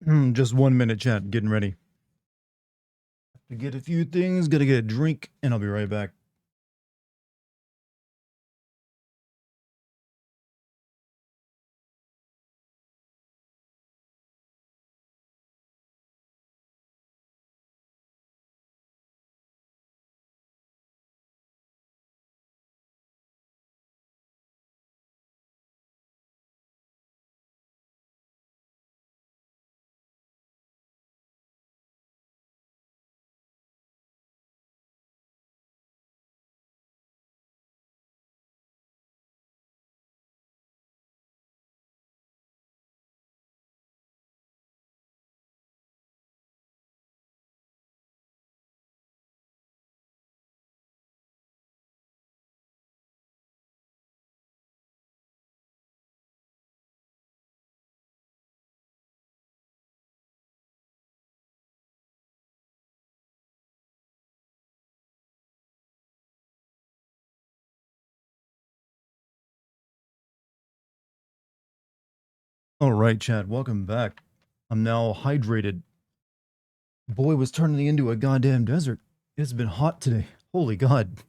Just 1 minute, chat. Getting ready. To get a few things, gotta get a drink, and I'll be right back. All right, chat. Welcome back. I'm now hydrated. Boy, was turning into a goddamn desert. It's been hot today. Holy God.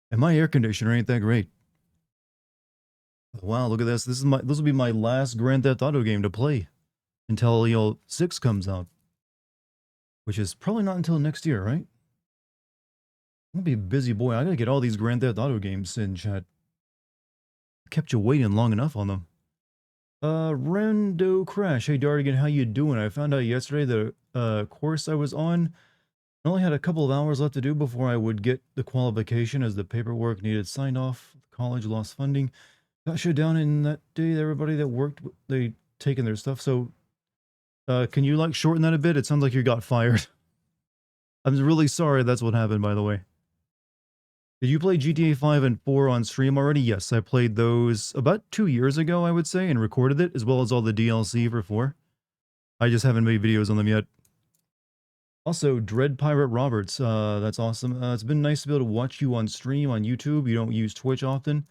And my air conditioner ain't that great. Wow, look at this. This will be my last Grand Theft Auto game to play until 6 comes out, which is probably not until next year, right? I'm gonna be a busy boy. I gotta get all these Grand Theft Auto games in, chat. Kept you waiting long enough on them. Rando Crash. Hey, Dartigan, how you doing? I found out yesterday the course I was on, I only had a couple of hours left to do before I would get the qualification as the paperwork needed signed off. The college lost funding. Got shut down in that day. Everybody that worked, they taken their stuff. So, can you like shorten that a bit? It sounds like you got fired. I'm really sorry that's what happened, by the way. Did you play GTA 5 and 4 on stream already? Yes, I played those about 2 years ago, I would say, and recorded it, as well as all the DLC for 4. I just haven't made videos on them yet. Also, Dread Pirate Roberts, that's awesome. It's been nice to be able to watch you on stream on YouTube. You don't use Twitch often,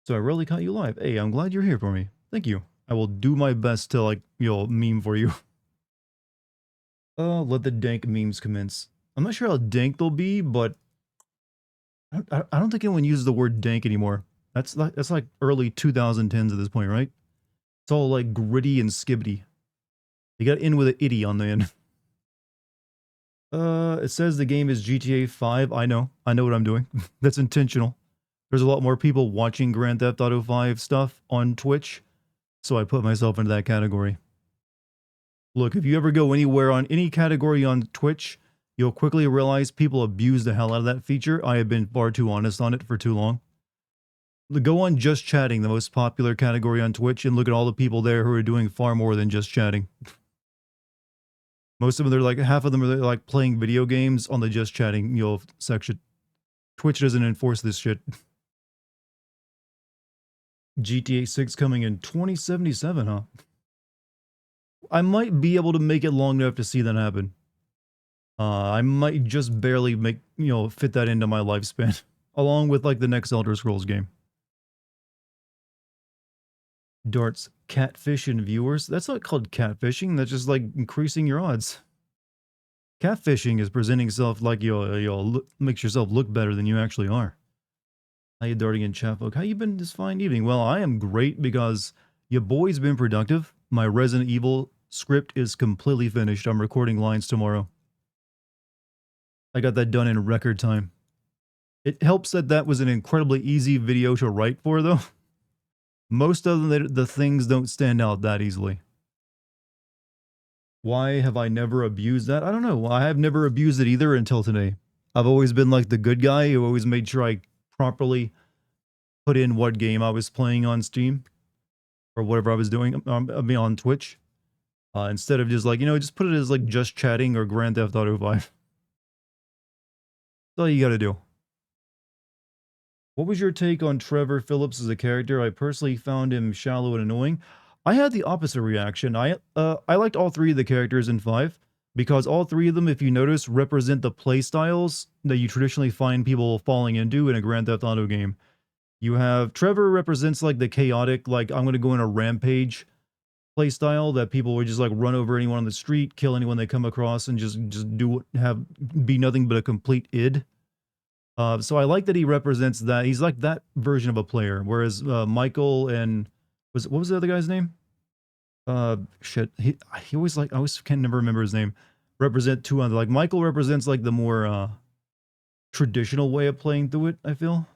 so I rarely caught you live. Hey, I'm glad you're here for me. Thank you. I will do my best to, like, meme for you. Let the dank memes commence. I'm not sure how dank they'll be, but I don't think anyone uses the word dank anymore. That's like early 2010s at this point, right? It's all like gritty and skibbity. You got to end with an itty on the end. It says the game is GTA 5. I know what I'm doing. That's intentional. There's a lot more people watching Grand Theft Auto 5 stuff on Twitch, so I put myself into that category. Look, if you ever go anywhere on any category on Twitch, you'll quickly realize people abuse the hell out of that feature. I have been far too honest on it for too long. Go on Just Chatting, the most popular category on Twitch, and look at all the people there who are doing far more than just chatting. Most of them, they're like, half of them are like playing video games on the Just Chatting, section. Twitch doesn't enforce this shit. GTA 6 coming in 2077, huh? I might be able to make it long enough to see that happen. I might just barely fit that into my lifespan, along with like the next Elder Scrolls game. Darts catfishing viewers. That's not called catfishing. That's just like increasing your odds. Catfishing is presenting yourself like makes yourself look better than you actually are. How you Dartigan chat folk? How you been this fine evening? Well, I am great because your boy's been productive. My Resident Evil script is completely finished. I'm recording lines tomorrow. I got that done in record time. It helps that was an incredibly easy video to write for, though. Most of the things don't stand out that easily. Why have I never abused that? I don't know. I have never abused it either until today. I've always been like the good guy who always made sure I properly put in what game I was playing on Steam or whatever I was doing. On Twitch. Instead of just like, just put it as like Just Chatting or Grand Theft Auto 5. That's all you gotta do. What was your take on Trevor Phillips as a character? I personally found him shallow and annoying. I had the opposite reaction. I liked all 3 of the characters in 5 because all 3 of them, if you notice, represent the playstyles that you traditionally find people falling into in a Grand Theft Auto game. You have Trevor represents like the chaotic, like I'm going to go on a rampage play style that people would just like run over anyone on the street, kill anyone they come across, and just be nothing but a complete id. So I like that he represents that. He's like that version of a player. Whereas Michael and what was the other guy's name? Shit. He always like I always can never remember his name. Represent two other like Michael represents like the more traditional way of playing through it. I feel.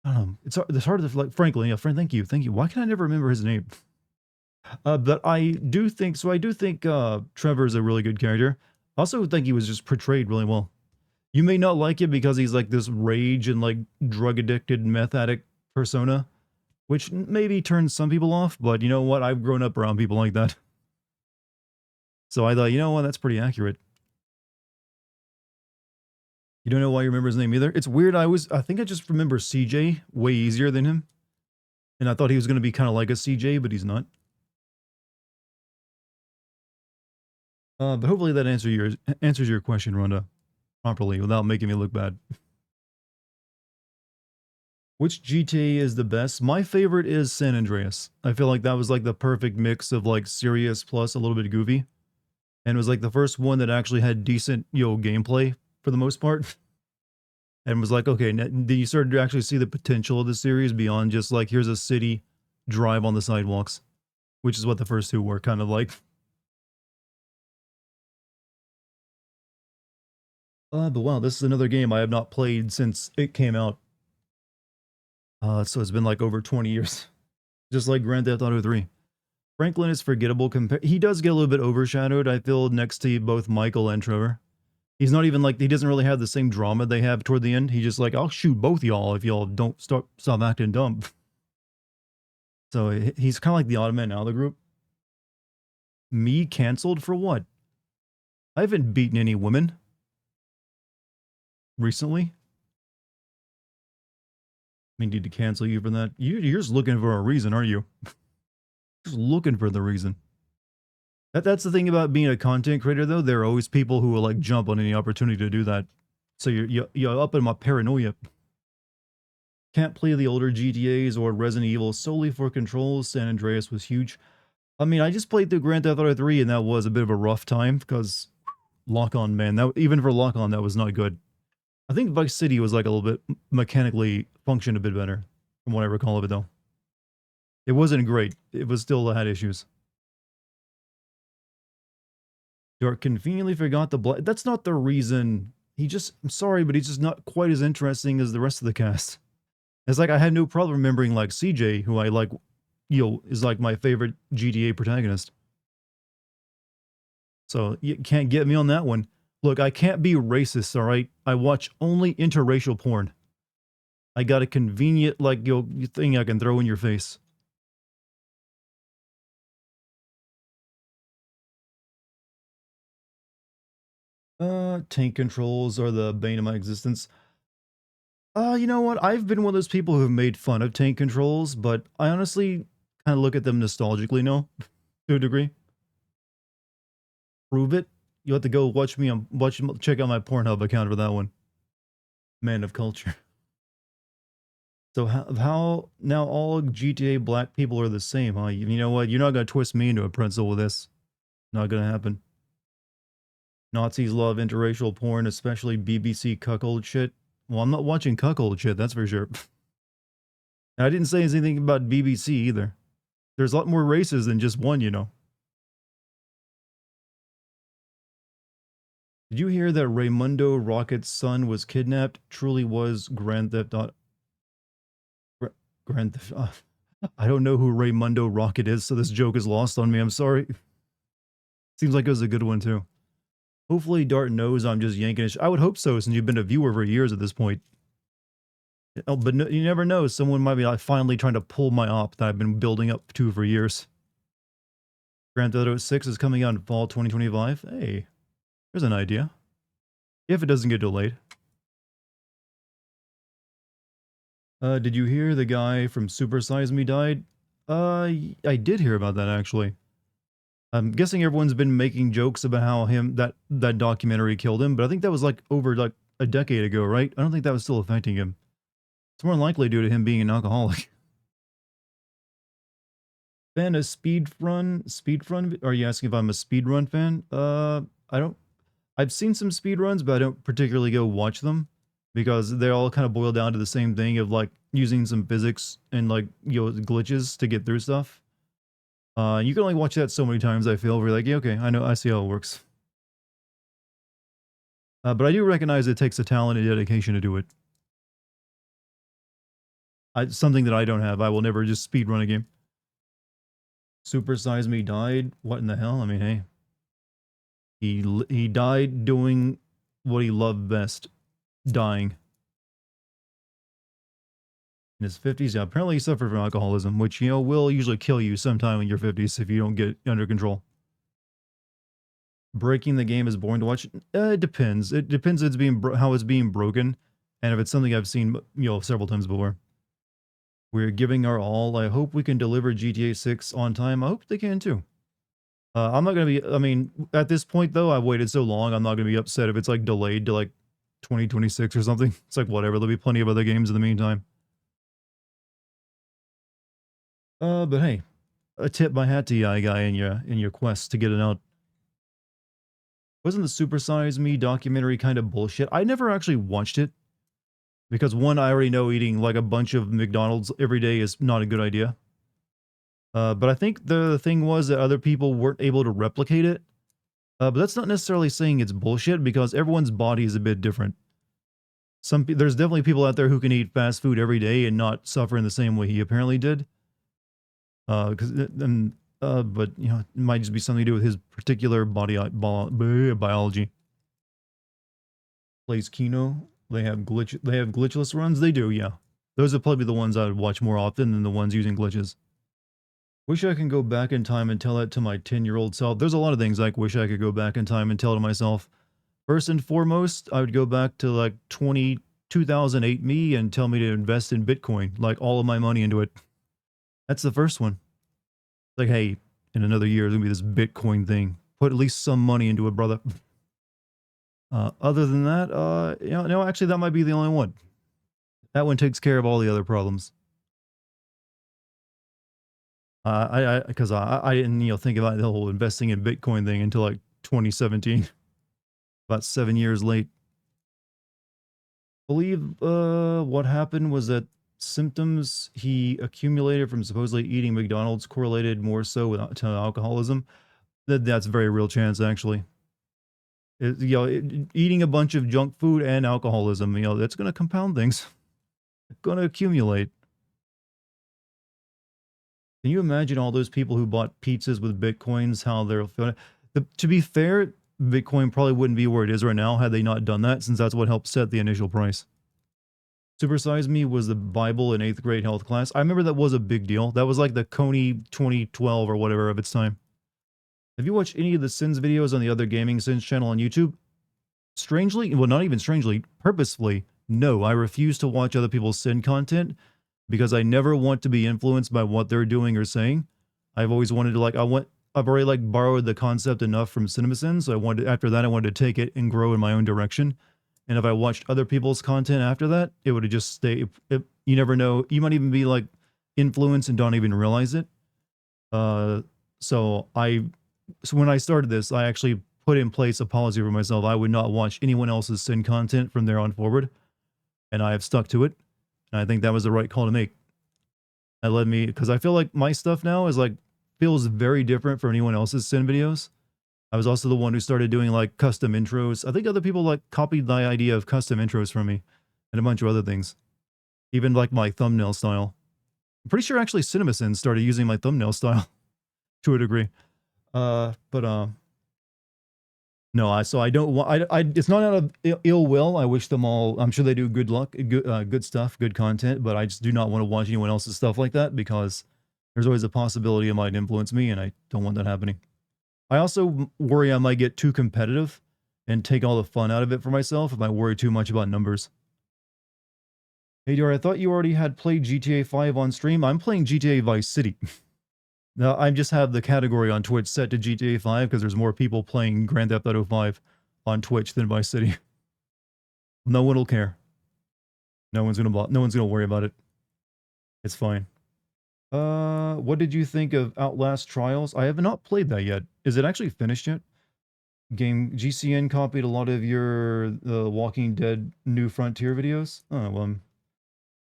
I don't know. It's hard to like Franklin. Yeah, Frank. Thank you. Why can I never remember his name? But I do think so. I do think Trevor is a really good character. I also think he was just portrayed really well. You may not like it because he's like this rage and like drug addicted meth addict persona, which maybe turns some people off. But you know what? I've grown up around people like that, so I thought, you know what? That's pretty accurate. You don't know why you remember his name either. It's weird. I think I just remember CJ way easier than him, and I thought he was going to be kind of like a CJ, but he's not. But hopefully that answers your question, Rhonda, properly without making me look bad. Which GTA is the best? My favorite is San Andreas. I feel like that was like the perfect mix of like serious plus a little bit goofy. And it was like the first one that actually had decent, gameplay for the most part. And was like, okay, then you started to actually see the potential of the series beyond just like, here's a city, drive on the sidewalks, which is what the first two were kind of like. But wow, this is another game I have not played since it came out. So it's been like over 20 years. Just like Grand Theft Auto 3. Franklin is forgettable. He does get a little bit overshadowed, I feel, next to both Michael and Trevor. He's not even like, he doesn't really have the same drama they have toward the end. He just like, I'll shoot both y'all if y'all don't stop acting dumb. So he's kind of like the odd man out of the group. Me canceled for what? I haven't beaten any women recently. I need to cancel you for that. You're just looking for a reason, aren't you? Just looking for the reason. That's the thing about being a content creator, though. There are always people who will like jump on any opportunity to do that. So you're up in my paranoia. Can't play the older GTAs or Resident Evil solely for controls. San Andreas was huge. I mean, I just played through Grand Theft Auto 3, and that was a bit of a rough time because lock-on, man. That even for lock-on, that was not good. I think Vice City was like a little bit mechanically functioned a bit better, from what I recall of it, though. It wasn't great. It was still had issues. Dart conveniently forgot the black. That's not the reason. I'm sorry, but he's just not quite as interesting as the rest of the cast. It's like I had no problem remembering like CJ, who I like, is like my favorite GTA protagonist. So you can't get me on that one. Look, I can't be racist, all right? I watch only interracial porn. I got a convenient, like, thing I can throw in your face. Tank controls are the bane of my existence. You know what? I've been one of those people who have made fun of tank controls, but I honestly kind of look at them nostalgically now, to a degree. Prove it. You have to go check out my Pornhub account for that one. Man of culture. So how now all GTA black people are the same, huh? You know what? You're not gonna twist me into a pretzel with this. Not gonna happen. Nazis love interracial porn, especially BBC cuckold shit. Well, I'm not watching cuckold shit, that's for sure. I didn't say anything about BBC either. There's a lot more races than just one, you know. Did you hear that Raymundo Rocket's son was kidnapped? Truly was Grand Theft Auto. Grand Theft. I don't know who Raymundo Rocket is, so this joke is lost on me. I'm sorry. Seems like it was a good one too. Hopefully, Dart knows I'm just yanking it. I would hope so, since you've been a viewer for years at this point. Oh, but no, you never know. Someone might be like finally trying to pull my op that I've been building up to for years. Grand Theft Auto 6 is coming out in fall 2025. Hey, there's an idea. If it doesn't get delayed. Did you hear the guy from Super Size Me died? I did hear about that actually. I'm guessing everyone's been making jokes about how that documentary killed him, but I think that was like over like a decade ago, right? I don't think that was still affecting him. It's more likely due to him being an alcoholic. Fan of speedrun? Are you asking if I'm a speedrun fan? I don't. I've seen some speedruns, but I don't particularly go watch them because they all kind of boil down to the same thing of like using some physics and like glitches to get through stuff. You can only watch that so many times. I feel where you're like, yeah, okay, I know, I see how it works. But I do recognize it takes a talent and dedication to do it. Something that I don't have. I will never just speedrun a game. Super Size Me died. What in the hell? I mean, hey, he died doing what he loved best, dying in his 50s. Yeah, apparently he suffered from alcoholism, which will usually kill you sometime in your 50s if you don't get under control. Breaking the game is boring to watch. It depends. It depends if it's how it's being broken, and if it's something I've seen several times before. We're giving our all. I hope we can deliver GTA 6 on time. I hope they can too. I'm not gonna be. I mean, at this point though, I've waited so long. I'm not gonna be upset if it's like delayed to like 2026 or something. It's like whatever. There'll be plenty of other games in the meantime. But hey, a tip my hat to you, guy, in your quest to get it out. Wasn't the Super Size Me documentary kind of bullshit? I never actually watched it because one, I already know eating like a bunch of McDonald's every day is not a good idea. But I think the thing was that other people weren't able to replicate it. But that's not necessarily saying it's bullshit because everyone's body is a bit different. There's definitely people out there who can eat fast food every day and not suffer in the same way he apparently did. Because but it might just be something to do with his particular biology. Plays Kino. They have glitchless runs. They do, yeah. Those are probably the ones I would watch more often than the ones using glitches. Wish I can go back in time and tell that to my 10-year-old self. There's a lot of things I wish I could go back in time and tell to myself. First and foremost, I would go back to like 2008 me and tell me to invest in Bitcoin, like all of my money into it. That's the first one. Like, hey, in another year, there's gonna be this Bitcoin thing. Put at least some money into it, brother. Other than that, no, actually, that might be the only one. That one takes care of all the other problems. Because I didn't think about the whole investing in Bitcoin thing until like 2017, about 7 years late. I believe what happened was that symptoms he accumulated from supposedly eating McDonald's correlated more so with to alcoholism. That's a very real chance actually. Eating a bunch of junk food and alcoholism, that's going to compound things. It's going to accumulate. Can you imagine all those people who bought pizzas with Bitcoins, how they're feeling? To be fair, Bitcoin probably wouldn't be where it is right now had they not done that, since that's what helped set the initial price. Super Size Me was the Bible in 8th grade health class. I remember that was a big deal. That was like the Coney 2012 or whatever of its time. Have you watched any of the Sins videos on the other Gaming Sins channel on YouTube? Strangely, well, not even strangely, purposefully, no, I refuse to watch other people's sin content because I never want to be influenced by what they're doing or saying. I've always wanted to I've already like borrowed the concept enough from CinemaSins, so after that I wanted to take it and grow in my own direction. And if I watched other people's content after that, it would have just stayed. You never know. You might even be like influenced and don't even realize it. So when I started this, I actually put in place a policy for myself. I would not watch anyone else's sin content from there on forward. And I have stuck to it. And I think that was the right call to make. That led me, because I feel like my stuff now is like, feels very different from anyone else's sin videos. I was also the one who started doing like custom intros. I think other people like copied the idea of custom intros from me and a bunch of other things. Even like my thumbnail style. I'm pretty sure actually CinemaSins started using my thumbnail style to a degree. No, so I don't want, it's not out of ill will. I wish them all, I'm sure they do good luck, good stuff, good content, but I just do not want to watch anyone else's stuff like that because there's always a possibility it might influence me and I don't want that happening. I also worry I might get too competitive and take all the fun out of it for myself if I worry too much about numbers. Hey, Dior, I thought you already had played GTA 5 on stream. I'm playing GTA Vice City. Now, I just have the category on Twitch set to GTA 5 because there's more people playing Grand Theft Auto 5 on Twitch than Vice City. No one will care. No one's gonna worry about it. It's fine. What did you think of Outlast Trials? I have not played that yet. Is it actually finished yet? Game GCN copied a lot of your Walking Dead New Frontier videos. Oh,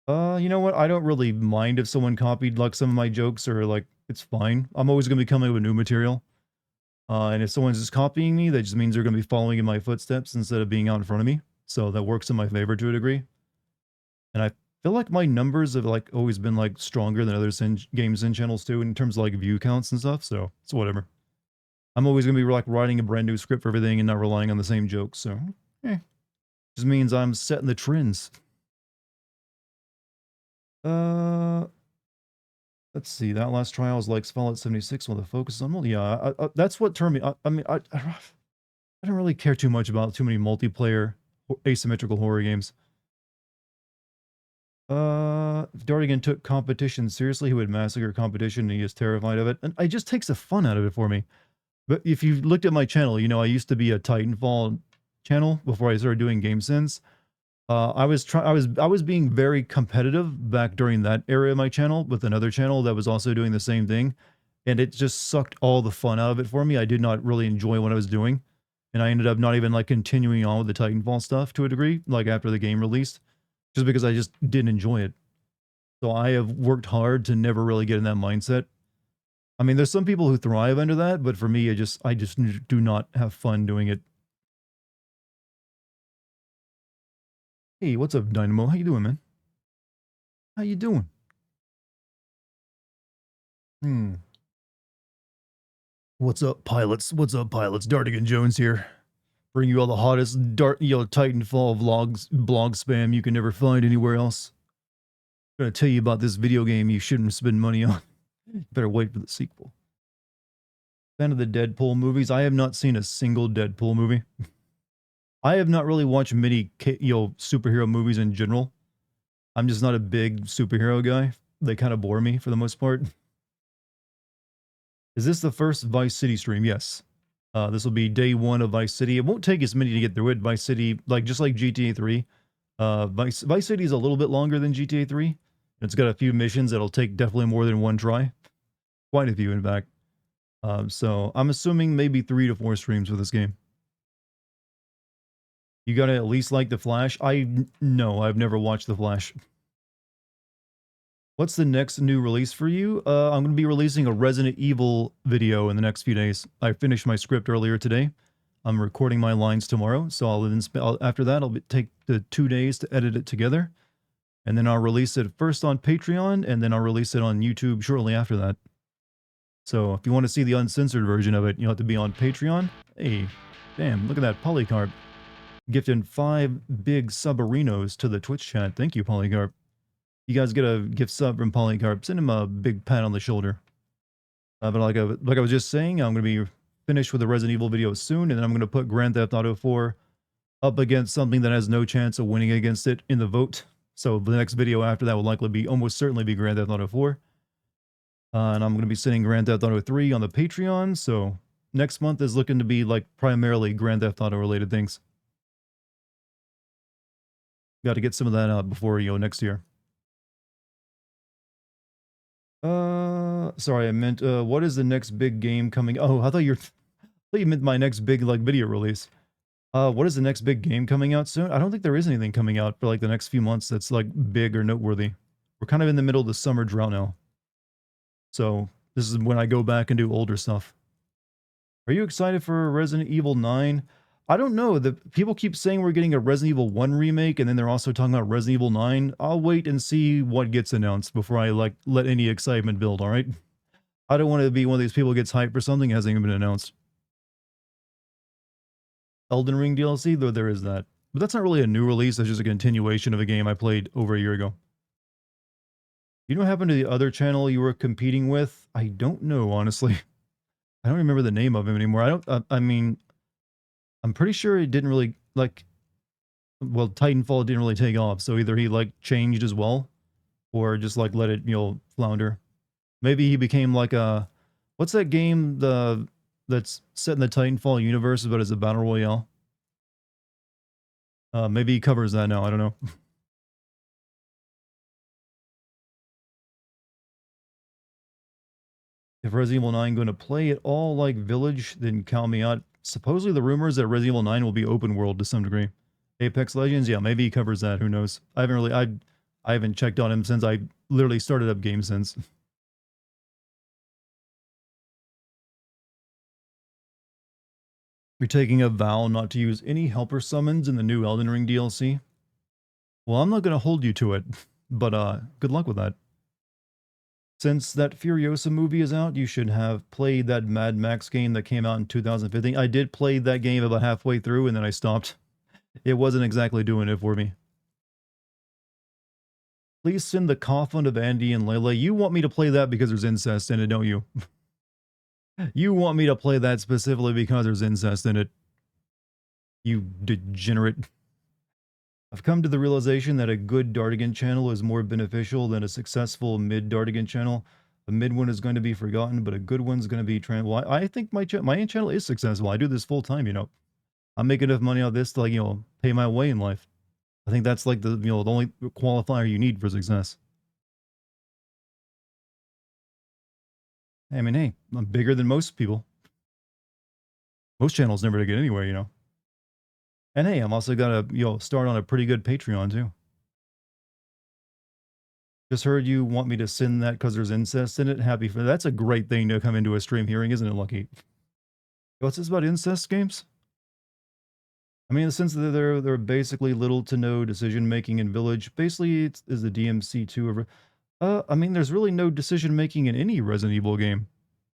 well, you know what? I don't really mind if someone copied like some of my jokes or like it's fine. I'm always gonna be coming with new material. And if someone's just copying me, that just means they're gonna be following in my footsteps instead of being out in front of me. So that works in my favor to a degree. And I feel like my numbers have like always been like stronger than other games and channels too in terms of like view counts and stuff. So it's whatever. I'm always gonna be like writing a brand new script for everything and not relying on the same jokes. So, just means I'm setting the trends. Uh, let's see. That last trial is like Fallout 76 with a focus on. Well, yeah, that's what turned me. I mean, I don't really care too much about too many multiplayer asymmetrical horror games. If Dartigan took competition seriously, he would massacre competition and he is terrified of it. And it just takes the fun out of it for me. But if you looked at my channel, you know, I used to be a Titanfall channel before I started doing Game Sense. I was being very competitive back during that area of my channel with another channel that was also doing the same thing. And it just sucked all the fun out of it for me. I did not really enjoy what I was doing. And I ended up not even like continuing on with the Titanfall stuff to a degree, like after the game released, just because I just didn't enjoy it. So I have worked hard to never really get in that mindset. I mean, there's some people who thrive under that, but for me, I just do not have fun doing it. Hey, what's up, Dynamo? How you doing, man? How you doing? Hmm. What's up, pilots? What's up, pilots? Dartigan Jones here. Bring you all the hottest Titanfall vlogs, blog spam you can never find anywhere else. I'm gonna tell you about this video game you shouldn't spend money on. Better wait for the sequel. Fan of the Deadpool movies? I have not seen a single Deadpool movie. I have not really watched many, superhero movies in general. I'm just not a big superhero guy. They kind of bore me for the most part. Is this the first Vice City stream? Yes. This will be day one of Vice City. It won't take as many to get through it. Vice City, like just like GTA 3. Vice City is a little bit longer than GTA 3. It's got a few missions that'll take definitely more than one try. Quite a few, in fact. So I'm assuming maybe 3 to 4 streams for this game. You gotta at least like The Flash. No, I've never watched The Flash. What's the next new release for you? I'm going to be releasing a Resident Evil video in the next few days. I finished my script earlier today. I'm recording my lines tomorrow, so after that I'll take the 2 days to edit it together, and then I'll release it first on Patreon, and then I'll release it on YouTube shortly after that. So if you want to see the uncensored version of it, you'll have to be on Patreon. Hey, damn, look at that, Polycarp. Gifting 5 big subarinos to the Twitch chat. Thank you, Polycarp. You guys get a gift sub from Polycarp. Send him a big pat on the shoulder. But like I was just saying, I'm going to be finished with the Resident Evil video soon, and then I'm going to put Grand Theft Auto 4 up against something that has no chance of winning against it in the vote. So the next video after that will likely be, almost certainly be Grand Theft Auto 4. And I'm going to be sending Grand Theft Auto 3 on the Patreon, so next month is looking to be like primarily Grand Theft Auto related things. Got to get some of that out before, next year. Sorry, I meant, what is the next big game coming? Oh, I thought you meant my next big, like, video release. What is the next big game coming out soon? I don't think there is anything coming out for, like, the next few months that's, like, big or noteworthy. We're kind of in the middle of the summer drought now. So, this is when I go back and do older stuff. Are you excited for Resident Evil 9? I don't know. The people keep saying we're getting a Resident Evil 1 remake, and then they're also talking about Resident Evil 9. I'll wait and see what gets announced before I like let any excitement build, all right? I don't want to be one of these people who gets hyped for something that hasn't even been announced. Elden Ring DLC, though there is that. But that's not really a new release, that's just a continuation of a game I played over a year ago. You know what happened to the other channel you were competing with? I don't know, honestly. I don't remember the name of him anymore. I mean, I'm pretty sure it didn't really, like, well, Titanfall didn't really take off, so either he, like, changed as well, or just, like, let it, flounder. Maybe he became, like, what's that game, that's set in the Titanfall universe, but as a battle royale? Maybe he covers that now, I don't know. If Resident Evil 9 going to play it all like Village, then count me out. Supposedly the rumors that Resident Evil 9 will be open world to some degree. Apex Legends, yeah, maybe he covers that. Who knows? I haven't checked on him since I literally started up games since. You're taking a vow not to use any helper summons in the new Elden Ring DLC. Well, I'm not going to hold you to it, but good luck with that. Since that Furiosa movie is out, you should have played that Mad Max game that came out in 2015. I did play that game about halfway through and then I stopped. It wasn't exactly doing it for me. Please send the coffin of Andy and Layla. You want me to play that because there's incest in it, don't you? You want me to play that specifically because there's incest in it. You degenerate. I've come to the realization that a good Dartigan channel is more beneficial than a successful mid-Dartigan channel. A mid one is going to be forgotten, but a good one's going to be well, I think my channel is successful. I do this full time, you know. I'm making enough money off this to, like, you know, pay my way in life. I think that's like the, you know, the only qualifier you need for success. I mean, hey, I'm bigger than most people. Most channels never get anywhere, you know. And hey, I'm also gonna, you know, start on a pretty good Patreon too. Just heard you want me to send that because there's incest in it. Happy for that's a great thing to come into a stream hearing, isn't it, Lucky? What's this about incest games? I mean, in the sense that they're basically little to no decision making in Village. Basically, it is the DMC2 of. I mean, there's really no decision making in any Resident Evil game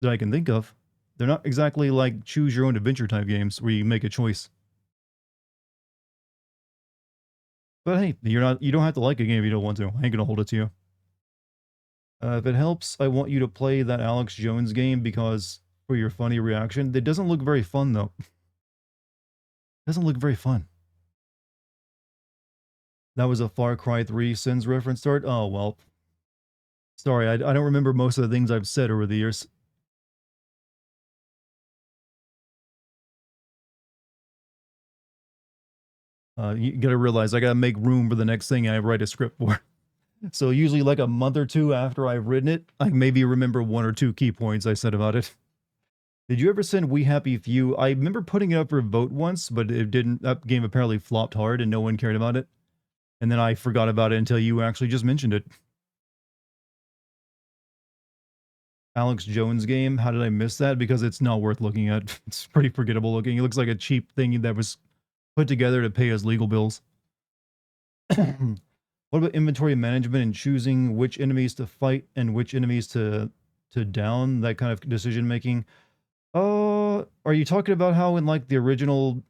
that I can think of. They're not exactly like choose your own adventure type games where you make a choice. But hey, you don't have to like a game if you don't want to. I ain't gonna hold it to you. If it helps, I want you to play that Alex Jones game because for your funny reaction. It doesn't look very fun though. It doesn't look very fun. That was a Far Cry 3 Sins reference start. Oh well. Sorry, I don't remember most of the things I've said over the years. You gotta realize I gotta make room for the next thing I write a script for. So usually like a month or two after I've written it, I maybe remember one or two key points I said about it. Did you ever send We Happy Few? I remember putting it up for a vote once, but it didn't. That game apparently flopped hard and no one cared about it. And then I forgot about it until you actually just mentioned it. Alex Jones game. How did I miss that? Because it's not worth looking at. It's pretty forgettable looking. It looks like a cheap thing that was put together to pay his legal bills. What about inventory management and choosing which enemies to fight and which enemies to down? That kind of decision making. Are you talking about how in like the original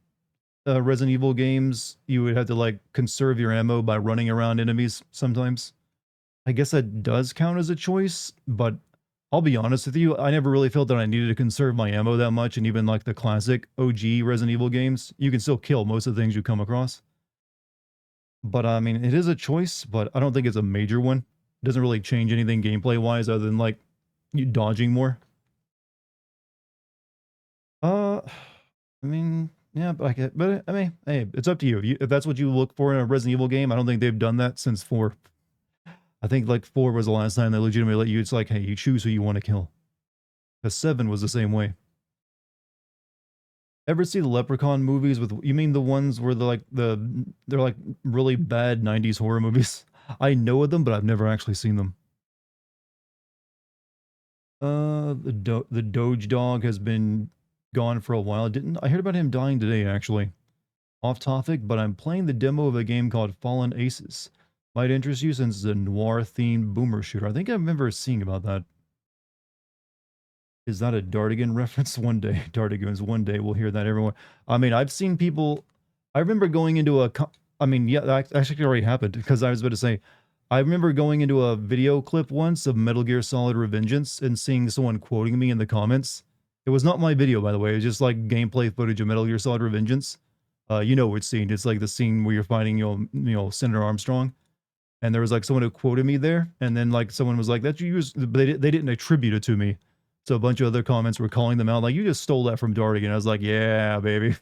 Resident Evil games you would have to like conserve your ammo by running around enemies sometimes? I guess that does count as a choice, but I'll be honest with you, I never really felt that I needed to conserve my ammo that much, and even like the classic OG Resident Evil games, you can still kill most of the things you come across. But I mean, it is a choice, but I don't think it's a major one. It doesn't really change anything gameplay-wise other than like you dodging more. Uh, I mean, yeah, but I mean, hey, it's up to you. If that's what you look for in a Resident Evil game, I don't think they've done that since 4. I think like 4 was the last time they legitimately let you. It's like, hey, you choose who you want to kill. Because 7 was the same way. Ever see the Leprechaun movies with? You mean the ones where they're like really bad 90s horror movies? I know of them, but I've never actually seen them. The Doge dog has been gone for a while. Didn't I heard about him dying today actually? Off topic, but I'm playing the demo of a game called Fallen Aces. Might interest you since it's a noir-themed boomer shooter. I think I remember seeing about that. Is that a Dartigan reference? One day, Dartigans. One day we'll hear that. Everyone. I mean, I've seen people. I remember going into a. I mean, yeah, that actually already happened because I was about to say. I remember going into a video clip once of Metal Gear Solid Revengeance and seeing someone quoting me in the comments. It was not my video, by the way. It was just like gameplay footage of Metal Gear Solid Revengeance. You know which scene? It's like the scene where you're fighting, Senator Armstrong. And there was like someone who quoted me there, and then like someone was like, "That you used," but they didn't attribute it to me. So a bunch of other comments were calling them out, like, "You just stole that from Dartigan." I was like, "Yeah, baby."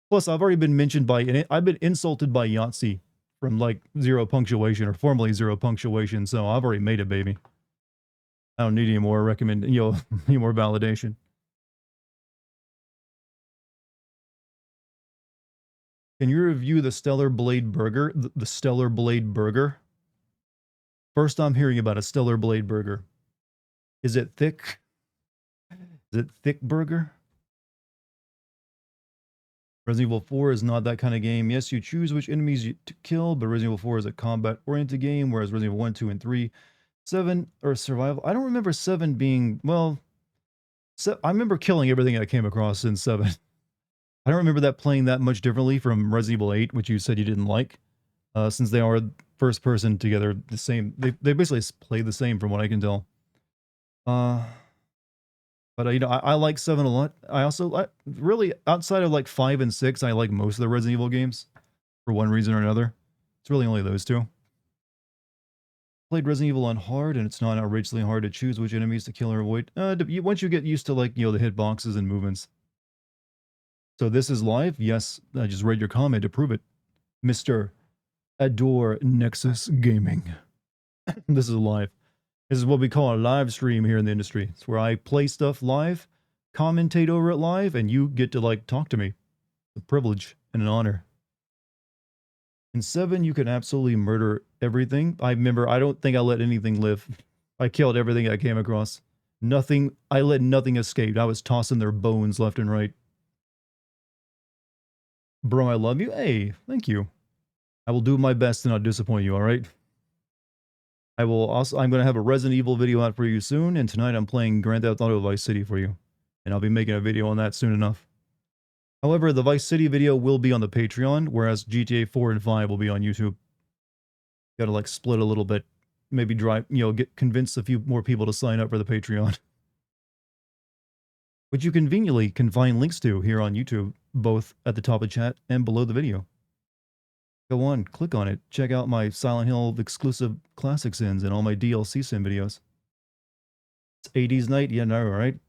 Plus, I've already been mentioned by, I've been insulted by Yahtzee from like zero punctuation or formerly zero punctuation. So I've already made it, baby. I don't need any more any more validation. Can you review the Stellar Blade Burger? The Stellar Blade Burger? First I'm hearing about a Stellar Blade Burger. Is it thick? Is it thick burger? Resident Evil 4 is not that kind of game. Yes, you choose which enemies to kill, but Resident Evil 4 is a combat-oriented game, whereas Resident Evil 1, 2, and 3, 7 are survival. I don't remember 7 being, well, I remember killing everything I came across in 7. I don't remember that playing that much differently from Resident Evil 8, which you said you didn't like, since they are first person together, the same. They basically play the same from what I can tell. Uh, but I like 7 a lot. I also really outside of like 5 and 6, I like most of the Resident Evil games for one reason or another. It's really only those two. Played Resident Evil on hard, and it's not outrageously hard to choose which enemies to kill or avoid. Once you get used to like the hitboxes and movements. So this is live. Yes, I just read your comment to prove it, Mister Adore Nexus Gaming. This is live. This is what we call a live stream here in the industry. It's where I play stuff live, commentate over it live, and you get to like talk to me. It's a privilege and an honor. In 7, you can absolutely murder everything. I remember, I don't think I let anything live. I killed everything I came across. I let nothing escape. I was tossing their bones left and right. Bro, I love you. Hey, thank you. I will do my best to not disappoint you, all right? I'm going to have a Resident Evil video out for you soon, and tonight I'm playing Grand Theft Auto Vice City for you. And I'll be making a video on that soon enough. However, the Vice City video will be on the Patreon, whereas GTA 4 and 5 will be on YouTube. Gotta like split a little bit. Maybe convince a few more people to sign up for the Patreon. Which you conveniently can find links to here on YouTube, both at the top of chat and below the video. Go on, click on it. Check out my Silent Hill exclusive classic sins and all my DLC sin videos. It's 80s night? Yeah, no, right?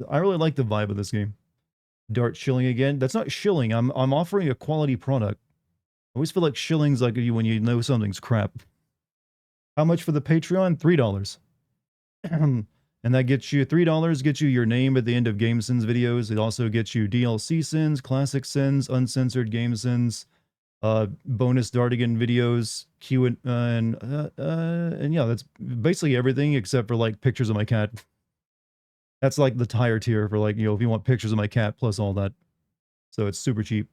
I really like the vibe of this game. Dart shilling again. That's not shilling. I'm offering a quality product. I always feel like shilling's like when you know something's crap. How much for the Patreon? $3. And that gets you $3, gets you your name at the end of Game Sins videos. It also gets you DLC sins, classic sins, uncensored game sins, bonus Dartigan videos, and yeah, that's basically everything except for like pictures of my cat. That's like the higher tier for like, if you want pictures of my cat plus all that. So it's super cheap.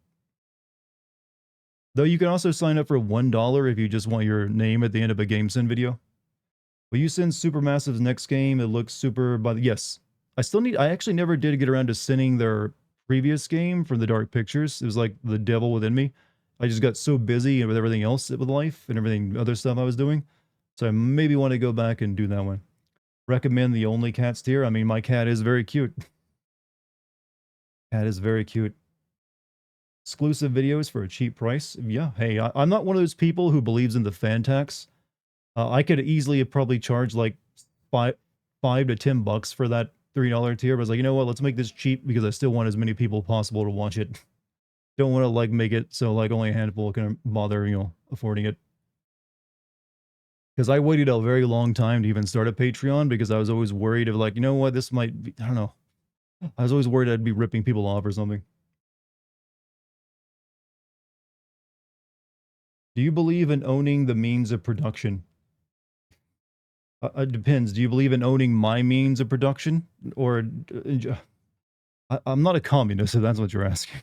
Though you can also sign up for $1 if you just want your name at the end of a Game Sin video. Will you send Supermassive's next game? It looks super, but yes. I actually never did get around to sending their previous game from the Dark Pictures. It was like the devil within me. I just got so busy with everything else with life and everything other stuff I was doing. So I maybe want to go back and do that one. Recommend the only cats tier. I mean, my cat is very cute. Cat is very cute. Exclusive videos for a cheap price. Yeah, hey, I'm not one of those people who believes in the fan tax. I could easily probably charge like $5 to $10 for that $3 tier. But I was like, you know what? Let's make this cheap because I still want as many people possible to watch it. Don't want to like make it so like only a handful can bother, affording it. Because I waited a very long time to even start a Patreon because I was always worried of like, you know what? This might be, I don't know. I was always worried I'd be ripping people off or something. Do you believe in owning the means of production? It depends. Do you believe in owning my means of production? Or I'm not a communist, if that's what you're asking.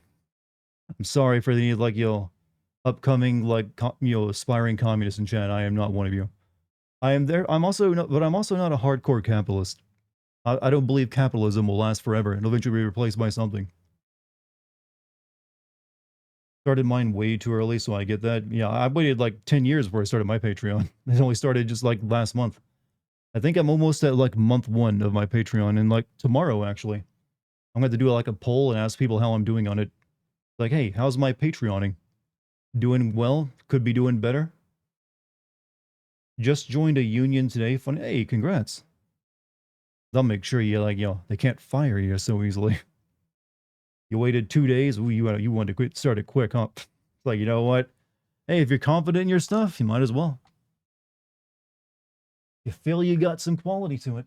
I'm sorry for the like upcoming like aspiring communists in chat. I am not one of you. I am there. I'm also not, but I'm also not a hardcore capitalist. I don't believe capitalism will last forever and eventually be replaced by something. Started mine way too early, so I get that. Yeah, I waited like 10 years before I started my Patreon. It only started just like last month. I think I'm almost at like month 1 of my Patreon, and like tomorrow actually, I'm going to do like a poll and ask people how I'm doing on it. Like, hey, how's my Patreoning? Doing well? Could be doing better? Just joined a union today. Fun. Hey, congrats. They'll make sure you like, they can't fire you so easily. You waited 2 days. Ooh, you wanted to quit, start it quick, huh? It's like, you know what? Hey, if you're confident in your stuff, you might as well. You feel you got some quality to it.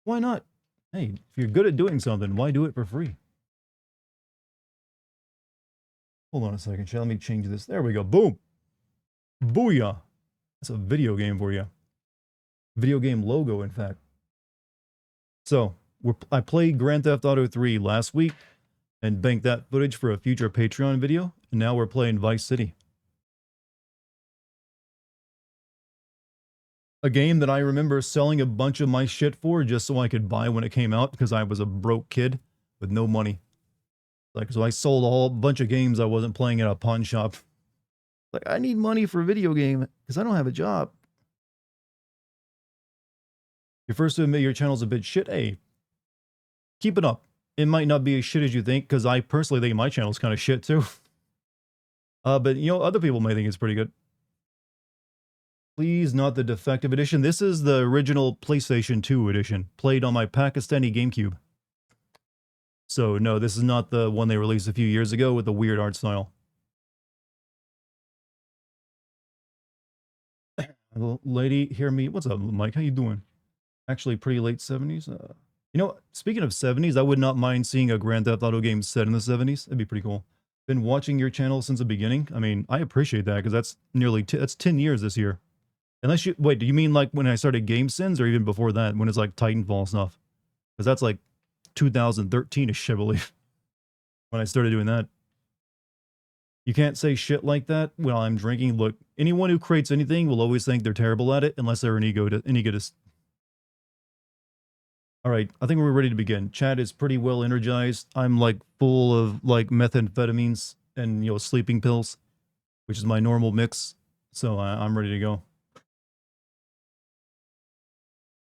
Why not? Hey, if you're good at doing something, why do it for free? Hold on a second, chat. Let me change this. There we go. Boom. Booyah. That's a video game for you. Video game logo, in fact. So, I played Grand Theft Auto 3 last week and banked that footage for a future Patreon video, and now we're playing Vice City. A game that I remember selling a bunch of my shit for just so I could buy when it came out because I was a broke kid with no money. Like, so I sold a whole bunch of games I wasn't playing at a pawn shop. Like, I need money for a video game because I don't have a job. You're first to admit your channel's a bit shit. Hey, keep it up. It might not be as shit as you think, because I personally think my channel's kind of shit too. But, you know, other people may think it's pretty good. Please, not the defective edition. This is the original PlayStation 2 edition, played on my Pakistani GameCube. So, no, this is not the one they released a few years ago with the weird art style. Lady, hear me. What's up, Mike? How you doing? Actually, pretty late 70s. You know, speaking of 70s, I would not mind seeing a Grand Theft Auto game set in the 70s. That'd be pretty cool. Been watching your channel since the beginning. I mean, I appreciate that because that's nearly that's 10 years this year. Unless you wait, do you mean like when I started Game Sins or even before that when it's like Titanfall stuff? Because that's like 2013ish, I believe, when I started doing that. You can't say shit like that while I'm drinking. Look, anyone who creates anything will always think they're terrible at it unless they're an egotist. All right, I think we're ready to begin. Chat is pretty well energized. I'm like full of like methamphetamines and, you know, sleeping pills, which is my normal mix. So I'm ready to go.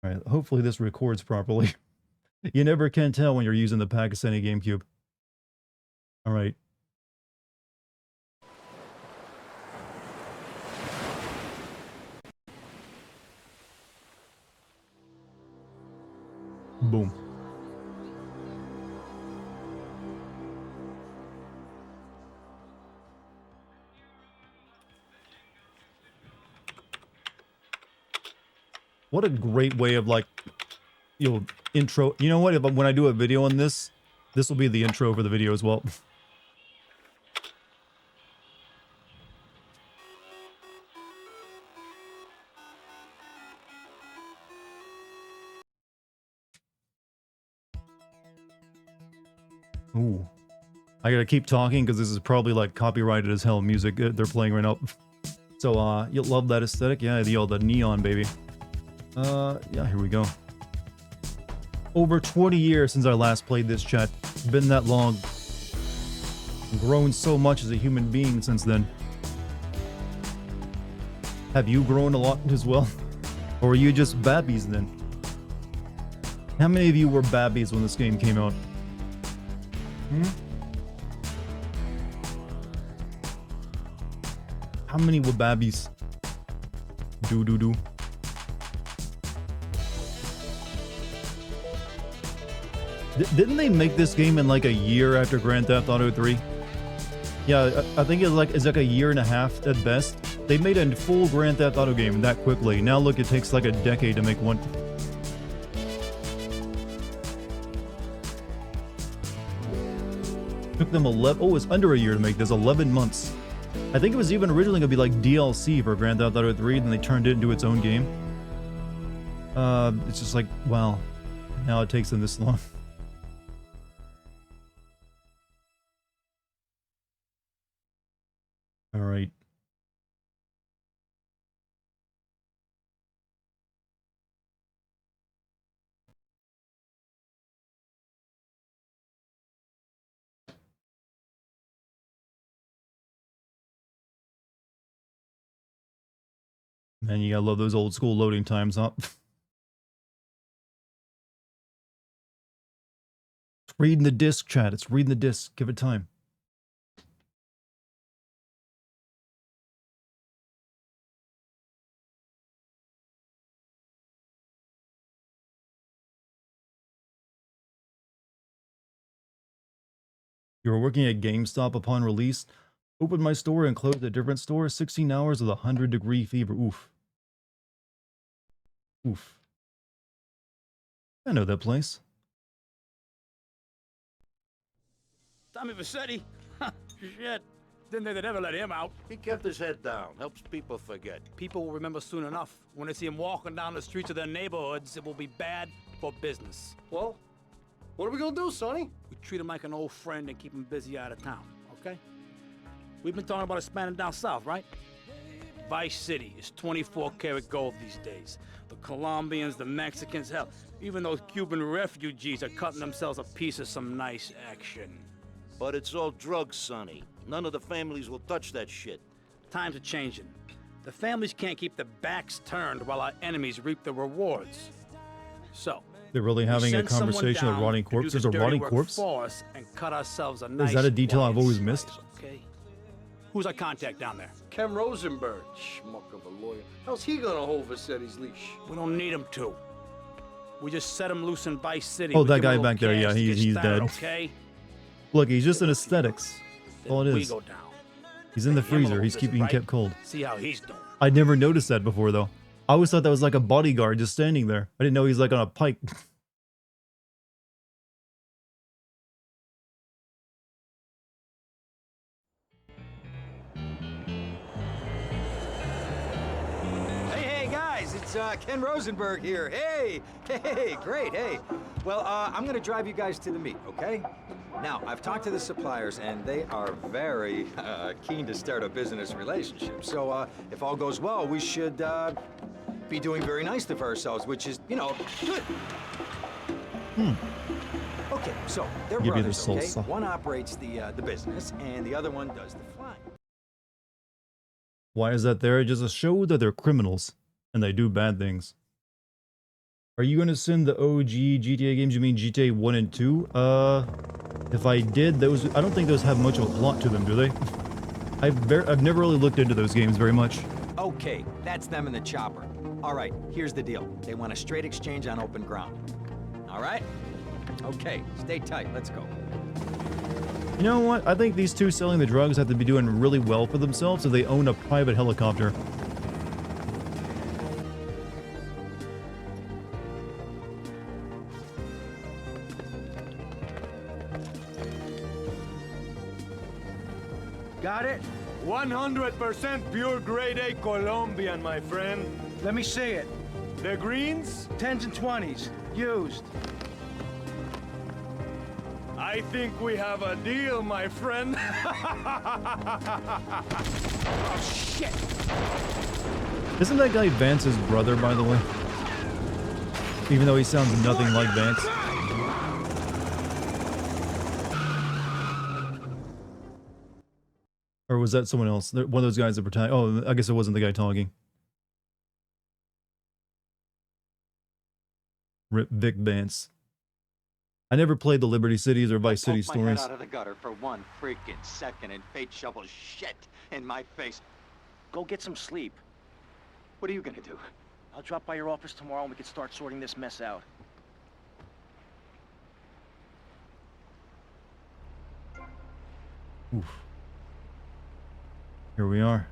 All right, hopefully this records properly. You never can tell when you're using the Pakistani GameCube. All right. Boom. What a great way of like, you know, intro. You know what? If when I do a video on this, this will be the intro for the video as well. Ooh. I gotta keep talking because this is probably like copyrighted as hell music they're playing right now. So, you'll love that aesthetic. Yeah, the neon, baby. Yeah, here we go. Over 20 years since I last played this, chat. It's been that long. Grown so much as a human being since then. Have you grown a lot as well? Or are you just babbies then? How many of you were babbies when this game came out? How many were babbies? Do. Didn't they make this game in like a year after Grand Theft Auto 3? Yeah, I think it's like a year and a half at best. They made a full Grand Theft Auto game that quickly. Now look, it takes like a decade to make one. Took them 11, oh, it's under a year to make this, 11 months. I think it was even originally going to be like DLC for Grand Theft Auto 3, then they turned it into its own game. It's just like, wow, now it takes them this long. All right. Man, you gotta love those old school loading times, huh? It's reading the disc, chat. It's reading the disc. Give it time. You were working at GameStop upon release. Opened my store and closed a different store. 16 hours with a 100-degree fever. Oof. Oof. I know that place. Tommy Vassetti? Shit. Didn't think they'd ever let him out. He kept his head down. Helps people forget. People will remember soon enough. When they see him walking down the streets of their neighborhoods, it will be bad for business. Well, what are we gonna do, Sonny? We treat him like an old friend and keep him busy out of town, okay? We've been talking about expanding down south, right? Vice City is 24 karat gold these days. The Colombians, the Mexicans, hell, even those Cuban refugees are cutting themselves a piece of some nice action. But it's all drugs, Sonny. None of the families will touch that shit. Times are changing. The families can't keep their backs turned while our enemies reap the rewards. So, They're really having a conversation of rotting corpse. There's a rotting corpse? For us and cut ourselves a nice Is that a detail I've always slice, missed? Okay. Who's our contact down there? Ken Rosenberg, schmuck of a lawyer. How's he gonna hold Vassetti's leash? We don't need him to. We just set him loose in Vice City. Oh, We that give him a guy little back there, cash yeah, to get he's started, dead. Okay? Look, he's just in aesthetics. Then All it we is. go down. He's in the Pay him a freezer. little He's visit, being right? kept cold. See how he's doing. I'd never noticed that before, though. I always thought that was like a bodyguard just standing there. I didn't know he's like on a pike. Hey, guys, it's Ken Rosenberg here. Hey, great, hey. Well, I'm gonna drive you guys to the meet, okay? Now, I've talked to the suppliers, and they are very keen to start a business relationship. So, if all goes well, we should be doing very nicely for ourselves, which is, you know, good. Okay, so they're Give you the brothers, okay? salsa. One operates the business, and the other one does the flying. Why is that there? Just to show that they're criminals and they do bad things. Are you going to send the OG GTA games? You mean GTA 1 and 2? If I did, those I don't think those have much of a plot to them, do they? I've never really looked into those games very much. Okay, that's them in the chopper. All right, here's the deal. They want a straight exchange on open ground. All right? Okay, stay tight. Let's go. You know what? I think these two selling the drugs have to be doing really well for themselves if they own a private helicopter. Got it? 100% pure grade A Colombian, my friend. Let me see it. The greens? 10s and 20s, used. I think we have a deal, my friend. Oh, shit! Isn't that guy Vance's brother, by the way? Even though he sounds nothing like Vance. Or was that someone else? One of those guys that pretend. Oh, I guess it wasn't the guy talking. Rip Vic Vance. I never played the Liberty Cities or Vice City Poke my head stories. out of the gutter for 1 freaking second and fate shovels shit in my face. Go get some sleep. What are you gonna do? I'll drop by your office tomorrow and we can start sorting this mess out. Oof. Here we are.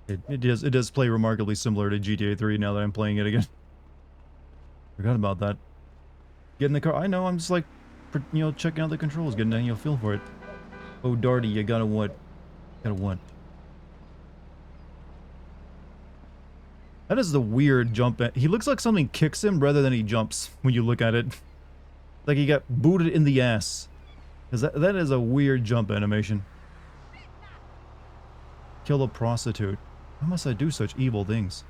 It does play remarkably similar to GTA 3 now that I'm playing it again. Forgot about that. Get in the car. I know, I'm just like, you know, checking out the controls, getting a feel for it. Oh, Darty, you gotta what? Gotta what? That is the weird jump. He looks like something kicks him rather than he jumps when you look at it. Like he got booted in the ass. Because that is a weird jump animation. Kill a prostitute. Why must I do such evil things?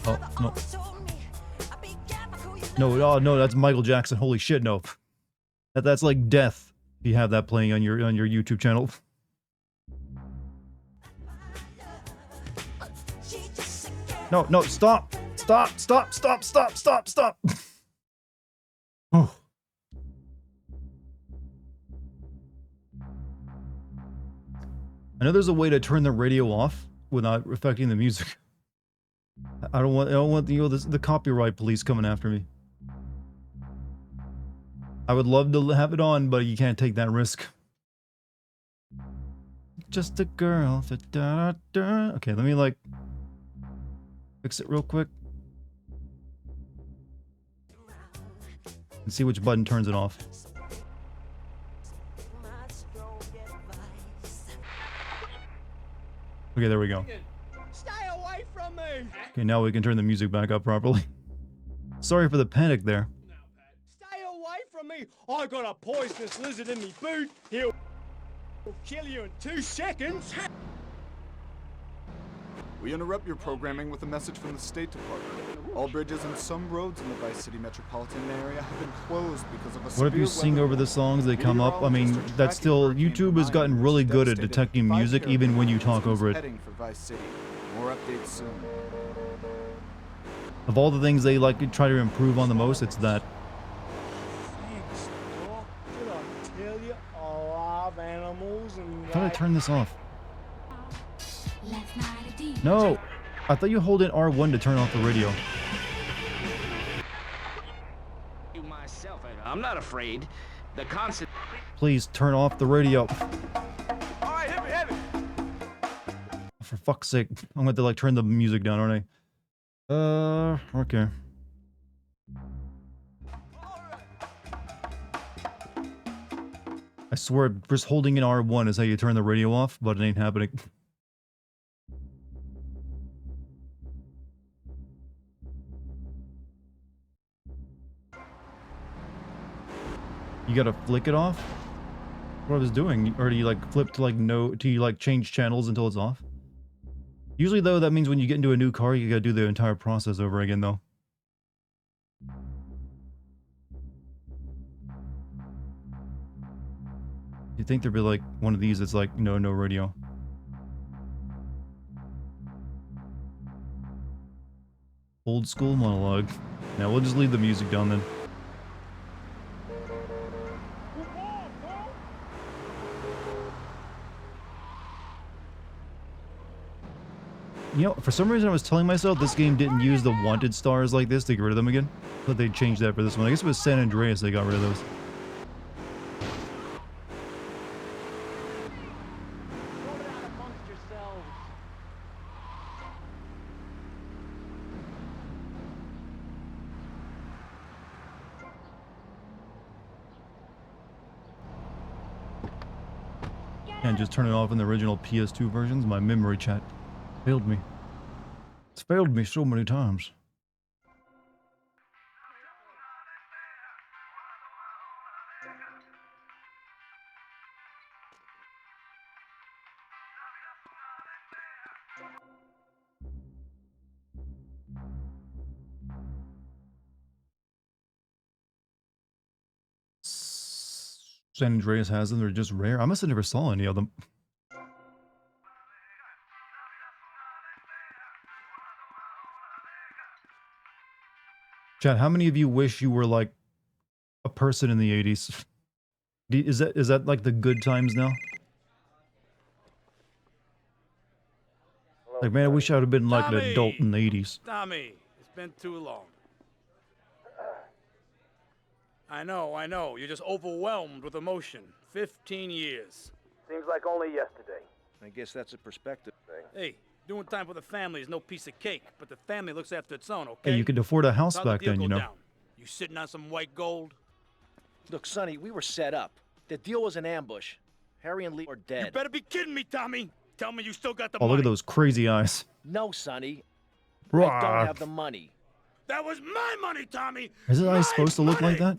Oh, no. No, oh, no, that's Michael Jackson. Holy shit, no. That's like death. If you have that playing on your YouTube channel. No, no, stop. Stop, stop, stop, stop, stop, stop. Oh. I know there's a way to turn the radio off without affecting the music. I don't want the copyright police coming after me. I would love to have it on, but you can't take that risk. Just a girl. Da, da, da. Okay, let me like fix it real quick. And see which button turns it off. Okay, there we go. Stay away from me! Okay, now we can turn the music back up properly. Sorry for the panic there. Stay away from me! I got a poisonous lizard in me boot. He'll kill you in 2 seconds. We interrupt your programming with a message from the State Department. All bridges and some roads in the Vice City metropolitan area have been closed because of a What if you severe sing weather over the event. songs they come up? I mean, Meteorologists are that's tracking still... Hurricane YouTube has gotten Hermione, really which good at devastated detecting 5 music even when you talk Carolinas over it. heading for Vice City. More updates soon. Of all the things they like to try to improve on the most, it's that. Thanks, Doc. Did I tell you I love animals and How do I turn this off? Last night a DJ. No! I thought you hold in R1 to turn off the radio. Myself, I'm not afraid. The concept. Please turn off the radio. All right, hit me. For fuck's sake. I'm going to like turn the music down, aren't I? Okay. I swear, just holding in R1 is how you turn the radio off, but it ain't happening. You gotta flick it off? What I was doing, or do you like flip to like no, do you like change channels until it's off? Usually though, that means when you get into a new car, you gotta do the entire process over again though. You'd think there'd be like one of these that's like, no radio. Old school monologue. Now we'll just leave the music down then. You know, for some reason I was telling myself this game didn't use the wanted stars like this to get rid of them again. But they changed that for this one. I guess it was San Andreas they got rid of those. Sort it out amongst yourselves. Can't just turn it off in the original PS2 versions. My memory chat failed me. It's failed me so many times. San Andreas has them. They're just rare. I must have never saw any of them. Chad, how many of you wish you were like a person in the 80s? Is that like the good times now? Like, man, I wish I would have been like an adult in the 80s. Tommy, it's been too long. I know. You're just overwhelmed with emotion. 15 years. Seems like only yesterday. I guess that's a perspective thing. Hey, doing time for the family is no piece of cake, but the family looks after its own, okay? Hey, you could afford a house How'd the back deal then, go you know. down? You sitting on some white gold? Look, Sonny, we were set up. The deal was an ambush. Harry and Lee are dead. You better be kidding me, Tommy. Tell me you still got the Oh, money. look at those crazy eyes. No, Sonny. I Rah. don't have the money. That was my money, Tommy. Is his My eyes supposed to look like money! that?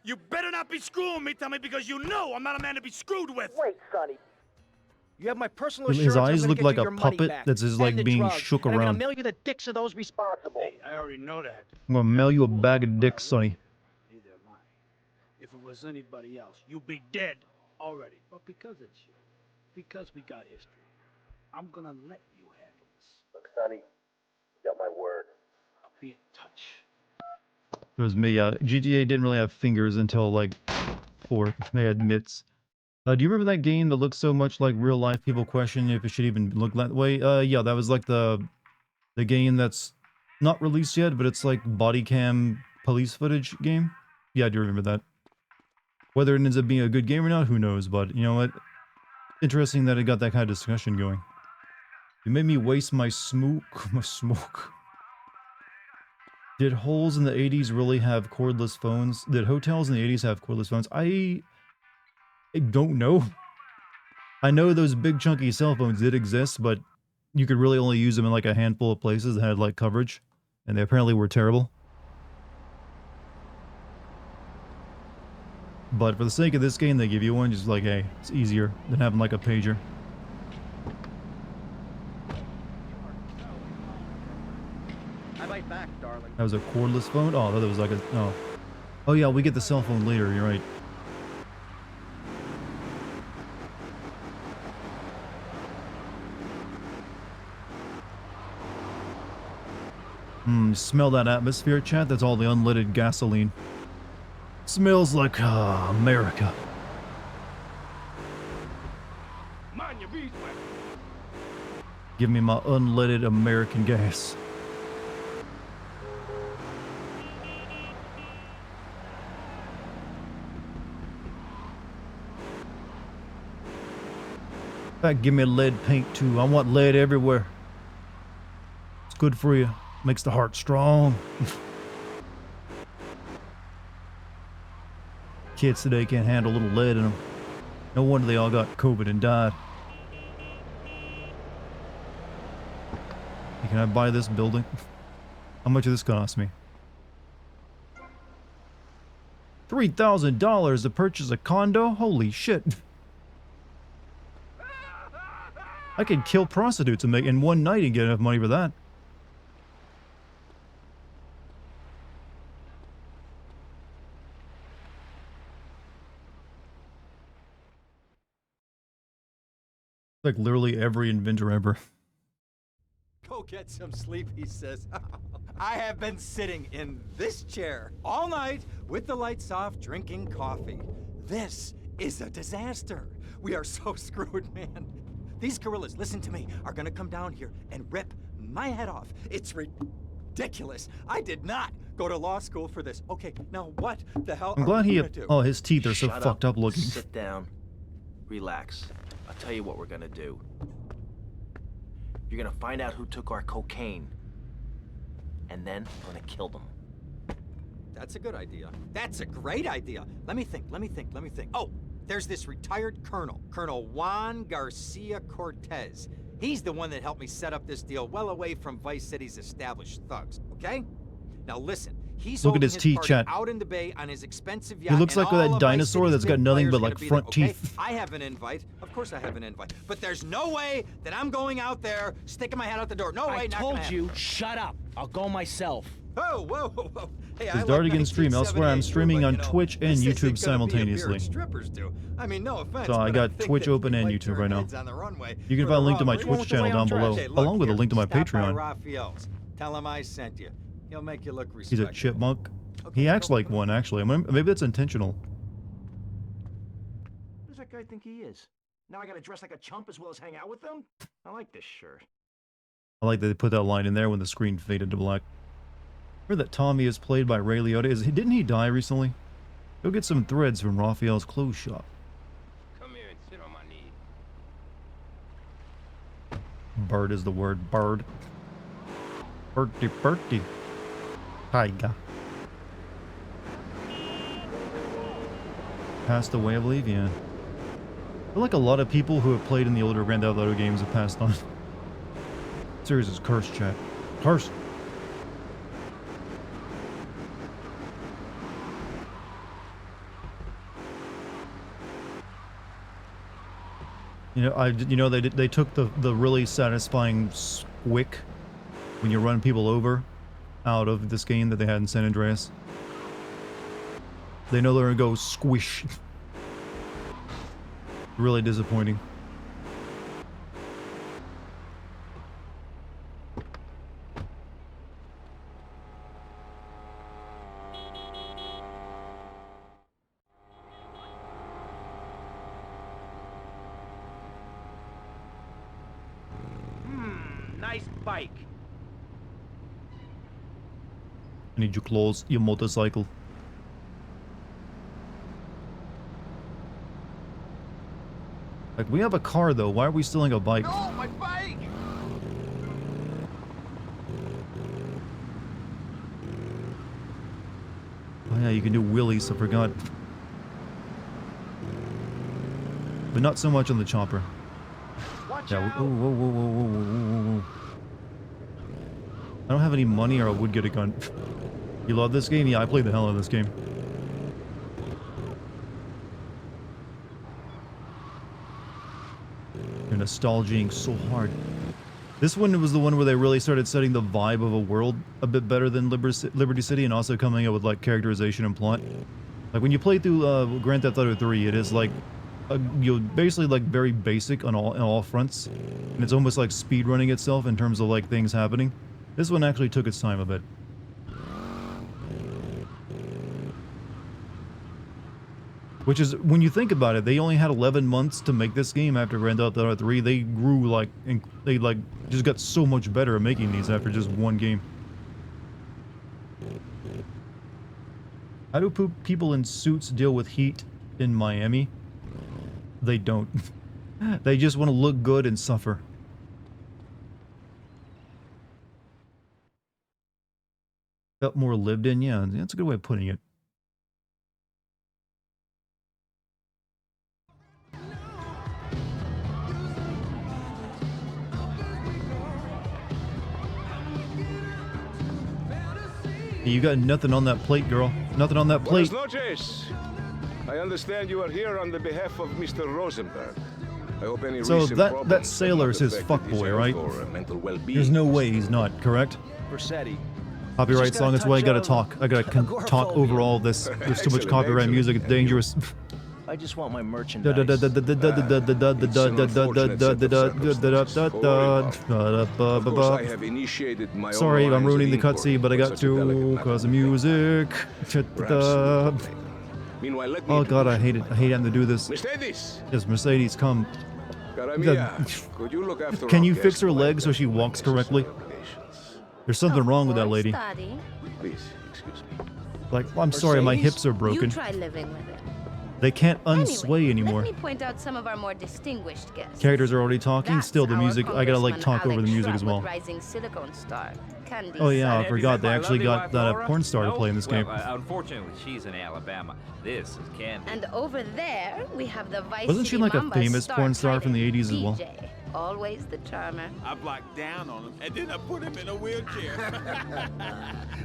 You better not be screwing me, Tommy, because you know I'm not a man to be screwed with. Wait, Sonny. You have my personal His assurance. I'm eyes gonna look get like you a your money puppet back, that's just and like the being drugs, shook and I'm around. gonna mail you the dicks of those responsible. Hey, I already know that. I'm gonna mail you a bag of dicks, Sonny. Neither am I. If it was anybody else, you'd be dead already. But because it's you, because we got history, I'm gonna let you handle this. Look, Sonny, you got my word. I'll be in touch. It was me. GTA didn't really have fingers until like 4. They had mitts. Do you remember that game that looks so much like real life? People question if it should even look that way. Yeah, that was like the game that's not released yet, but it's like body cam police footage game. Yeah, I do remember that. Whether it ends up being a good game or not, who knows? But you know what? Interesting that it got that kind of discussion going. You made me waste my smoke. My smoke. Did holes in the 80s really have cordless phones? Did hotels in the 80s have cordless phones? I don't know. I know those big chunky cell phones did exist, but you could really only use them in like a handful of places that had like coverage, and they apparently were terrible. But for the sake of this game, they give you one, just like, hey, it's easier than having like a pager. I bite back, darling. That was a cordless phone? Oh, I thought that was like a... Oh. Oh yeah, we get the cell phone later, you're right. Smell that atmosphere, chat? That's all the unleaded gasoline. Smells like, America. Mind your beeswax. Give me my unleaded American gas. In fact, give me lead paint too. I want lead everywhere. It's good for you. Makes the heart strong. Kids today can't handle a little lead in them. No wonder they all got COVID and died. Hey, can I buy this building? How much did this cost me? $3,000 to purchase a condo? Holy shit. I could kill prostitutes and make in one night and get enough money for that. Like literally every inventor ever. Go get some sleep, he says. I have been sitting in this chair all night with the lights off, drinking coffee. This is a disaster. We are so screwed, man. These gorillas, listen to me, are gonna come down here and rip my head off. It's ridiculous. I did not go to law school for this. Okay, now what the hell I'm are glad we he... gonna do? Oh, his teeth are so Shut fucked up looking. Sit down. Relax. I'll tell you what we're gonna do. You're gonna find out who took our cocaine. And then we're gonna kill them. That's a good idea. That's a great idea. Let me think. Oh, there's this retired colonel, Colonel Juan Garcia Cortez. He's the one that helped me set up this deal well away from Vice City's established thugs, okay? Now listen, he's Look at holding his teeth, party chat. out in the bay on his expensive yacht. He looks and like all that of Vice dinosaur City's that's got big nothing players but are like gonna be front there, okay? teeth. I have an invite. Of course I have an invite. But there's no way that I'm going out there sticking my head out the door. No way, I not gonna told happen. you, shut up. I'll go myself. Whoa. Hey, His I like Dartigan stream 1978 elsewhere. I'm too, streaming but, on you know, Twitch and this isn't YouTube gonna be a simultaneously. beer strippers do. I mean, no offense. So I but got think Twitch that open we and might YouTube turn right now. heads on the runway You can for find a the link to my wrong Twitch reasons. channel down below, Hey, look, along with a kid, link to my stop by Patreon. Raphael's. Tell him I sent you. He'll make you look He's respectable. a chipmunk. Okay, He acts go, like go. one, actually. Maybe that's intentional. Who does that guy think he is? Now I gotta dress like a chump as well as hang out with them? I like this shirt. I like that they put that line in there when the screen faded to black. Heard that Tommy is played by Ray Liotta. Didn't he die recently? Go get some threads from Raphael's clothes shop. Come here and sit on my knee. Bird is the word. Bird. Birdie. Tiger. Passed away, I believe, yeah. I feel like a lot of people who have played in the older Grand Theft Auto games have passed on. Series is cursed, chat. Cursed. You know, they took the really satisfying squick when you run people over out of this game that they had in San Andreas. They know they're gonna go squish. Really disappointing. I need your clothes, your motorcycle. Like, we have a car, though. Why are we stealing a bike? No, my bike! Oh, yeah, you can do wheelies, I forgot. But not so much on the chopper. Watch Yeah, out! whoa, whoa, whoa, whoa, whoa, whoa, whoa, whoa. I don't have any money or I would get a gun. You love this game? Yeah, I played the hell out of this game. You're nostalging so hard. This one was the one where they really started setting the vibe of a world a bit better than Liberty City, and also coming up with like characterization and plot. Like when you play through Grand Theft Auto 3, it is like you basically like very basic on all fronts, and it's almost like speed running itself in terms of like things happening. This one actually took its time a bit. Which is, when you think about it, they only had 11 months to make this game after Grand Theft Auto 3. They grew like, they like just got so much better at making these after just one game. How do people in suits deal with heat in Miami? They don't. They just want to look good and suffer. Felt more lived in? Yeah, that's a good way of putting it. You got nothing on that plate, girl. Nothing on that plate. Buenas noches. I understand you are here on the behalf of Mr. Rosenberg. I hope any So recent that problems sailor is have not his affected his fuckboy, health right? or mental well-being. There's no way he's not, correct? Versetti. Copyright Just got a song, that's why I touch gotta of talk. I gotta talk agoraphobia. over all this. There's too much Excellent, copyright excellent. music, it's And you? dangerous. I just want my Sorry merchandise. about Of course, I have initiated my own Sorry, I'm lines of ruining the inquiry cutscene, but I for got such a delicate to matter. cause of music. Perhaps you may. Meanwhile, let me Oh god, I introduce hate it. I hate having to do this. Mercedes! Yes, Mercedes, come. Cara mia, could you look after Can our you fix guest her while I legs so she attend to my walks correctly? necessary obligations? There's something wrong with that lady. Daddy. Please, excuse me. Like, I'm sorry, my Mercedes? hips are broken. You try living with it. They can't Anyway, unsway anymore. Let me point out some of our more distinguished guests. Characters are already talking. That's Still, the our music, I gotta like Congressman talk over the Alex music as well. Shrubwood, rising silicone star. Candy Oh yeah, I Sun. forgot they actually got that porn star to play in this game. Unfortunately, she's in Alabama. This is Candy. And over there, we have the Vice Wasn't she City like a Mamba famous porn star from the pilot, 80s as well? DJ, always the charmer. I blocked down on him, and then I put him in a wheelchair.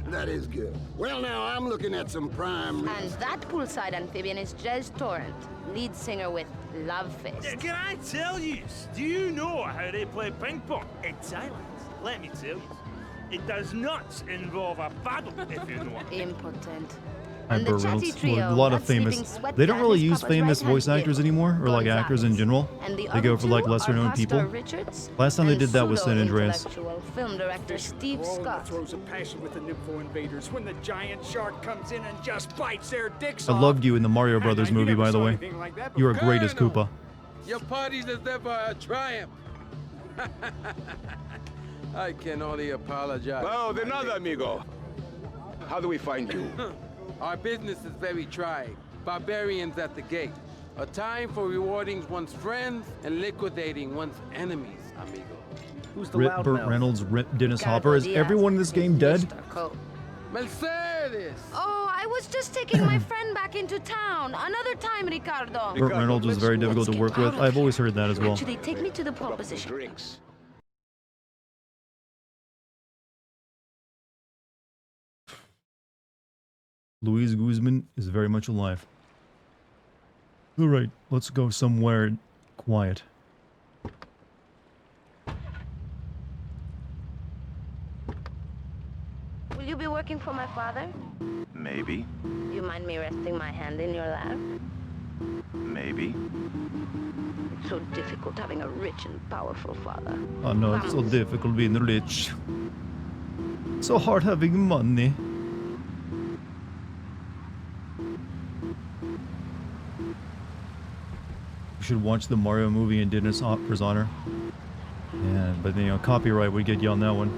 That is good. Well, now I'm looking at some prime. And that poolside amphibian is Jez Torrent, lead singer with Love Fist. Can I tell you? Do you know how they play ping pong? It's silence. Let me tell you. It does not involve a paddle, if you know what I mean. Impotent. Hi, And the Burt chatty Reynolds. trio, A lot of that sleeping famous. sweat They don't cat really is use Papa's famous right-hand voice actors hero, anymore, or like actors in Gonzalez. general. And the They other go for like two lesser are known Pastor people. Richards Last time they and did that was San Andreas. pseudo-intellectual film director Steve Scott. Throws a passion with the nympho invaders when the giant shark comes in and just bites their dicks I off. loved you in the Mario And Brothers you movie, never by the saw way. anything like that You were before. great as Koopa. Your party's as ever a triumph. I can only apologize. Oh, de nada, amigo. How do we find you? Our business is very trying. Barbarians at the gate. A time for rewarding one's friends and liquidating one's enemies, amigo. Who's the Rip Burt loudmouth? Reynolds, Rip Dennis Ricardo Hopper. Is Diaz everyone in this game dead? Mr. Cole. Mercedes! Oh, I was just taking my friend back into town. Another time, Ricardo. Burt Reynolds was very difficult to work with. I've always heard that as well. Actually, take me to the pole position. Drinks. Luis Guzman is very much alive. Alright, let's go somewhere quiet. Will you be working for my father? Maybe. You mind me resting my hand in your lap? Maybe. It's so difficult having a rich and powerful father. Oh no, it's so difficult being rich. So hard having money. You should watch the Mario movie in Dennis Hopper's honor. Yeah, but you know, copyright would get you on that one.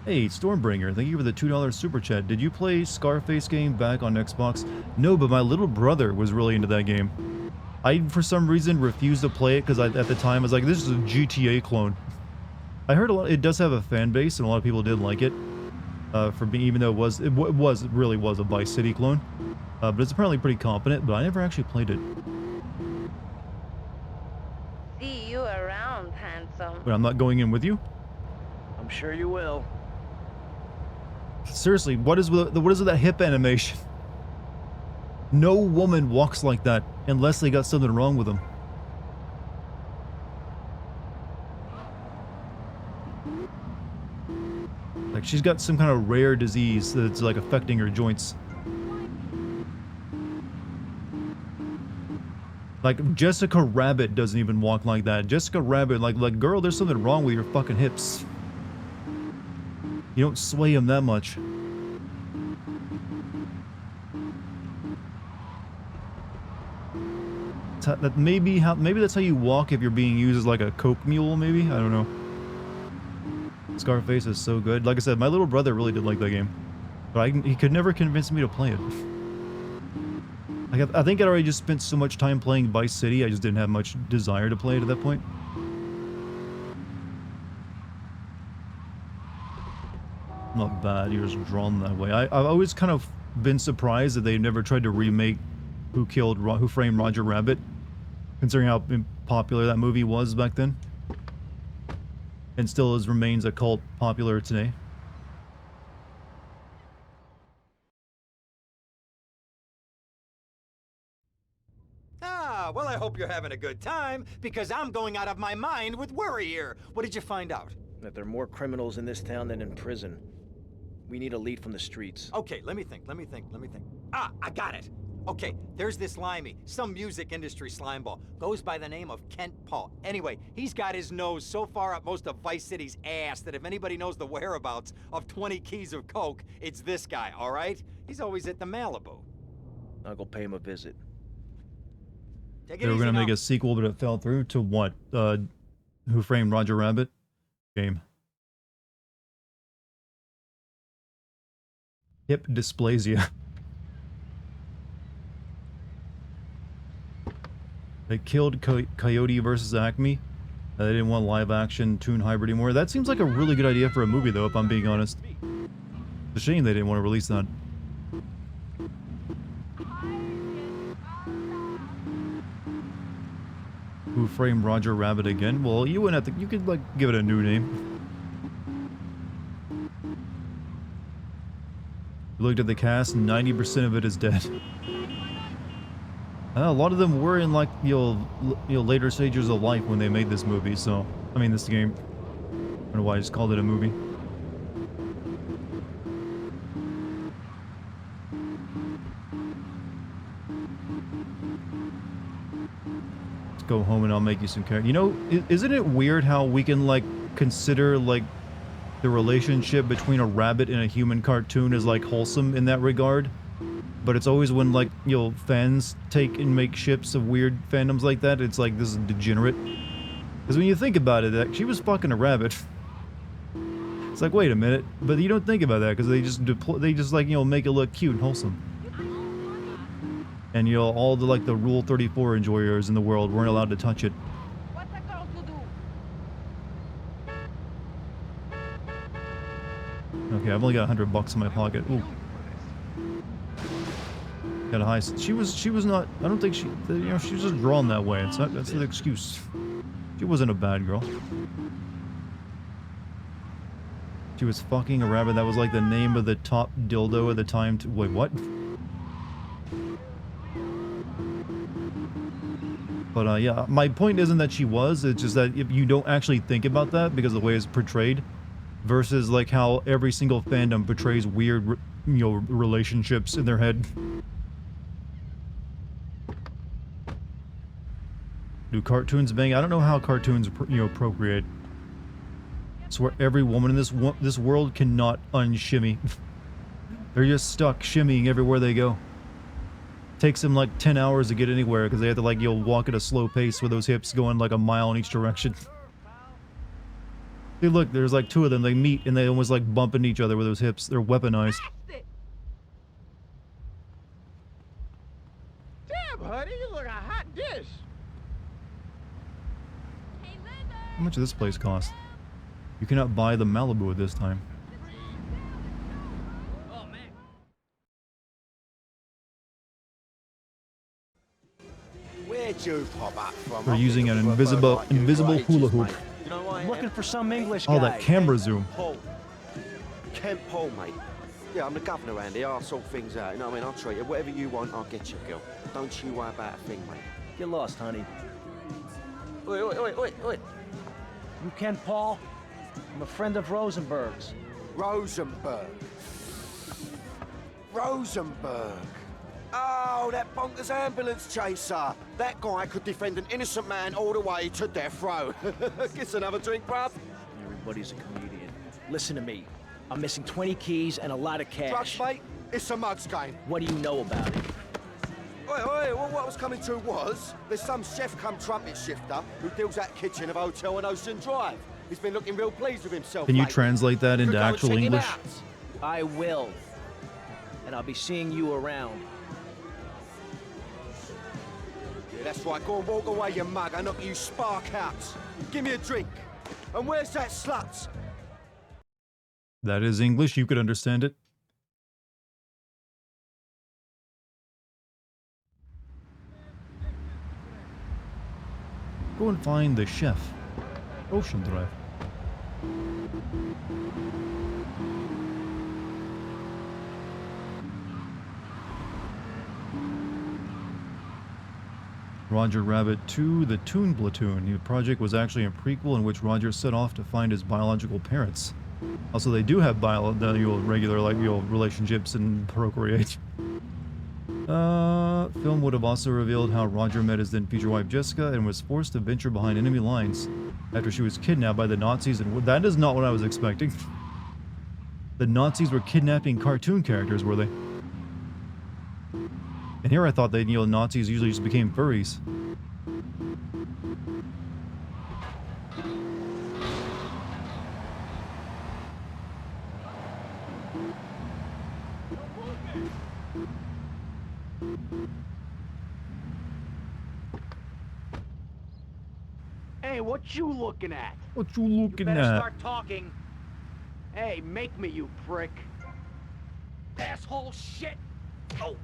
Hey, Stormbringer, thank you for the $2 super chat. Did you play Scarface game back on Xbox? No, but my little brother was really into that game. I, for some reason, refused to play it because at the time I was like, this is a GTA clone. I heard a lot. It does have a fan base, and a lot of people did like it. For being, even though it really was a Vice City clone. But it's apparently pretty competent. But I never actually played it. See you around, handsome. But I'm not going in with you. I'm sure you will. Seriously, what is with that hip animation? No woman walks like that unless they got something wrong with them. Like she's got some kind of rare disease that's like affecting her joints. Like Jessica Rabbit doesn't even walk like that. Jessica Rabbit, like girl, there's something wrong with your fucking hips. You don't sway them that much. That maybe that's how you walk if you're being used as like a coke mule, maybe? I don't know. Scarface is so good. Like I said, my little brother really did like that game. But he could never convince me to play it. Like I think I'd already just spent so much time playing Vice City, I just didn't have much desire to play it at that point. Not bad, he was drawn that way. I've always kind of been surprised that they never tried to remake Who Framed Roger Rabbit, considering how popular that movie was back then. And still remains a cult popular today. Ah, well, I hope you're having a good time, because I'm going out of my mind with worry here. What did you find out? That there are more criminals in this town than in prison. We need a lead from the streets. Okay, let me think. Ah, I got it. Okay, there's this limey, some music industry slimeball. Goes by the name of Kent Paul. Anyway, he's got his nose so far up most of Vice City's ass that if anybody knows the whereabouts of 20 keys of coke, it's this guy, all right? He's always at the Malibu. I'll go pay him a visit. They were gonna make a sequel, but it fell through to what? Who Framed Roger Rabbit? Game. Hip dysplasia. They killed Coyote versus Acme. They didn't want live action Toon Hybrid anymore. That seems like a really good idea for a movie, though, if I'm being honest. It's a shame they didn't want to release that. Who Framed Roger Rabbit again? Well, you wouldn't have to. You could like give it a new name. You looked at the cast, 90% of it is dead. A lot of them were in like later stages of life when they made this movie. So I mean this game. I don't know why I just called it a movie. Let's go home and I'll make you some carrots. You know, isn't it weird how we can like consider like the relationship between a rabbit and a human cartoon as like wholesome in that regard? But it's always when, like, fans take and make ships of weird fandoms like that, it's like, this is degenerate. Because when you think about it, she was fucking a rabbit. It's like, wait a minute. But you don't think about that, because they just like, make it look cute and wholesome. And, all the, like, the Rule 34 enjoyers in the world weren't allowed to touch it. What's a girl to do? Okay, I've only got $100 in my pocket. Ooh. Got a high. She was not. I don't think she. She was just drawn that way. That's an excuse. She wasn't a bad girl. She was fucking a rabbit. That was like the name of the top dildo at the time. Wait, what? But yeah, my point isn't that she was. It's just that if you don't actually think about that because of the way it's portrayed, versus like how every single fandom portrays weird, relationships in their head. Do cartoons bang? I don't know how cartoons, procreate. I swear every woman in this world cannot unshimmy. They're just stuck shimmying everywhere they go. Takes them like 10 hours to get anywhere because they have to like, walk at a slow pace with those hips going like a mile in each direction. See, look, there's like two of them. They meet and they almost like bumping each other with those hips. They're weaponized. Damn, honey, you look a hot dish. How much does this place cost? You cannot buy the Malibu at this time. Where'd you pop up from? We're using an invisible hula hoop. You know what? I'm looking for some English guy. Oh, that camera zoom. Paul. Kent Paul, mate. Yeah, I'm the governor around here. I'll sort things out. You know what I mean? I'll treat you. Whatever you want, I'll get you, girl. Don't you worry about a thing, mate. Get lost, honey. Oi, oi, oi, oi, oi. You Ken Paul? I'm a friend of Rosenberg's. Rosenberg. Rosenberg. Oh, that bonkers ambulance chaser. That guy could defend an innocent man all the way to death row. Get another drink, bruv. Everybody's a comedian. Listen to me. I'm missing 20 keys and a lot of cash. Drugs, mate? It's a mug's game. What do you know about it? Oi, oi, well, what I was coming to was, there's some chef come trumpet shifter who deals that kitchen of a hotel on Ocean Drive. He's been looking real pleased with himself. Can you lately. translate that into Could go and actual check him English? out. I will. And I'll be seeing you around. Yeah, that's right. Go and walk away, you mug. I knock you spark out. Give me a drink. And where's that slut? That is English. You could understand it. Go and find the chef. Ocean Drive. Roger Rabbit 2, The Toon Platoon. The project was actually a prequel in which Roger set off to find his biological parents. Also, they do have regular, like, relationships and procreate. Film would have also revealed how Roger met his then future wife Jessica and was forced to venture behind enemy lines after she was kidnapped by the Nazis, and that is not what I was expecting. The Nazis were kidnapping cartoon characters, were they? And here I thought that, Nazis usually just became furries. Hey, what you looking at? What you looking better at? start talking. Hey, make me, you prick. Asshole shit. Oh.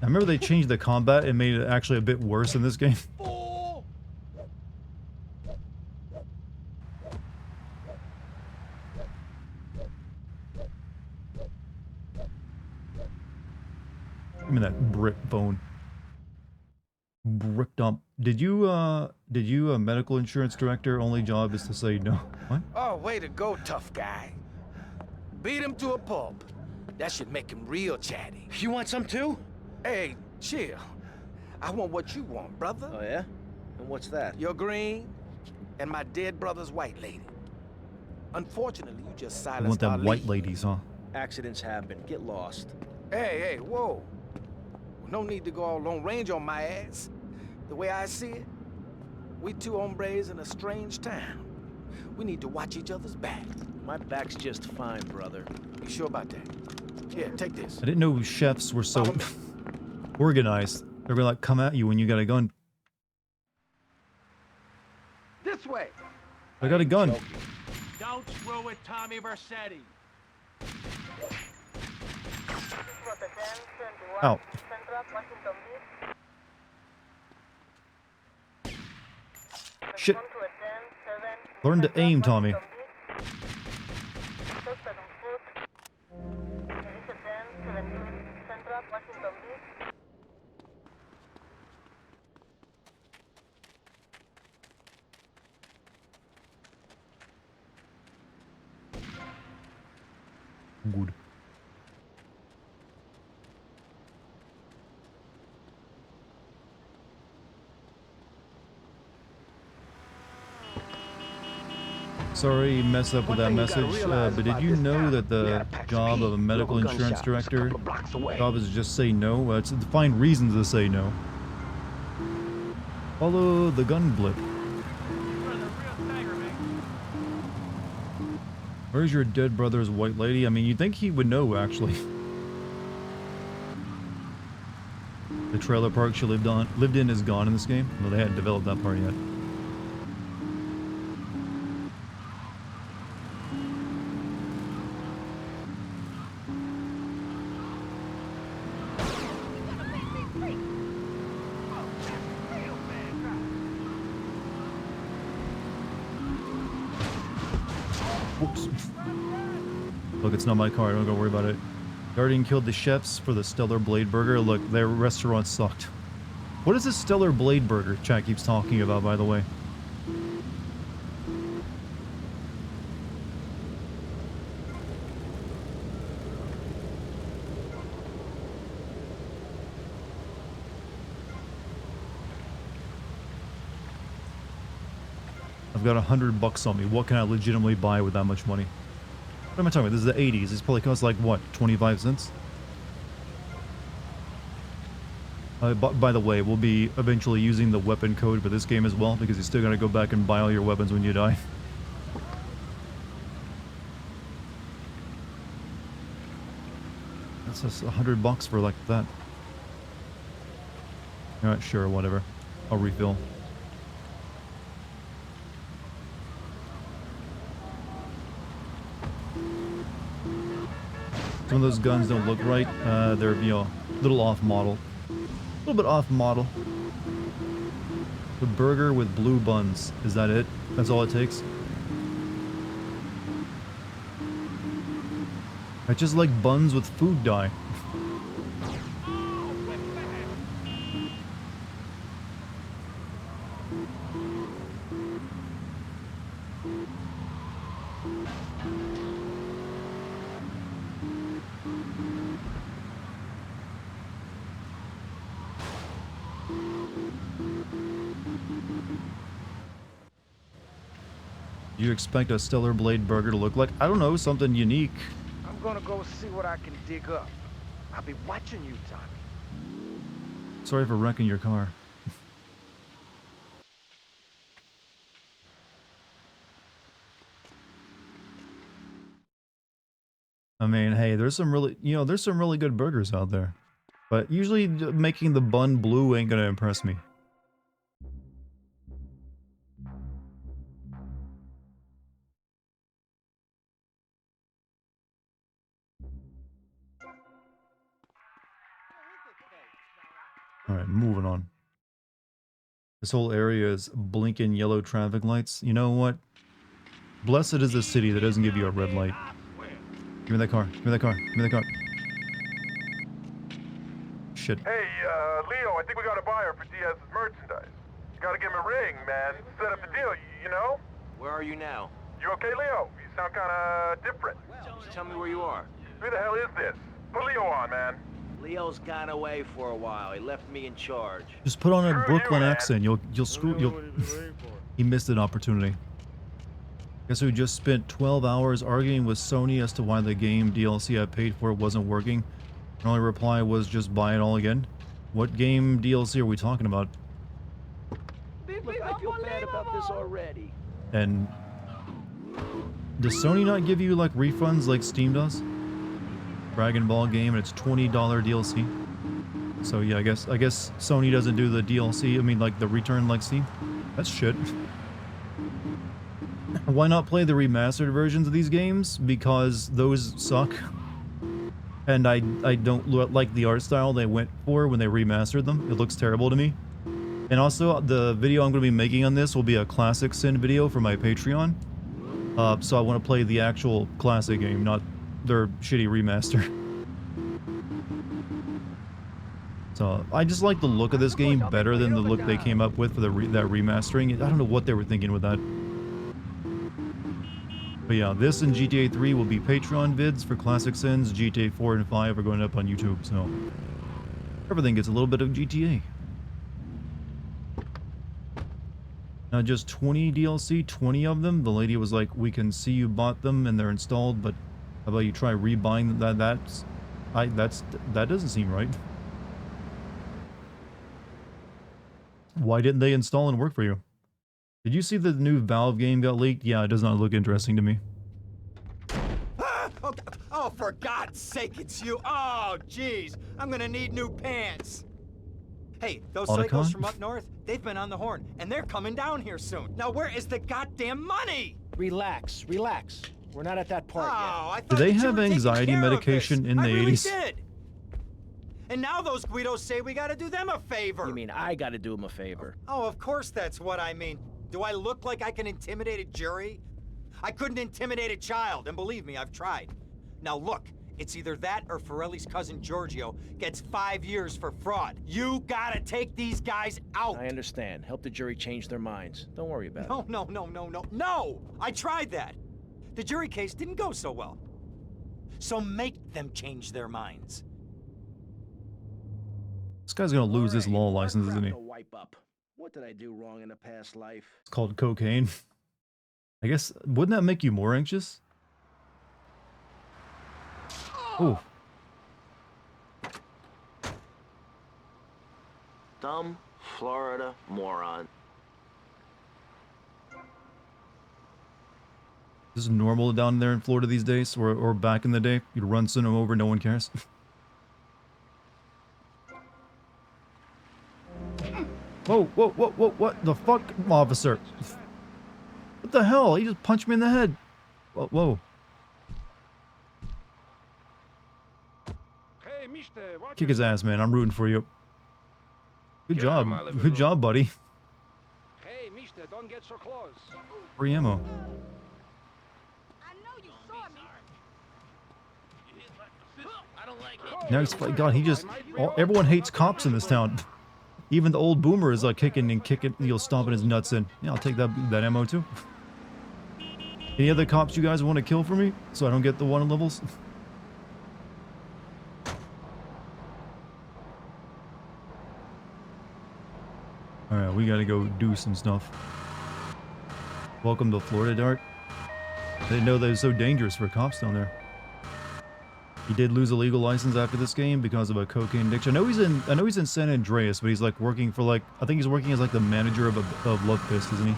I remember they changed the combat and made it actually a bit worse in this game. Give me that brick bone. Brick dump. Did you a medical insurance director, only job is to say no? What? Oh, way to go, tough guy. Beat him to a pulp. That should make him real chatty. You want some too? Hey, chill. I want what you want, brother. Oh, yeah? And what's that? Your green and my dead brother's white lady. Unfortunately, you just I silenced want them our white lead. ladies, huh? Accidents happen. Get lost. Hey, whoa. No need to go all Lone Ranger on my ass. The way I see it, we two hombres in a strange town. We need to watch each other's back. My back's just fine, brother. You sure about that? Here, take this. I didn't know chefs were so organized. They're gonna like come at you when you got a gun. This way. I got a gun. Don't screw with Tommy Vercetti. Ow. Shit. Learn to aim, Tommy. Good. Sorry, mess up with that message, but did you know that the job of a medical insurance director job is just say no? It's to find reasons to say no. Follow the gun blip. Where's your dead brother's white lady? I mean, you'd think he would know, actually. The trailer park she lived in is gone in this game. Well, they hadn't developed that part yet. Whoops. Look, it's not my car. Don't go worry about it. Dartigan killed the chefs for the Stellar Blade Burger. Look, their restaurant sucked. What is this Stellar Blade Burger chat keeps talking about, by the way? I've got $100 on me. What can I legitimately buy with that much money? What am I talking about? This is the 80s. This probably costs like, what, 25 cents? By the way, we'll be eventually using the weapon code for this game as well, because you still gotta go back and buy all your weapons when you die. That's just $100 for like that. Alright, sure, whatever. I'll refill. Some of those guns don't look right. They're, you know, a little off model. A little bit off model. The burger with blue buns. Is that it? That's all it takes? I just like buns with food dye. You expect a Stellar Blade burger to look like? I don't know, something unique. I'm gonna go see what I can dig up. I'll be watching you, Tommy. Sorry for wrecking your car. I mean, hey, there's some really, there's some really good burgers out there. But usually making the bun blue ain't gonna impress me. Alright, moving on. This whole area is blinking yellow traffic lights. You know what? Blessed is the city that doesn't give you a red light. Give me that car. Give me that car. Give me that car. Shit. Hey, Leo, I think we got a buyer for Diaz's merchandise. You gotta give him a ring, man. Set up the deal, you know? Where are you now? You okay, Leo? You sound kinda different. Just tell me where you are. Who the hell is this? Put Leo on, man. Leo's gone away for a while. He left me in charge. Just put on a Brooklyn accent. You'll screw. He missed an opportunity. Guess who just spent 12 hours arguing with Sony as to why the game DLC I paid for wasn't working? The only reply was just buy it all again. What game DLC are we talking about? Look, I feel bad about this already. And does Sony not give you like refunds like Steam does? Dragon Ball game and it's $20 DLC. So yeah, I guess Sony doesn't do the DLC. I mean, like the return like Steam. That's shit. Why not play the remastered versions of these games? Because those suck. And I don't like the art style they went for when they remastered them. It looks terrible to me. And also, the video I'm going to be making on this will be a Classic Sin video for my Patreon. So I want to play the actual classic game, not their shitty remaster. So I just like the look of this game better than the look they came up with for that remastering. I don't know what they were thinking with that. But yeah, this and GTA 3 will be Patreon vids for Classic Sins. GTA 4 and 5 are going up on YouTube, so everything gets a little bit of GTA. Now just 20 DLC, 20 of them. The lady was like, we can see you bought them and they're installed, but how about you try rebuying them? That doesn't seem right. Why didn't they install and work for you? Did you see the new Valve game got leaked? Yeah, it does not look interesting to me. Oh, oh, for God's sake, it's you. Oh, jeez. I'm gonna need new pants. Hey, those Otacon? psychos from up north, they've been on the horn, and they're coming down here soon. Now, where is the goddamn money? Relax, relax. We're not at that part yet. I Do thought they that you have were taking anxiety care of medication this. in the I really 80s? did. And now those Guidos say we gotta do them a favor. You mean I gotta do him a favor? Oh, of course that's what I mean. Do I look like I can intimidate a jury? I couldn't intimidate a child, and believe me, I've tried. Now look, it's either that or Forelli's cousin Giorgio gets 5 years for fraud. You gotta take these guys out. I understand. Help the jury change their minds. Don't worry about it. No! I tried that. The jury case didn't go so well. So make them change their minds. This guy's gonna lose his law license, isn't he? Wipe up. What did I do wrong in a past life? It's called cocaine. I guess, wouldn't that make you more anxious? Oh. Dumb Florida moron. This is normal down there in Florida these days, or back in the day? You'd run someone over, no one cares. Whoa, what the fuck, officer? What the hell? He just punched me in the head. Whoa. Hey, mister, Kick his ass, man. I'm rooting for you. Good job. Good job, buddy. Hey, mister, don't get so close. Free ammo. Now he's God. He just everyone hates cops in this town. Even the old boomer is kicking and kicking. He'll stomping his nuts in. Yeah, I'll take that ammo too. Any other cops you guys want to kill for me so I don't get the 1 levels? All right, we gotta go do some stuff. Welcome to Florida, Dart. I didn't know that it was so dangerous for cops down there. He did lose a legal license after this game because of a cocaine addiction. I know he's in San Andreas, but he's working for I think he's working as the manager of Love Fist, isn't he?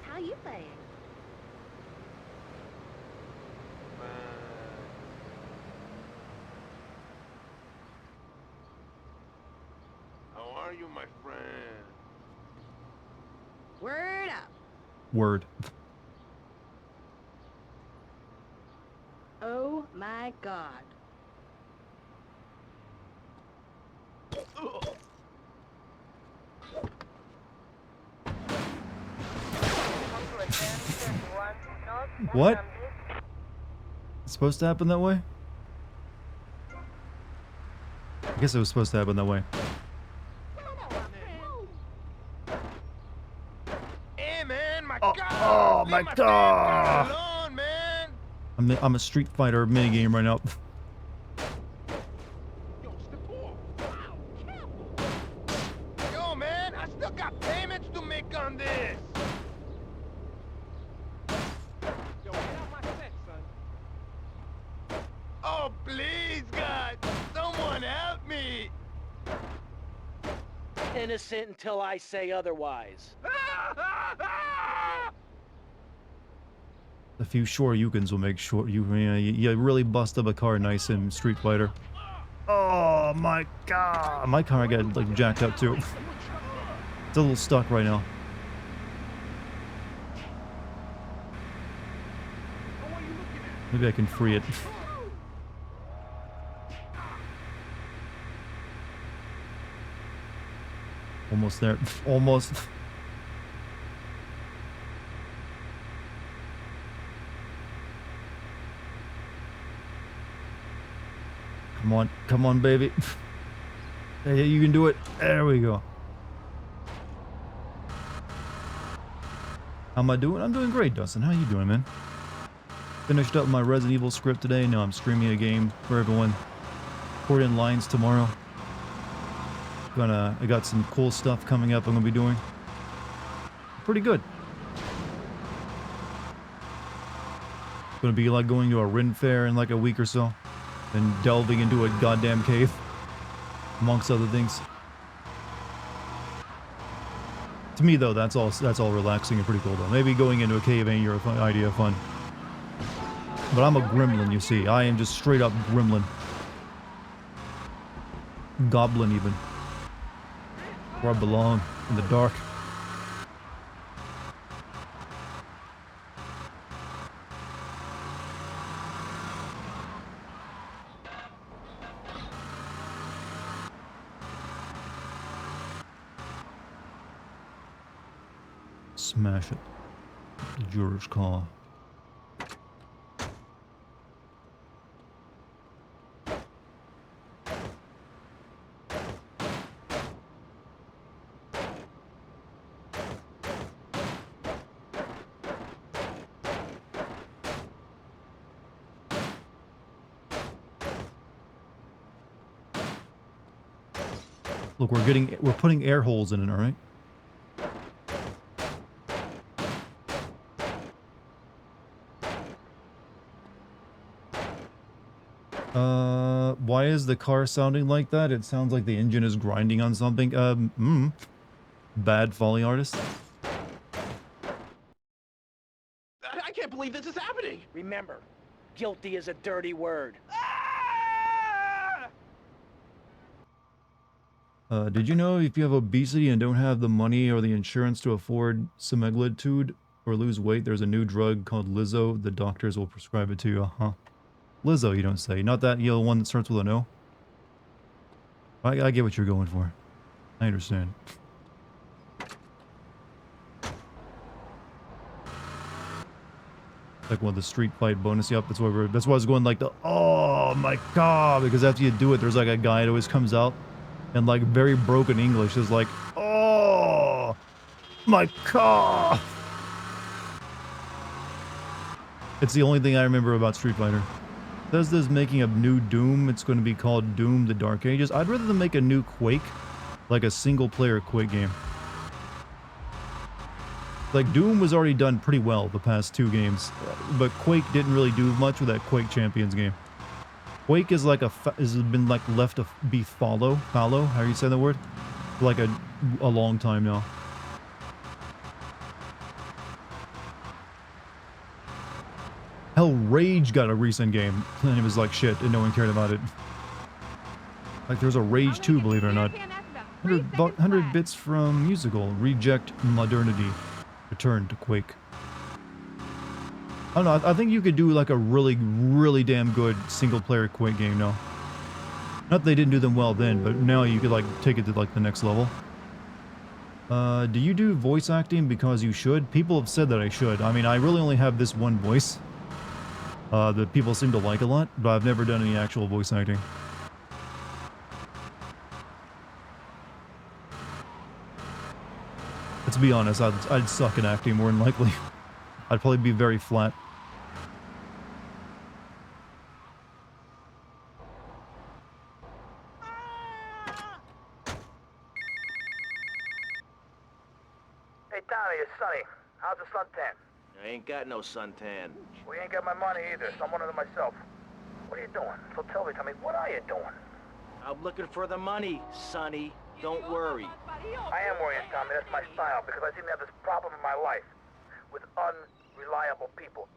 How you playing? How are you, my friend? Word up. Word. Oh my God. What? It's supposed to happen that way? I guess it was supposed to happen that way. Hey, man, my Oh my God! alone, man. I'm a Street Fighter minigame right now. Yo, man, I still got payments to make on this. Yo, get out my set, son. Oh, please, God, someone help me. Innocent until I say otherwise. A few Shoryukens will make sure you really bust up a car nice in Street Fighter. Oh my God! My car got jacked up too. It's a little stuck right now. Maybe I can free it. Almost there. Almost. Come on, baby. Hey, you can do it. There we go. How am I doing? I'm doing great, Dustin. How you doing, man? Finished up my Resident Evil script today. Now I'm streaming a game for everyone. Port in lines tomorrow. I got some cool stuff coming up I'm gonna be doing. pretty good. It's gonna be like going to a Ren fair in like a week or so, and delving into a goddamn cave, amongst other things. To me, though, that's all relaxing and pretty cool, though. Maybe going into a cave ain't your idea of fun. But I'm a gremlin, you see. I am just straight up gremlin. Goblin, even. Where I belong, in the dark. Smash it. The Juror's Claw. Look, we're putting air holes in it, all right? Why is the car sounding like that? It sounds like the engine is grinding on something. Bad Foley artist. I can't believe this is happening! Remember, guilty is a dirty word. Did you know if you have obesity and don't have the money or the insurance to afford semaglutide or lose weight, there's a new drug called Lizzo. The doctors will prescribe it to you. Lizzo, you don't say. Not that yellow one that starts with an O. I get what you're going for. I understand. Like one of the street fight bonus. Yep, that's why I was going like the, oh my god, because after you do it, there's like a guy that always comes out and like very broken English is like, oh my god. It's the only thing I remember about Street Fighter. Bethesda's making a new Doom. It's going to be called Doom: The Dark Ages. I'd rather them make a new Quake, like a single-player Quake game. Like, Doom was already done pretty well the past 2 games, but Quake didn't really do much with that Quake Champions game. Quake is like has been like left to be fallow, how you say that word? For like a long time now. Hell, Rage got a recent game, and it was like shit, and no one cared about it. Like, there's a Rage 2, believe it or not. 100 bits from musical. Reject modernity. Return to Quake. I don't know, I think you could do like a really, really damn good single-player Quake game now. Not that they didn't do them well then, but now you could like take it to like the next level. Do you do voice acting because you should? People have said that I should. I mean, I really only have this one voice. That people seem to like a lot, but I've never done any actual voice acting. Let's be honest, I'd suck at acting more than likely. I'd probably be very flat. Hey, Tommy, it's Sonny. How's the suntan? I ain't got no suntan. We ain't got my money either, so I'm one of them myself. What are you doing? So tell me, Tommy, what are you doing? I'm looking for the money, Sonny. Don't worry. I am worrying, Tommy. That's my style, because I seem to have this problem in my life with unreliable people.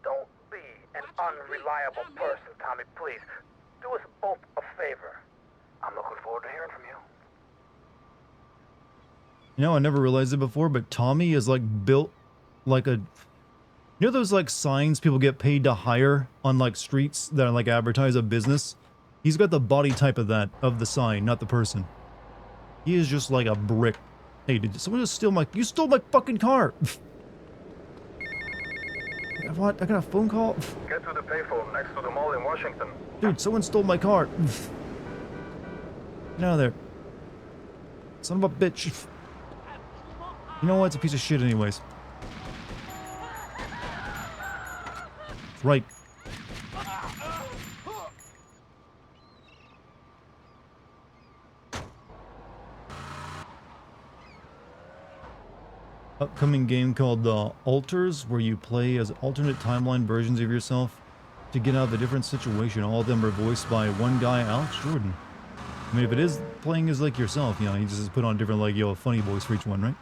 Don't be an unreliable person, Tommy, please. Do us both a favor. I'm looking forward to hearing from you. You know, I never realized it before, but Tommy is like built like a... You know those like signs people get paid to hire on like streets that like advertise a business? He's got the body type of that, of the sign, not the person. He is just like a brick. Hey, did someone just steal my... You stole my fucking car! What? I got a phone call? Get to the payphone next to the mall in Washington. Dude, someone stole my car. Get out of there. Son of a bitch. You know what? It's a piece of shit anyways. Right. upcoming game called Alters, where you play as alternate timeline versions of yourself to get out of a different situation. All of them are voiced by one guy, Alex Jordan. I mean, if it is playing as like yourself, you know, you just put on different, like, a funny voice for each one, right?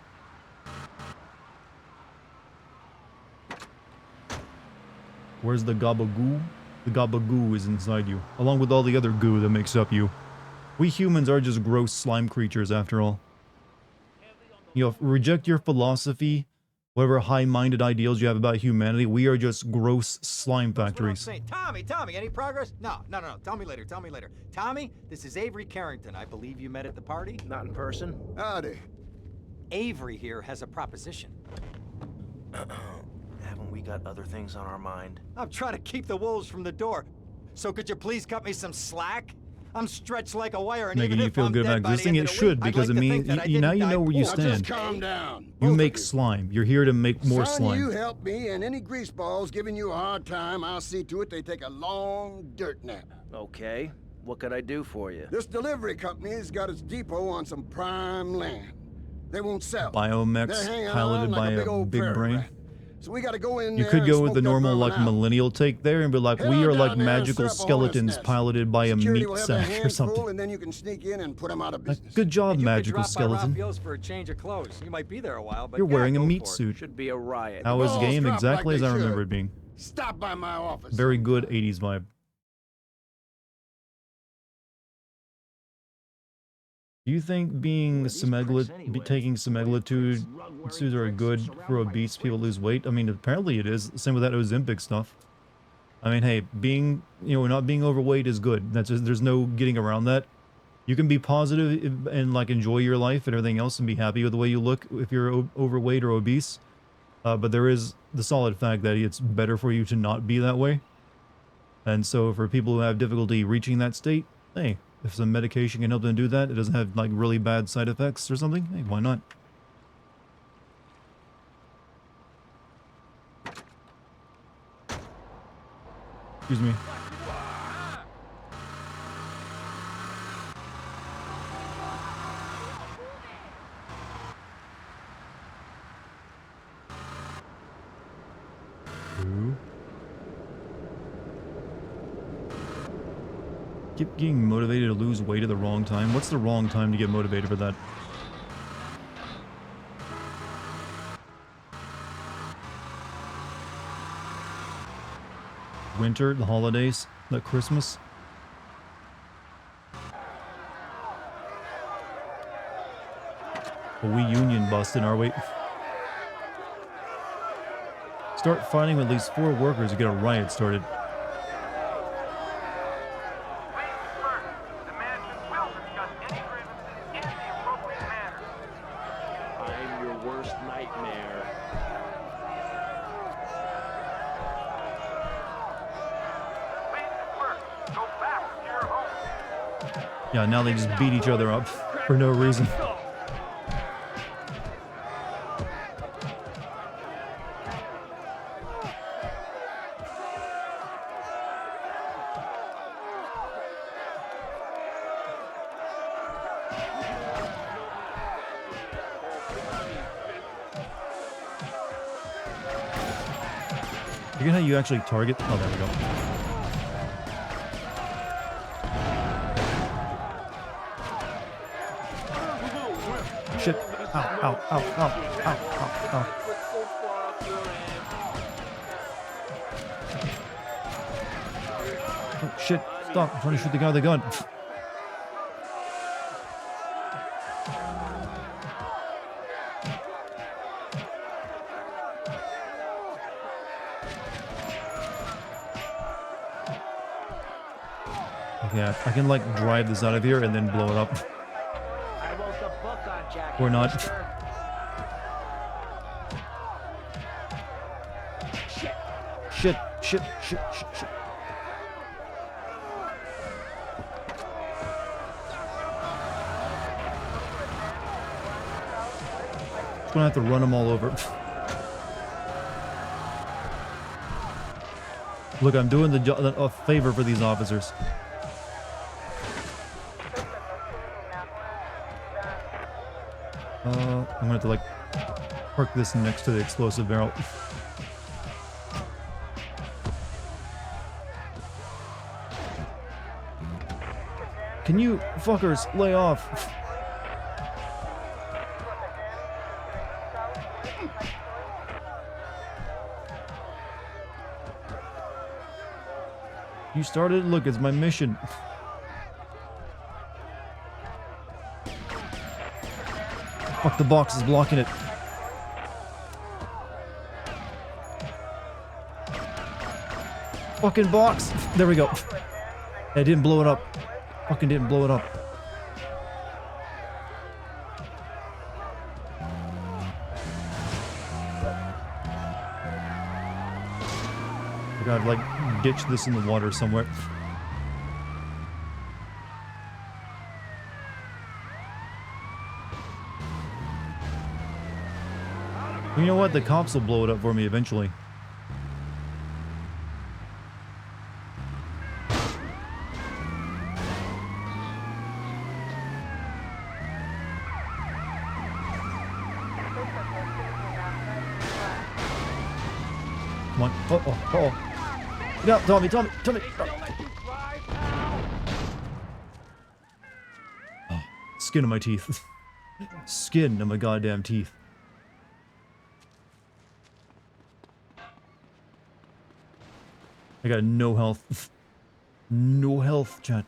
Where's the gabagoo? The gabagoo is inside you, along with all the other goo that makes up you. We humans are just gross slime creatures, after all. You know, reject your philosophy, whatever high-minded ideals you have about humanity. We are just gross slime factories. Tommy, any progress? No. Tell me later. Tommy, this is Avery Carrington. I believe you met at the party? Not in person. Howdy. Avery here has a proposition. Haven't we got other things on our mind? I'm trying to keep the wolves from the door. So could you please cut me some slack? I'm stretched like a wire, and Making even you if feel I'm good dead about by the existing, end it of the should, week, I'd because like it to means think that I now didn't you know die where you poor. stand. Just calm down. You both make of you. slime. You're here to make more Son, slime. you help me, and any greaseballs giving you a hard time, I'll see to it they take a long dirt nap. Okay. What can I do for you? This delivery company's got its depot on some prime land. They won't sell. Biomex They're hanging piloted around by like a big a old big prairie brain. rat. So we gotta go in You there could and go with smoke the that normal, vermin like, out. millennial take there and be like, Head we on are like down there and magical stir up a hornet's skeletons nest. piloted by a Security meat will have a sack or handful, something. and then you can sneak in and put them out of business. Good job, You magical could drop by skeleton. Raphael's for a change of clothes. You might be there a while, but You're yeah, wearing a go meat for it. suit. Should be a riot. How was Balls game? drop Exactly like as they I remember should. it being. Stop by my office. Very good 80s vibe. Do you think being taking semaglutide are good for obese people lose weight? I mean, apparently it is. Same with that Ozempic stuff. I mean, hey, not being overweight is good. That's just, there's no getting around that. You can be positive and like enjoy your life and everything else and be happy with the way you look if you're overweight or obese. But there is the solid fact that it's better for you to not be that way. And so for people who have difficulty reaching that state, hey, if some medication can help them do that, it doesn't have like really bad side effects or something, hey, why not? Excuse me. Ooh. Keep getting motivated to lose weight at the wrong time. What's the wrong time to get motivated for that? Winter, the holidays, like Christmas. Well, we union busted, are we? Start fighting with at least 4 workers to get a riot started. I'm your worst nightmare. Yeah, now they just beat each other up for no reason. You know how you actually target? Oh, there we go. Shit. Ow, ow, ow, ow, ow, ow, ow. Oh, shit. Stop. I'm trying to shoot the guy with the gun. Yeah, I can like drive this out of here and then blow it up. Or not. Shit, shit, shit, shit, shit. Just gonna have to run them all over. Look, I'm doing a favor for these officers. I'm gonna have to like park this next to the explosive barrel. Can you fuckers lay off? You started? Look, it's my mission. Fuck, the box is blocking it. Fucking box. There we go. I didn't blow it up. Fucking didn't blow it up. I gotta like ditch this in the water somewhere. You know what? The cops will blow it up for me eventually. Come on. Uh-oh. No, Tommy. Oh, skin on my teeth. Skin on my goddamn teeth. I got no health. No health, chat.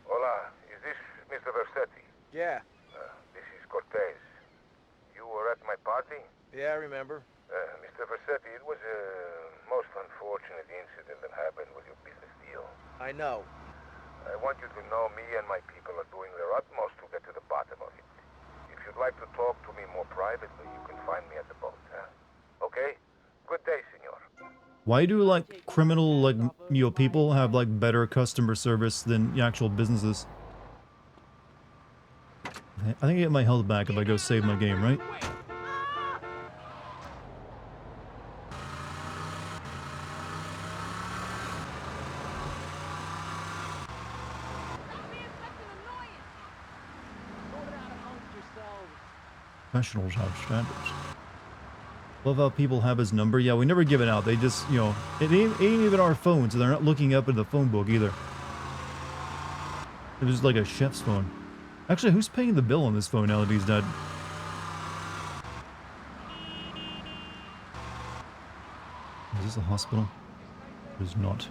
Hola, is this Mr. Versetti? Yeah. This is Cortez. You were at my party? Yeah, I remember. Mr. Versetti, it was a most unfortunate incident that happened with your business deal. I know. I want you to know me and my people are doing their utmost to get to the bottom of it. If you'd like to talk to me more privately, you can find me at the boat, huh? Okay? Good day, senor. Why do like criminal like people have like better customer service than the actual businesses? I think I get my health back if I go save my game, right? Professionals have standards. Love how people have his number. Yeah, we never give it out. They just, you know, it ain't even our phone, so they're not looking up in the phone book either. It was like a chef's phone. Actually, who's paying the bill on this phone now that he's dead? Is this a hospital? It is not.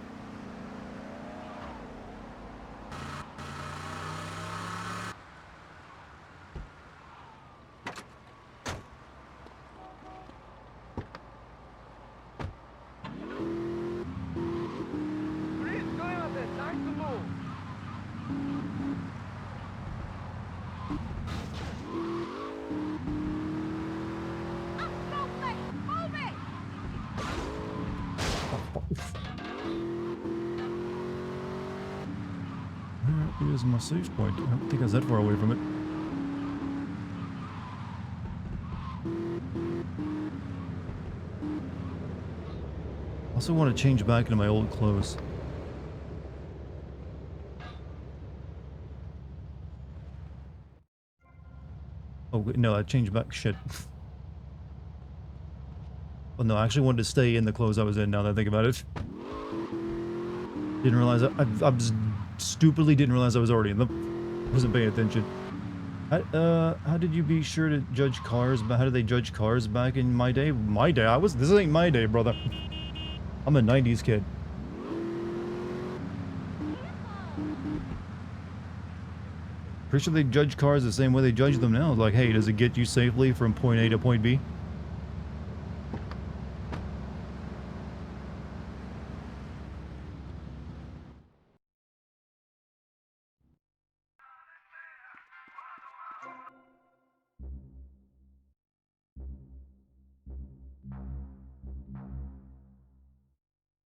Here's my save point. I don't think I was that far away from it. Also want to change back into my old clothes. Oh, wait, no, I changed back. Shit. Well, no, I actually wanted to stay in the clothes I was in now that I think about it. Didn't realize I stupidly didn't realize I was already in them. Wasn't paying attention. How did you be sure to judge cars? How did they judge cars back in my day? My day? This ain't my day, brother. I'm a 90s kid. Pretty sure they judge cars the same way they judge them now. Like, hey, does it get you safely from point A to point B?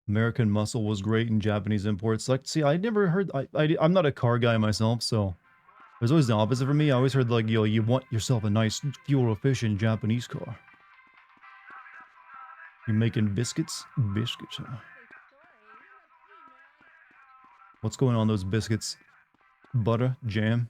American Muscle was great in Japanese imports. Like, see, I never heard. I'm not a car guy myself, so it was always the opposite for me. I always heard like, yo, you want yourself a nice fuel-efficient Japanese car. You making biscuits? Biscuits, huh? What's going on those biscuits? butter, jam.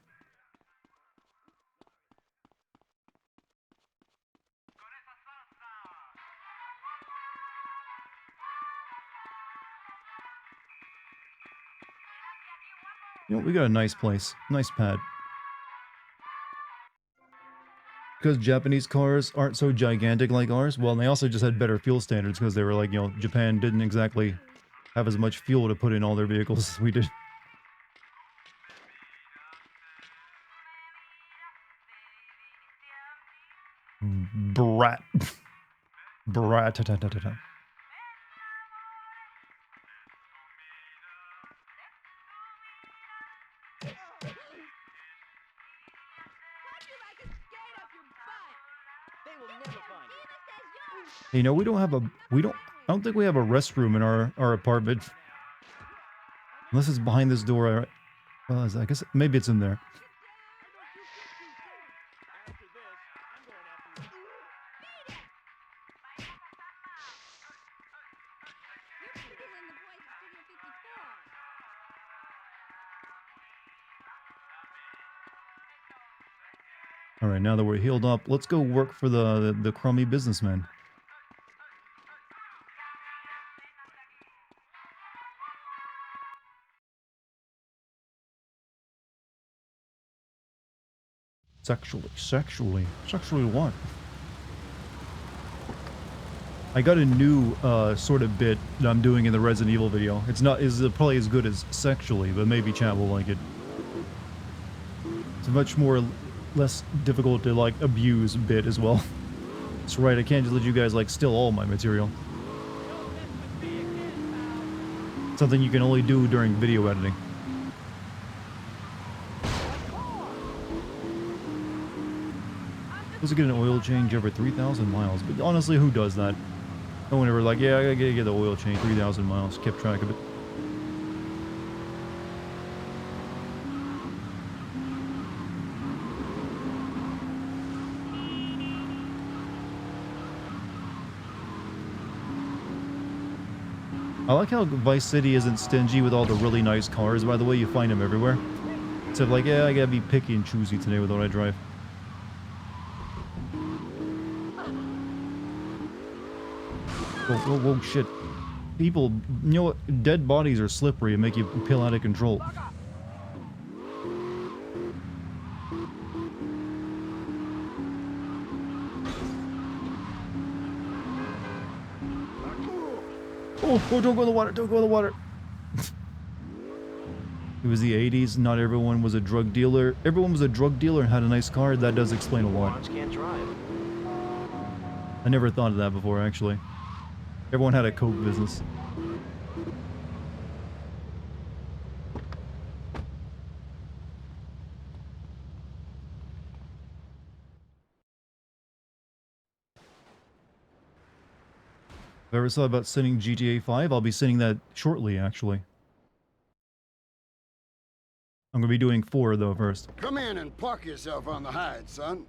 You know, we got a nice place. Nice pad. Because Japanese cars aren't so gigantic like ours, well, and they also just had better fuel standards because they were like, you know, Japan didn't exactly have as much fuel to put in all their vehicles as we did. Brat. Brat. Ta, ta, ta, ta, ta. You know, we don't have a, I don't think we have a restroom in our apartment. Unless it's behind this door. Well, I guess maybe it's in there. All right, now that we're healed up, let's go work for the crummy businessman. Sexually what? I got a new sort of bit that I'm doing in the Resident Evil video. It's not probably as good as sexually, but maybe chat will like it. It's a much less difficult to like abuse bit as well. That's right, I can't just let you guys like steal all my material. Something you can only do during video editing. Supposed to get an oil change every 3,000 miles, but honestly, who does that? No one ever like, yeah, I gotta get the oil change 3,000 miles, kept track of it. I like how Vice City isn't stingy with all the really nice cars, by the way, you find them everywhere. Except like, yeah, I gotta be picky and choosy today with what I drive. Whoa, shit. People, you know what? Dead bodies are slippery and make you peel out of control. Oh, don't go in the water, don't go in the water. It was the 80s, not everyone was a drug dealer. Everyone was a drug dealer and had a nice car, that does explain a lot. Can't drive. I never thought of that before, actually. Everyone had a coke business. If I ever thought about sending GTA 5, I'll be sending that shortly, actually. I'm gonna be doing 4 though first. Come in and park yourself on the hide, son.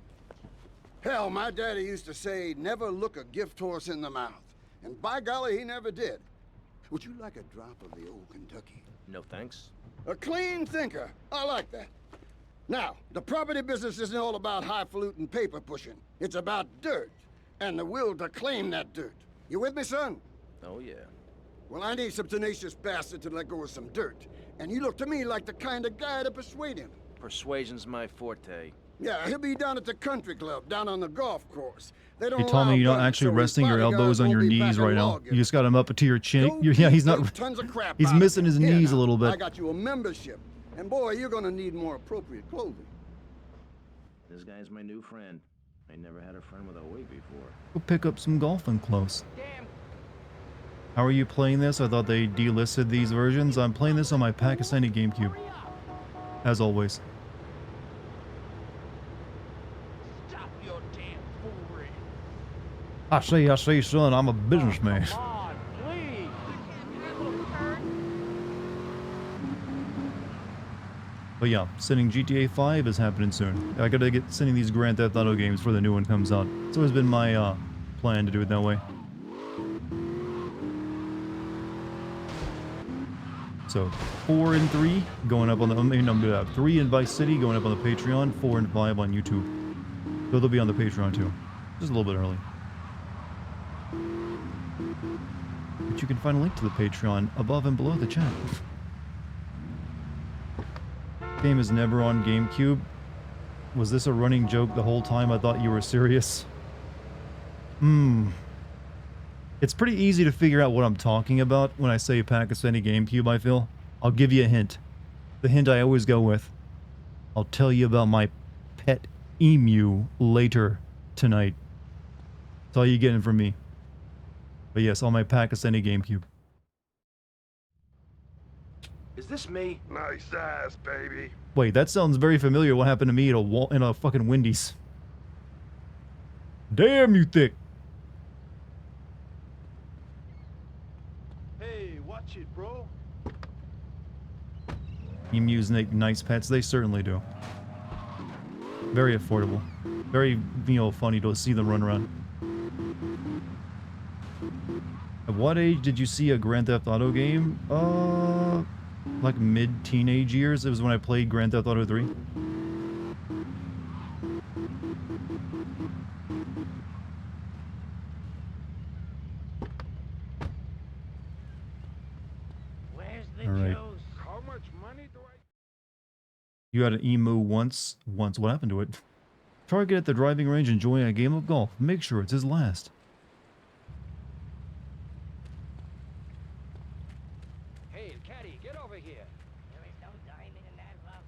Hell, my daddy used to say, never look a gift horse in the mouth. And by golly, he never did. Would you like a drop of the old Kentucky? No thanks. A clean thinker. I like that. Now, the property business isn't all about highfalutin paper pushing. It's about dirt, and the will to claim that dirt. You with me, son? Oh, yeah. Well, I need some tenacious bastard to let go of some dirt. And you look to me like the kind of guy to persuade him. Persuasion's my forte. Yeah, he'll be down at the country club, down on the golf course. They don't Hey Tommy, you're not actually resting your elbows on your knees right now. You just got him up to your chin. Yeah, he's not. Tons of crap He's missing his knees a little bit. I got you a membership. And boy, you're gonna need more appropriate clothing. This guy's my new friend. I never had a friend with a wig before. Go pick up some golfing clothes. How are you playing this? I thought they delisted these versions. I'm playing this on my Pakistani GameCube. As always. Stop your damn foolery. I say, son, I'm a businessman. Come on, please. But yeah, sending GTA 5 is happening soon. I gotta get sending these Grand Theft Auto games before the new one comes out. It's always been my plan to do it that way. So 4 and 3 going up on the 3 in Vice City going up on the Patreon, 4 and 5 on YouTube. So they'll be on the Patreon too, just a little bit early. But you can find a link to the Patreon above and below the chat. Game is never on GameCube. Was this a running joke the whole time? I thought you were serious. It's pretty easy to figure out what I'm talking about when I say Pakistani GameCube, I feel. I'll give you a hint. The hint I always go with. I'll tell you about my pet emu later tonight. That's all you're getting from me. But yes, on my Pakistani GameCube. Is this me? Nice ass, baby. Wait, that sounds very familiar. What happened to me in a fucking Wendy's? Damn, you thick. Hey, watch it, bro. Emus make nice pets. They certainly do. Very affordable. Very, funny to see them run around. At what age did you see a Grand Theft Auto game? Like mid-teenage years. It was when I played Grand Theft Auto 3. Where's the All right. juice? How much money do I... You had an emu once. What happened to it? Target at the driving range enjoying a game of golf. Make sure it's his last. Hey, caddy, get over here. There is no diamond in that rough.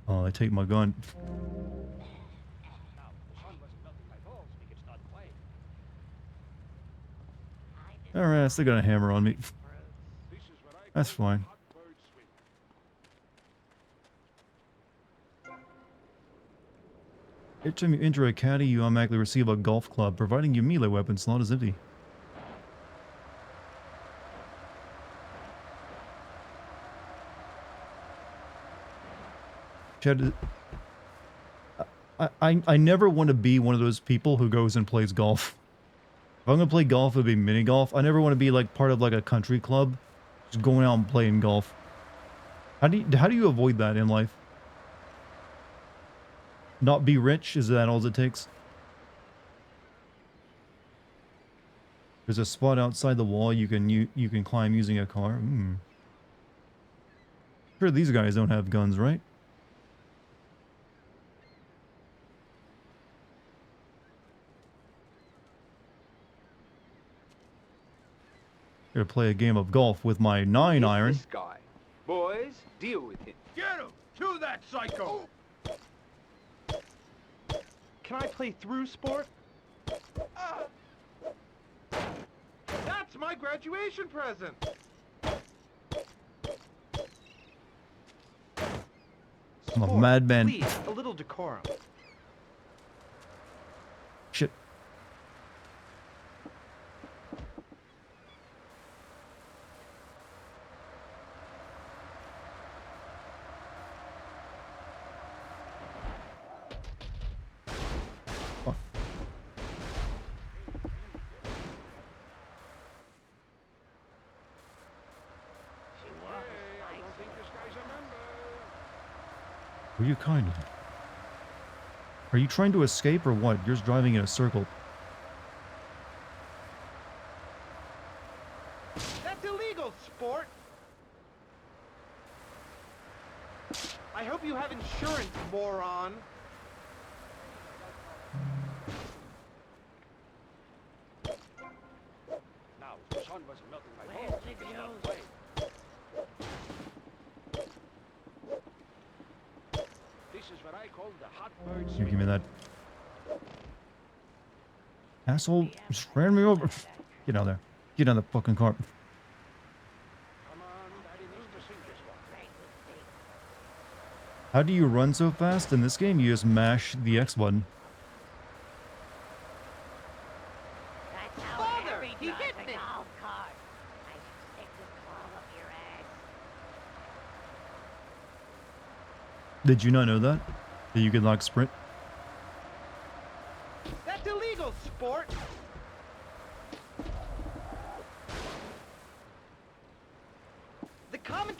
Oh, I take my gun. Now, the sun wasn't melting my balls. We can start playing. Alright, I still got a hammer on me. That's fine. Each time you enter a caddy, you automatically receive a golf club, providing your melee weapon slot is empty. Chad, I never want to be one of those people who goes and plays golf. If I'm gonna play golf, it'd be mini golf. I never want to be like part of like a country club, just going out and playing golf. How do you avoid that in life? Not be rich? Is that all it takes? There's a spot outside the wall you can climb using a car. Sure, these guys don't have guns, right? Gonna play a game of golf with my 9-iron. This guy. Boys, deal with him. Get him! To that psycho! Can I play through sport? That's my graduation present! I'm a madman. Please, a little decorum. Shit. Were you kind of? Are you trying to escape or what? You're just driving in a circle. That's illegal, sport. I hope you have insurance, moron. Now, the sun wasn't melting my balls. We can start playing. This is what I call the hot bird You swing. give me that. Asshole, just ran me over. Get out there. Get on the fucking car. How do you run so fast? In this game, you just mash the X button. Father, he hit me. Golf cart. I should stick this claw up your ass. Did you not know that? That you could like sprint? That's illegal, sport.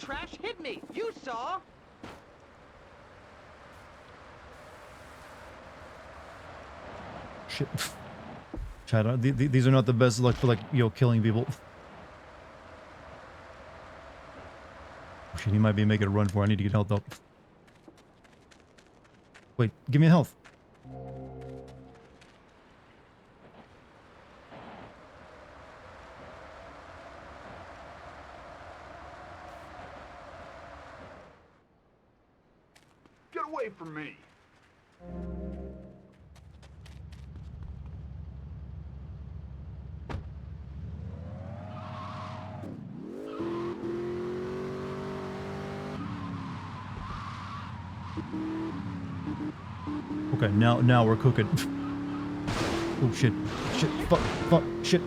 trash hit me. You saw. Shit. Chad, these are not the best luck for, like, yo, killing people. Oh, shit, he might be making a run for it. I need to get health up. Wait, give me health. Get away from me. Okay, now we're cooking. Oh shit, shit, fuck, shit.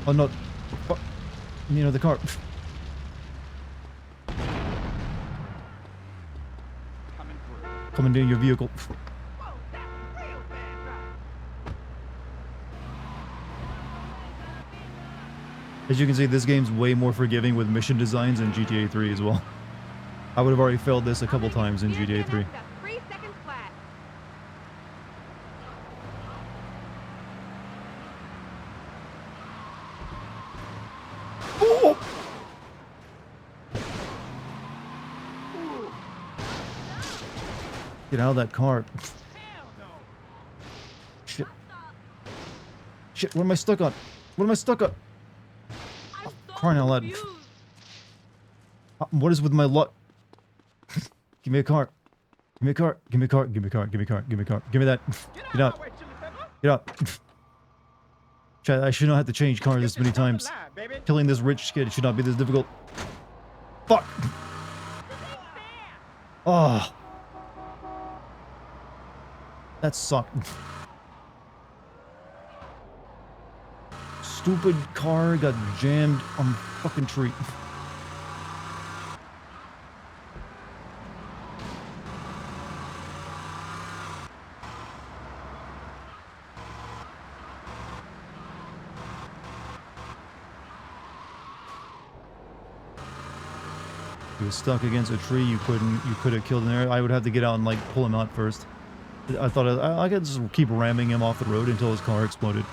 Oh no, fuck. You know the car. Coming in your vehicle. As you can see, this game's way more forgiving with mission designs than GTA 3 as well. I would have already failed this a couple times in GTA 3. Oh! Get out of that car. Shit. Shit, what am I stuck on? What am I stuck on? Oh, crying out loud. What is with my luck? Give me a car. Give me a car. Give me a car. Give me a car. Give me a car. Give me a car. Give me that. Get out. Get out. Chad, I should not have to change cars this many times. Killing this rich kid should not be this difficult. Fuck. Oh. That sucked. Stupid car got jammed on the fucking tree. He was stuck against a tree. You could have killed him there. I would have to get out and like pull him out first. I thought I could just keep ramming him off the road until his car exploded.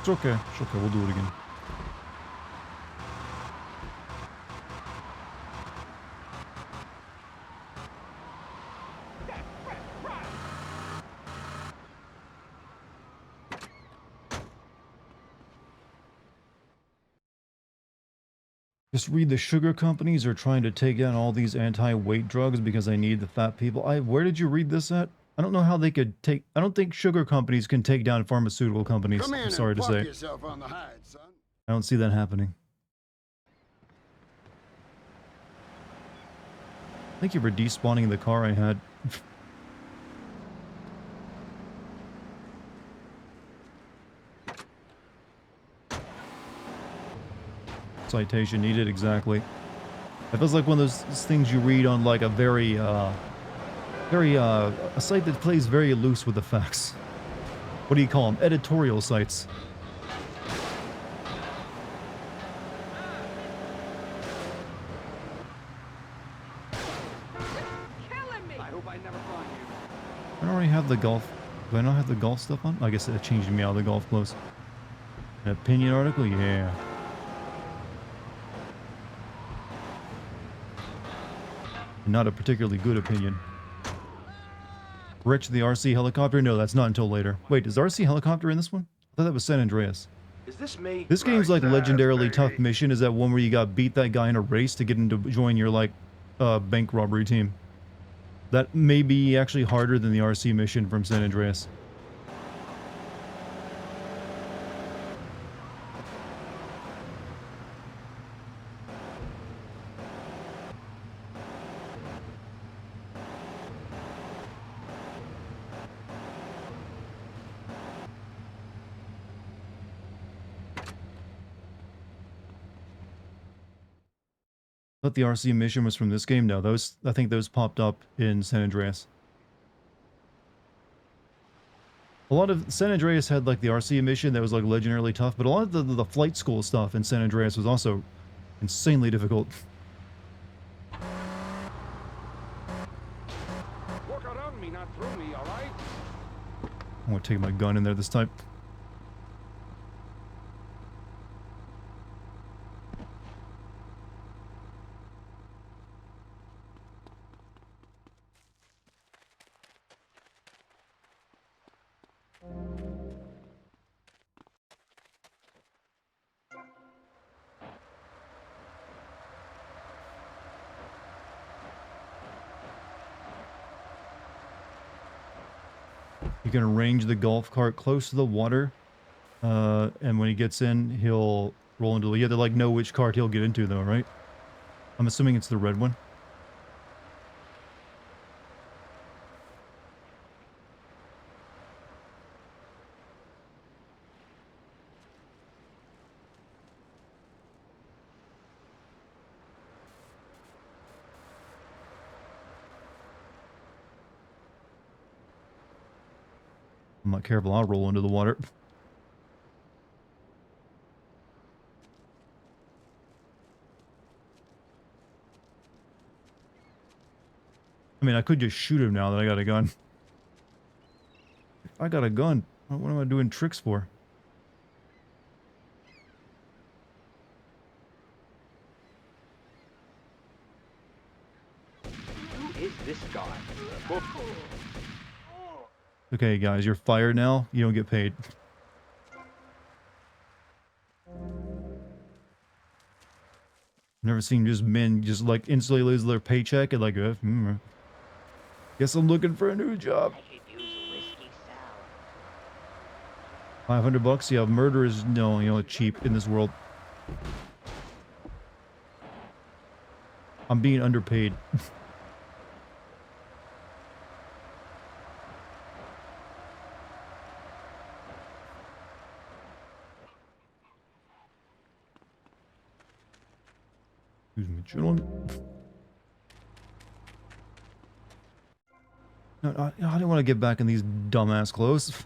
It's okay. It's okay. We'll do it again. Just read, the sugar companies are trying to take down all these anti-weight drugs because they need the fat people. Where did you read this at? I don't know how they could take... I don't think sugar companies can take down pharmaceutical companies. I'm sorry to say. Yourself on the hide, son. I don't see that happening. Thank you for despawning the car I had. Citation needed, exactly. It feels like one of those things you read on like a very, a site that plays very loose with the facts. What do you call them? Editorial sites. I hope I never find you. I don't already have the golf. Do I not have the golf stuff on? I guess it changed me out of the golf clothes. An opinion article? Yeah. Not a particularly good opinion. Rich the RC helicopter? No, that's not until later. Wait, is RC helicopter in this one? I thought that was San Andreas. Is this me? This game's like legendarily tough mission is that one where you got beat that guy in a race to get him to join your like bank robbery team. That may be actually harder than the RC mission from San Andreas. Thought the RC mission was from this game. No, those I think those popped up in San Andreas. A lot of San Andreas had like the RC mission that was like legendarily tough, but a lot of the flight school stuff in San Andreas was also insanely difficult. Walk around me, not through me, all right? I want to take my gun in there this time. You can arrange the golf cart close to the water, and when he gets in, he'll roll into. You have to like know which cart he'll get into, though, right? I'm assuming it's the red one. I'm not careful, I'll roll into the water. I mean, I could just shoot him now that I got a gun. I got a gun. What am I doing tricks for? Who is this guy? Okay, guys, you're fired now. You don't get paid. Never seen just men just like instantly lose their paycheck and like, guess I'm looking for a new job. $500? Yeah, murder is no, cheap in this world. I'm being underpaid. Excuse me, gentlemen. No, I didn't want to get back in these dumbass clothes.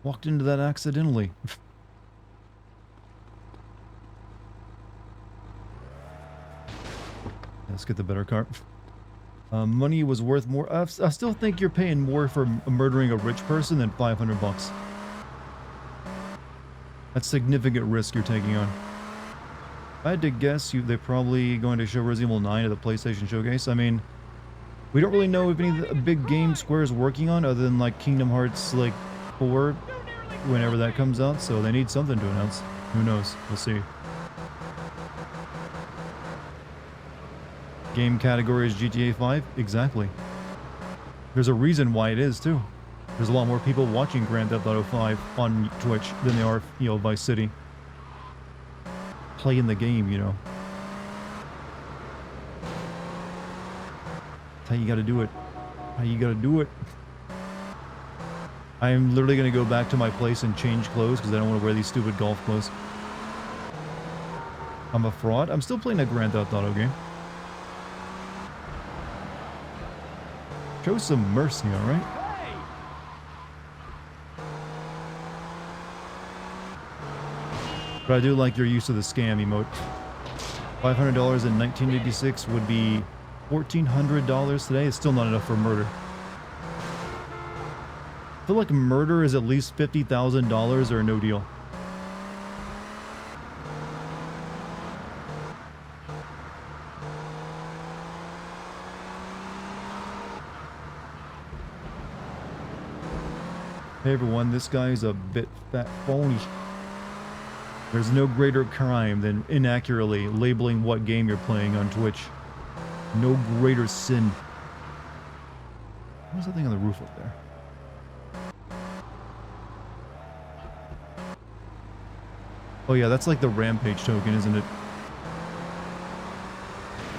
Walked into that accidentally. Let's get the better car. Money was worth more. I still think you're paying more for murdering a rich person than $500. That's significant risk you're taking on. If I had to guess, they're probably going to show Resident Evil 9 at the PlayStation Showcase. I mean, we don't really know if any of the big game Square is working on other than like Kingdom Hearts like 4 whenever that comes out, so they need something to announce. Who knows? We'll see. Game category is GTA 5? Exactly. There's a reason why it is, too. There's a lot more people watching Grand Theft Auto 5 on Twitch than there are, Vice City. Playing the game, That's how you gotta do it. How you gotta do it. I am literally gonna go back to my place and change clothes because I don't want to wear these stupid golf clothes. I'm a fraud? I'm still playing a Grand Theft Auto game. Show some mercy, alright? But I do like your use of the scam emote. $500 in 1986 would be $1,400 today. It's still not enough for murder. I feel like murder is at least $50,000 or no deal. Hey everyone, this guy's a bit fat phony. There's no greater crime than inaccurately labeling what game you're playing on Twitch. No greater sin. What's that thing on the roof up there? Oh yeah, that's like the Rampage token, isn't it?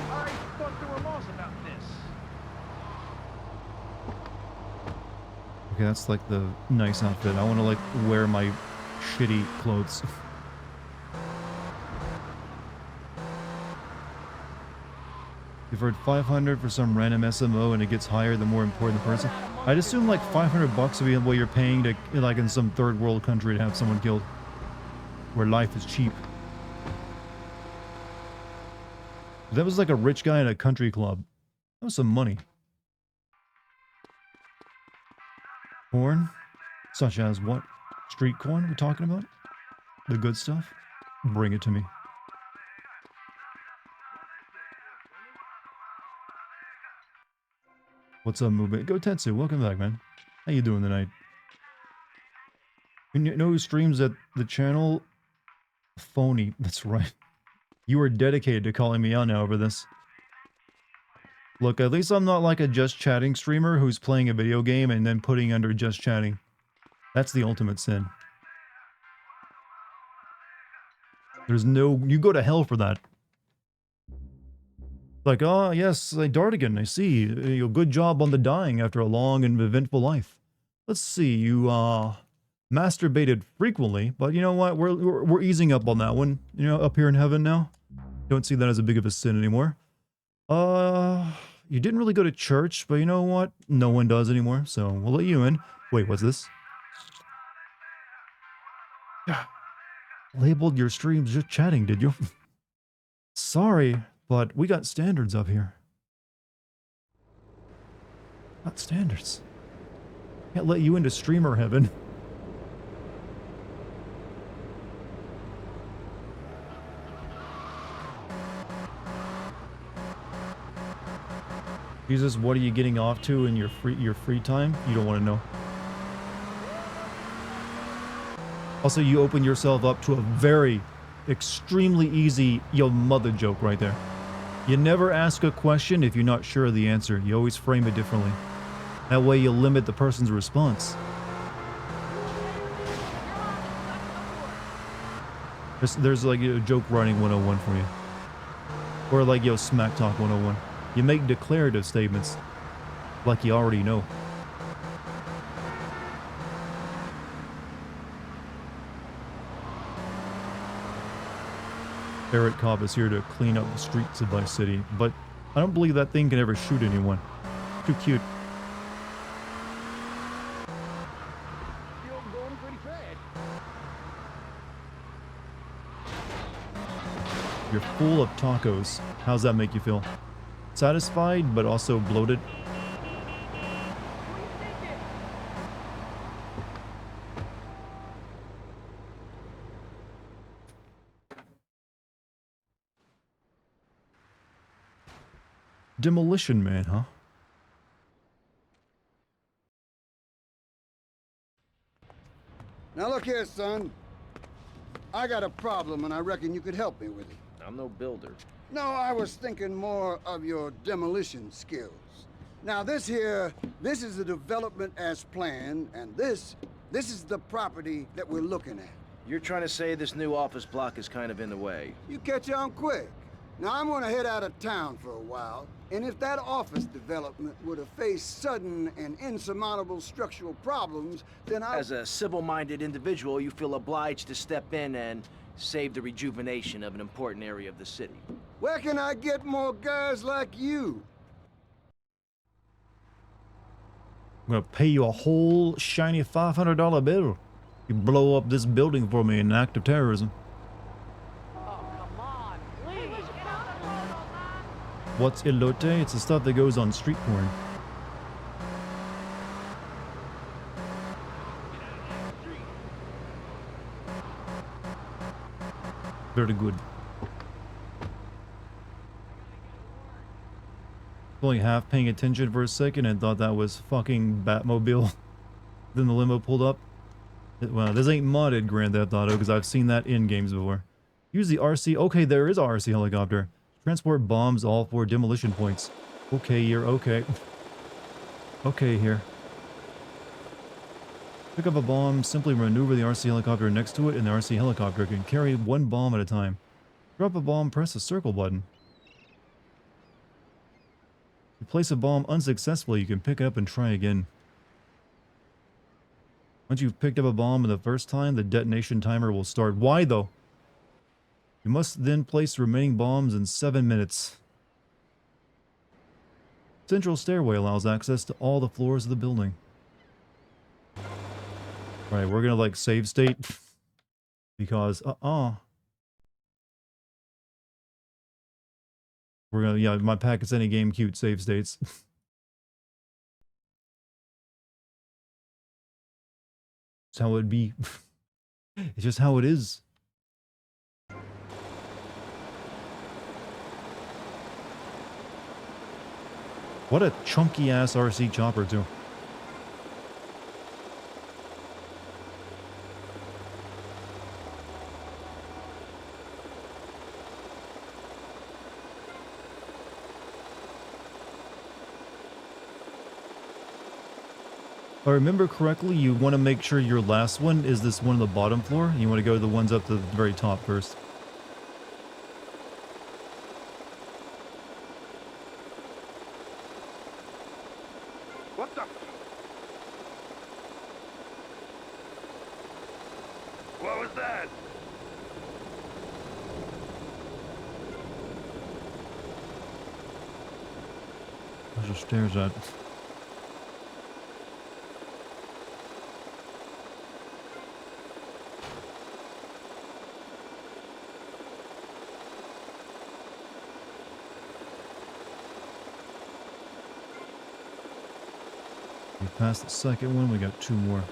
I thought there were laws about this. Okay, that's like the nice outfit. I want to like wear my shitty clothes. You've heard 500 for some random SMO and it gets higher the more important the person. I'd assume like 500 bucks would be what you're paying to, like in some third world country, to have someone killed. Where life is cheap. That was like a rich guy in a country club. That was some money. Corn? Such as what? Street corn we're talking about? The good stuff? Bring it to me. What's up, Movement? Go Tetsu, welcome back, man. How you doing tonight? You know who streams at the channel? Phony, that's right. You are dedicated to calling me out now over this. Look, at least I'm not like a just chatting streamer who's playing a video game and then putting under just chatting. That's the ultimate sin. There's no... You go to hell for that. Like, oh, yes, like Dartigan, I see. Good job on the dying after a long and eventful life. Let's see, you, masturbated frequently, but you know what? We're easing up on that one. You know, up here in heaven now. Don't see that as a big of a sin anymore. You didn't really go to church, but you know what? No one does anymore, so we'll let you in. Wait, what's this? Labeled your streams just chatting, did you? Sorry, but we got standards up here. Got standards. Can't let you into streamer heaven. Jesus, what are you getting off to in your free time? You don't want to know. Also, you open yourself up to a very, extremely easy yo mother joke right there. You never ask a question if you're not sure of the answer. You always frame it differently. That way you limit the person's response. There's like a joke writing 101 for you. Or like yo smack talk 101. You make declarative statements like you already know. Barrett Cobb is here to clean up the streets of Vice City, but I don't believe that thing can ever shoot anyone. Too cute. You're full of tacos. How's that make you feel? Satisfied, but also bloated? Demolition Man, huh? Now look here, son. I got a problem and I reckon you could help me with it. I'm no builder. No, I was thinking more of your demolition skills. Now this here, this is the development as planned, and this is the property that we're looking at. You're trying to say this new office block is kind of in the way. You catch on quick. Now I'm gonna head out of town for a while, and if that office development were to face sudden and insurmountable structural problems, then As a civil-minded individual, you feel obliged to step in and save the rejuvenation of an important area of the city. Where can I get more guys like you? I'm gonna pay you a whole shiny $500 bill. You blow up this building for me in an act of terrorism. What's elote? It's the stuff that goes on street corn. Very good. Only half paying attention for a second and thought that was fucking Batmobile. Then the limo pulled up. Well, this ain't modded Grand Theft Auto because I've seen that in games before. Use the RC. Okay, there is a RC helicopter. Transport bombs all for demolition points. Okay, you're okay. Okay here. Pick up a bomb, simply maneuver the RC helicopter next to it, and the RC helicopter can carry one bomb at a time. Drop a bomb, press the circle button. If you place a bomb unsuccessfully, you can pick it up and try again. Once you've picked up a bomb the first time, the detonation timer will start. Why though? You must then place the remaining bombs in 7 minutes. Central stairway allows access to all the floors of the building. Right, we're gonna like save state because we're gonna, yeah, my packets any game cute save states. It's how it be. It's just how it is. What a chunky ass RC chopper too. If I remember correctly, you want to make sure your last one is this one on the bottom floor, and you want to go to the ones up to the very top first. What the? What was that? Where's the stairs at? We passed the second one, we got 2 more.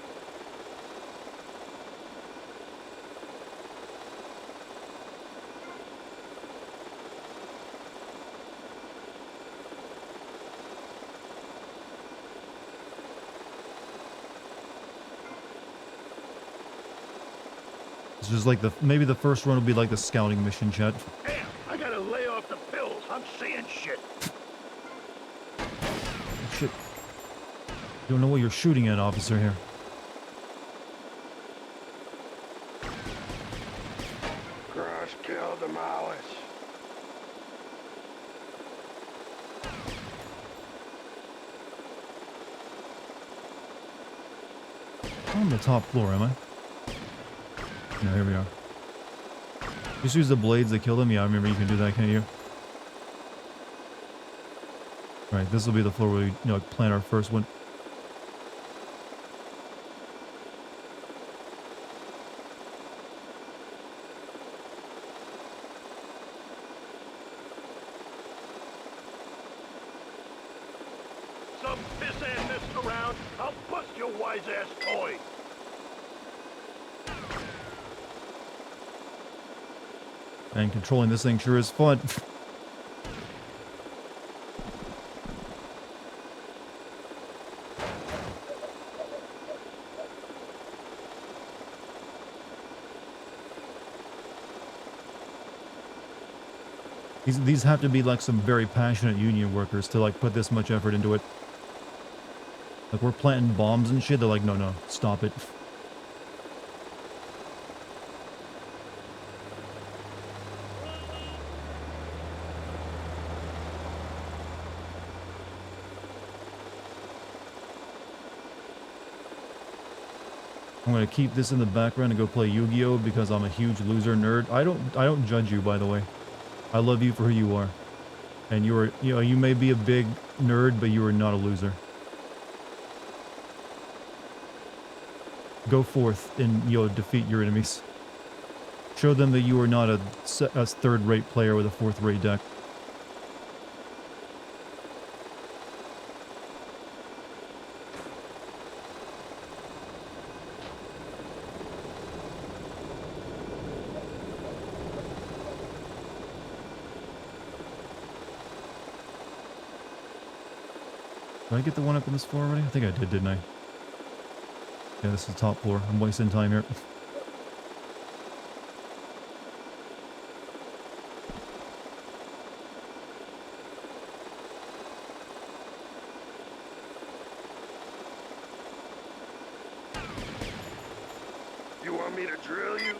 It's just like maybe the first one will be like the scouting mission, chat. Damn, I gotta lay off the pills. I'm seeing shit. Shit. You don't know what you're shooting at, officer here. Crush, kill, demolish. I'm on the top floor, am I? No, here we are. Just use the blades to kill them? Yeah, I remember you can do that, can't you? Right, this will be the floor where we, you know, plant our first one. Some piss-ass messing around, I'll bust your wise-ass toy. And controlling this thing sure is fun. These have to be like some very passionate union workers to like put this much effort into it. Like we're planting bombs and shit, they're like, no, stop it. I'm gonna keep this in the background and go play Yu-Gi-Oh because I'm a huge loser nerd. I don't judge you, by the way. I love you for who you are. And you may be a big nerd, but you are not a loser. Go forth and defeat your enemies. Show them that you are not a third-rate player with a fourth-rate deck. Did I get the one up on this floor already? I think I did, didn't I? Yeah, this is the top floor. I'm wasting time here. You want me to drill you?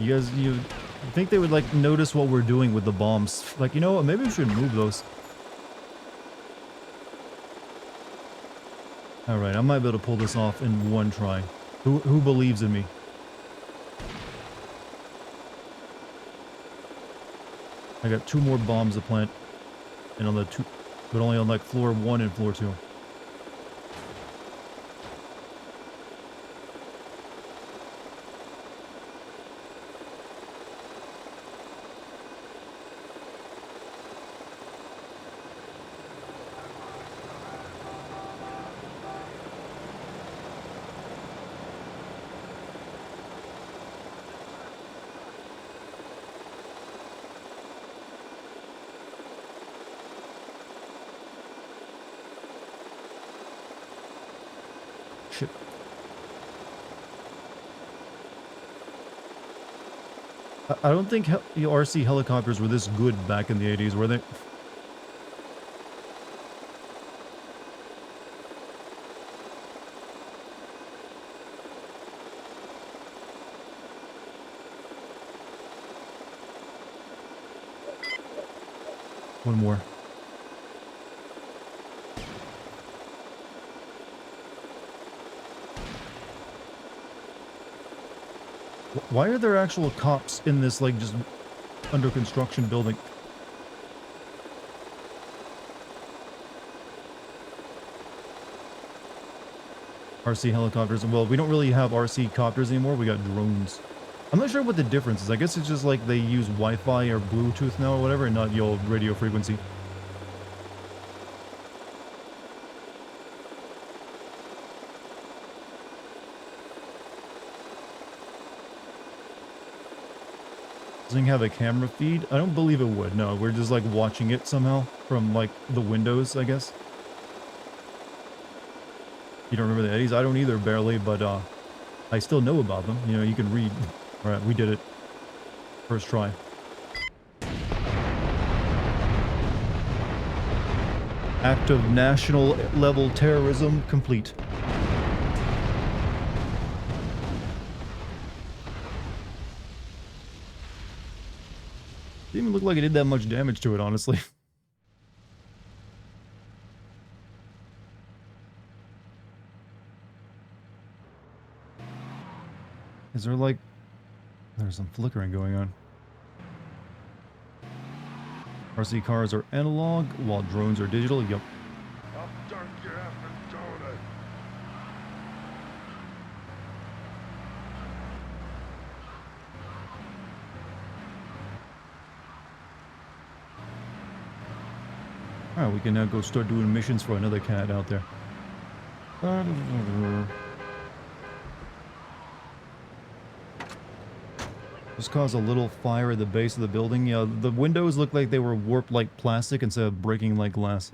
You think they would like notice what we're doing with the bombs? Like, you know what? Maybe we should move those. Alright, I might be able to pull this off in one try. Who believes in me? I got 2 more bombs to plant. And on the but only on like floor 1 and floor 2. Shit. I don't think the RC helicopters were this good back in the 80s, were they? One more. Why are there actual cops in this, like, just under construction building? RC helicopters. Well, we don't really have RC copters anymore. We got drones. I'm not sure what the difference is. I guess it's just like they use Wi-Fi or Bluetooth now or whatever, and not the old radio frequency. Does it have a camera feed? I don't believe it would. No, we're just like watching it somehow from like the windows, I guess. You don't remember the 80s? I don't either, barely, but I still know about them. You know, you can read. All right, we did it. First try. Act of national level terrorism complete. Didn't even look like it did that much damage to it, honestly. Is there like... There's some flickering going on. RC cars are analog, while drones are digital. Yep. Alright, we can now go start doing missions for another cat out there. Just caused a little fire at the base of the building. Yeah, the windows look like they were warped like plastic instead of breaking like glass.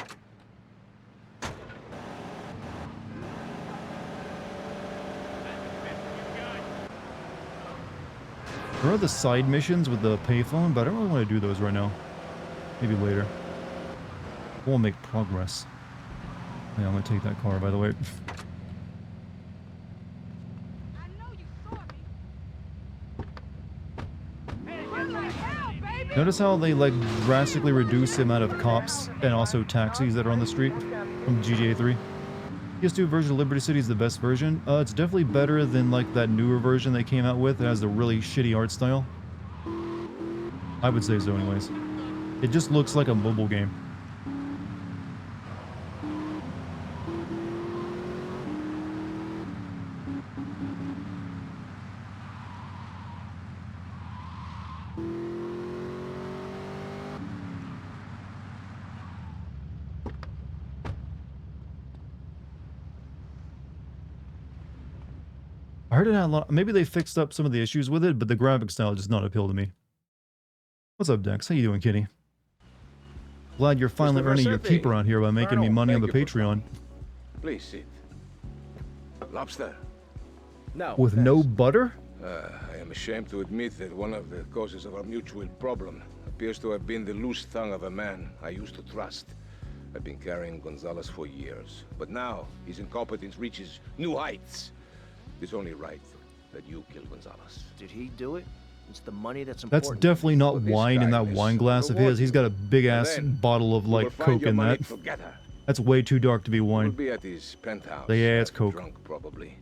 There are the side missions with the payphone, but I don't really want to do those right now. Maybe later. We'll make progress. Yeah, I'm gonna take that car, by the way. Notice how they like drastically reduce the amount of cops and also taxis that are on the street from GTA 3. PS2 version of Liberty City is the best version. It's definitely better than like that newer version they came out with that has a really shitty art style. I would say so anyways. It just looks like a mobile game. I heard it had a lot. Maybe they fixed up some of the issues with it, but the graphic style does not appeal to me. What's up, Dex? How you doing, kitty? Glad you're finally earning your keep around here by making me money on the Patreon. Please sit. Lobster? No. With no butter? I am ashamed to admit that one of the causes of our mutual problem appears to have been the loose tongue of a man I used to trust. I've been carrying Gonzalez for years, but now his incompetence reaches new heights. It's only right that you kill Gonzalez. Did he do it? It's the money that's important. That's definitely not wine in that wine glass of his. He's got a big ass bottle of like Coke in that. Together. That's way too dark to be We'll wine. be at his penthouse. Yeah, it's Coke. Drunk, probably.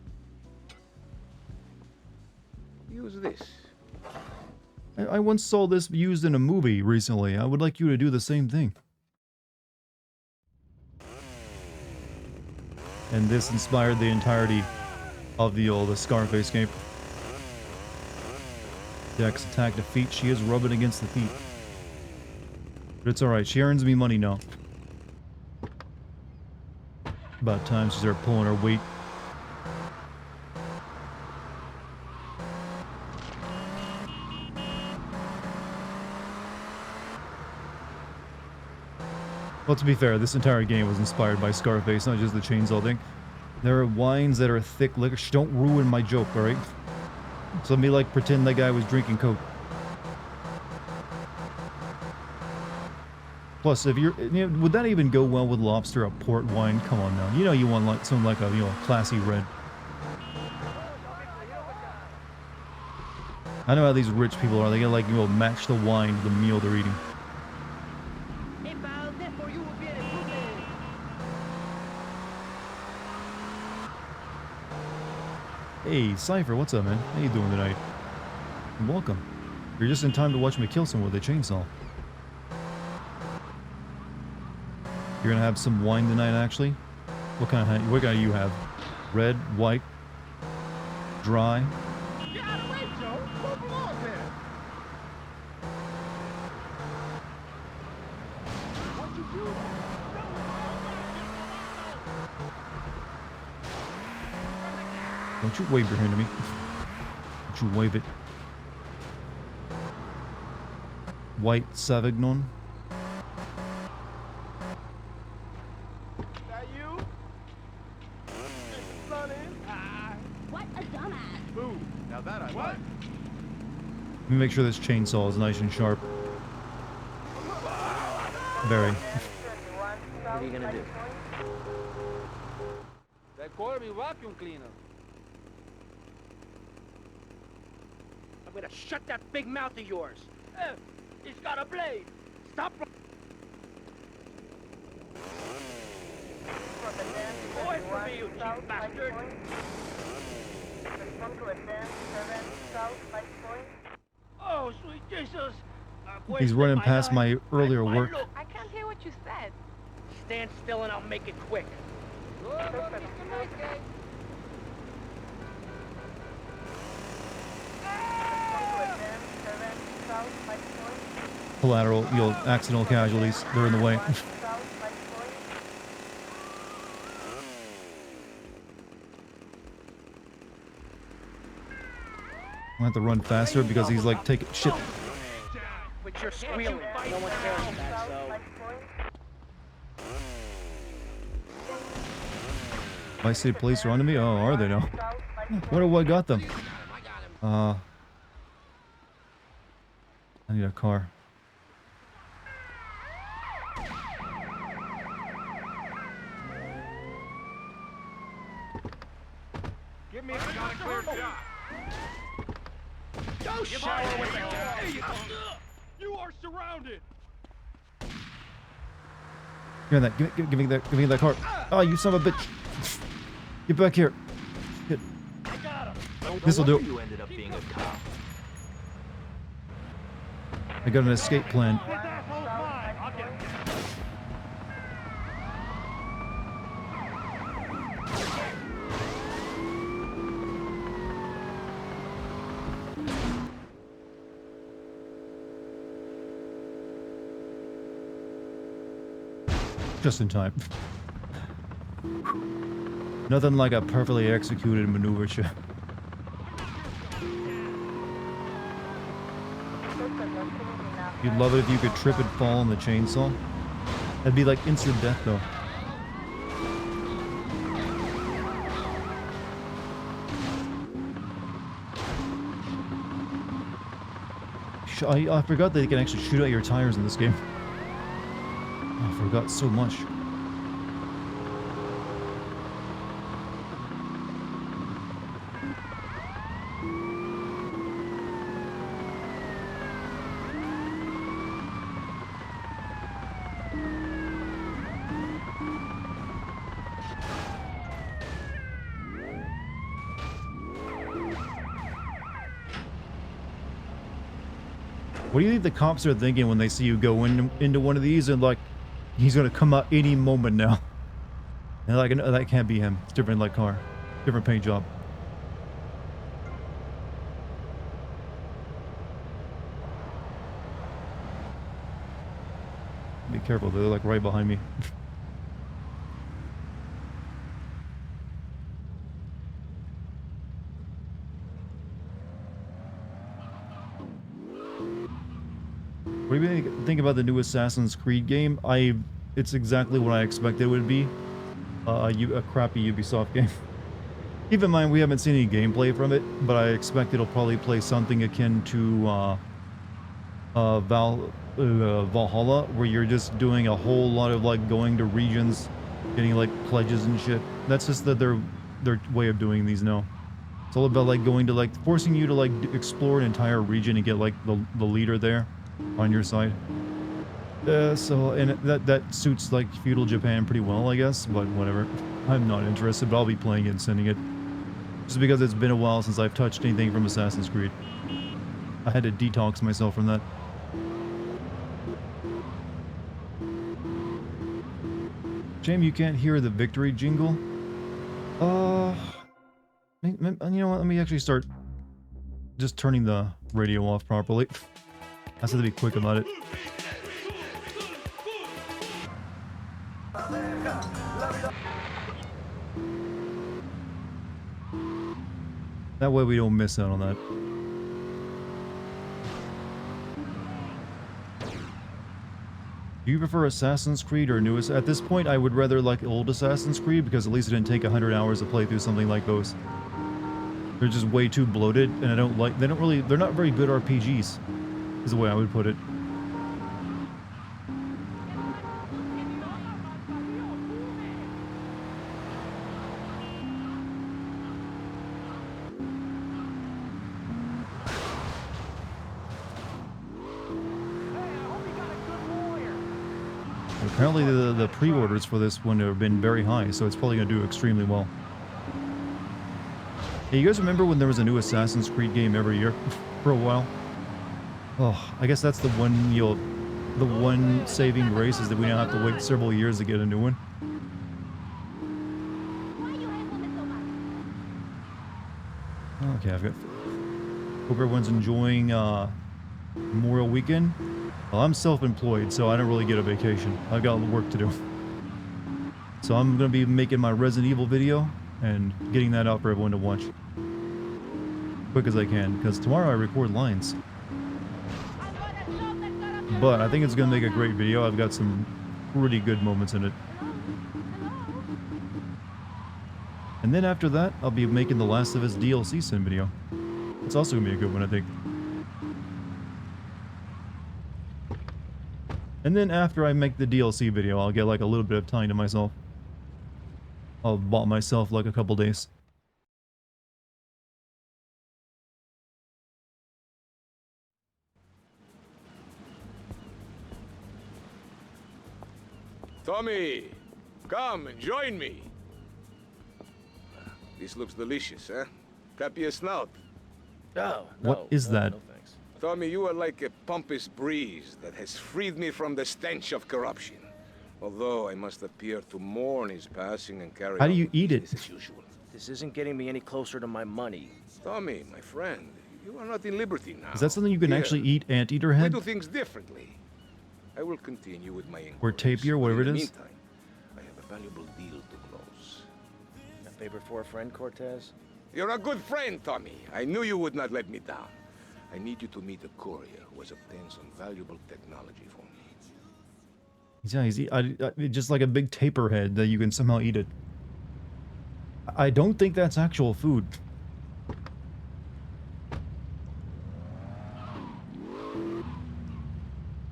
Use this. I once saw this used in a movie recently. I would like you to do the same thing. And this inspired the entirety of the Scarface game. Dex attack defeat. She is rubbing against the feet. But it's alright. She earns me money now. About time she started pulling her weight. Well, to be fair, this entire game was inspired by Scarface, not just the chainsaw thing. There are wines that are thick liquor. Shh, don't ruin my joke, alright? So let me, like, pretend that guy was drinking Coke. Plus, if you're... You know, would that even go well with lobster, a port wine? Come on now. You know you want like, something like a, classy red. I know how these rich people are. They gotta, like, match the wine to the meal they're eating. Hey, Cypher, what's up, man? How you doing tonight? Welcome. You're just in time to watch me kill someone with a chainsaw. You're gonna have some wine tonight, actually? What kind do you have? Red, white, dry? Don't you wave your hand at me. Don't you wave it. White Savignon. That you? What a dumbass. Ooh, now that I like. Let me make sure this chainsaw is nice and sharp. Very. What are you gonna do? That Corby vacuum cleaner. I'm gonna shut that big mouth of yours. He's got a blade. Stop. Away from me, you cheap bastard. Oh, sweet Jesus. He's running past my earlier work. I can't hear what you said. Stand still and I'll make it quick. Collateral, accidental casualties. They're in the way. I have to run faster because he's like taking shit. But you're squealing. No one cares for that, so. Vice City police are onto me? Oh, are they now? Wonder what got them. I need a car. Give me a clear shot. Go shower with the guy. You are surrounded. Give me that. Give me that car. Oh, you son of a bitch. Get back here. Get. This'll do. You ended up being a cop. I got an escape plan. Just in time. Nothing like a perfectly executed maneuver shot. You'd love it if you could trip and fall on the chainsaw. That'd be like instant death, though. I forgot that you can actually shoot out your tires in this game. I forgot so much. What do you think the cops are thinking when they see you go into one of these and like, he's gonna come out any moment now? And like, no, that can't be him. It's different like car, different paint job. Be careful, they're like right behind me. What do you think about the new Assassin's Creed game? It's exactly what I expected it would be. A crappy Ubisoft game. Keep in mind, we haven't seen any gameplay from it, but I expect it'll probably play something akin to Valhalla, where you're just doing a whole lot of like going to regions, getting like pledges and shit. That's just their way of doing these now. It's all about like going to like forcing you to like explore an entire region and get like the leader there on your side. And that suits like feudal Japan pretty well, I guess, but whatever. I'm not interested, but I'll be playing it and sending it. Just because it's been a while since I've touched anything from Assassin's Creed. I had to detox myself from that. Shame you can't hear the victory jingle. You know what, let me actually start just turning the radio off properly. I have to be quick about it. That way we don't miss out on that. Do you prefer Assassin's Creed or newest? At this point, I would rather like old Assassin's Creed because at least it didn't take 100 hours to play through something like those. They're just way too bloated, and they're not very good RPGs, is the way I would put it. Apparently the pre-orders for this one have been very high, so it's probably going to do extremely well. Hey, you guys remember when there was a new Assassin's Creed game every year for a while? Oh, I guess that's the one saving grace is that we don't have to wait several years to get a new one. Okay, hope everyone's enjoying Memorial Weekend. Well, I'm self-employed, so I don't really get a vacation. I've got work to do. So I'm going to be making my Resident Evil video and getting that out for everyone to watch. Quick as I can, because tomorrow I record lines. But I think it's going to make a great video. I've got some pretty good moments in it. And then after that, I'll be making the Last of Us DLC sim video. It's also going to be a good one, I think. And then after I make the DLC video, I'll get like a little bit of time to myself. I'll bought myself like a couple days. Tommy, come and join me. This looks delicious, huh? Clap your snout. No, what is that? No thanks. Tommy, you are like a pompous breeze that has freed me from the stench of corruption. Although I must appear to mourn his passing and carry How do you eat it? as usual. This isn't getting me any closer to my money. Tommy, my friend, you are not in liberty now. Is that something you can actually eat, Anteater We Head? do things differently. I will continue with my inquiries. Or tapir, whatever it In the is? meantime, I have a valuable deal to close. A favor for a friend, Cortez? You're a good friend, Tommy. I knew you would not let me down. I need you to meet a courier who has obtained some valuable technology for me. Yeah, he's just like a big taper head that you can somehow eat it. I don't think that's actual food.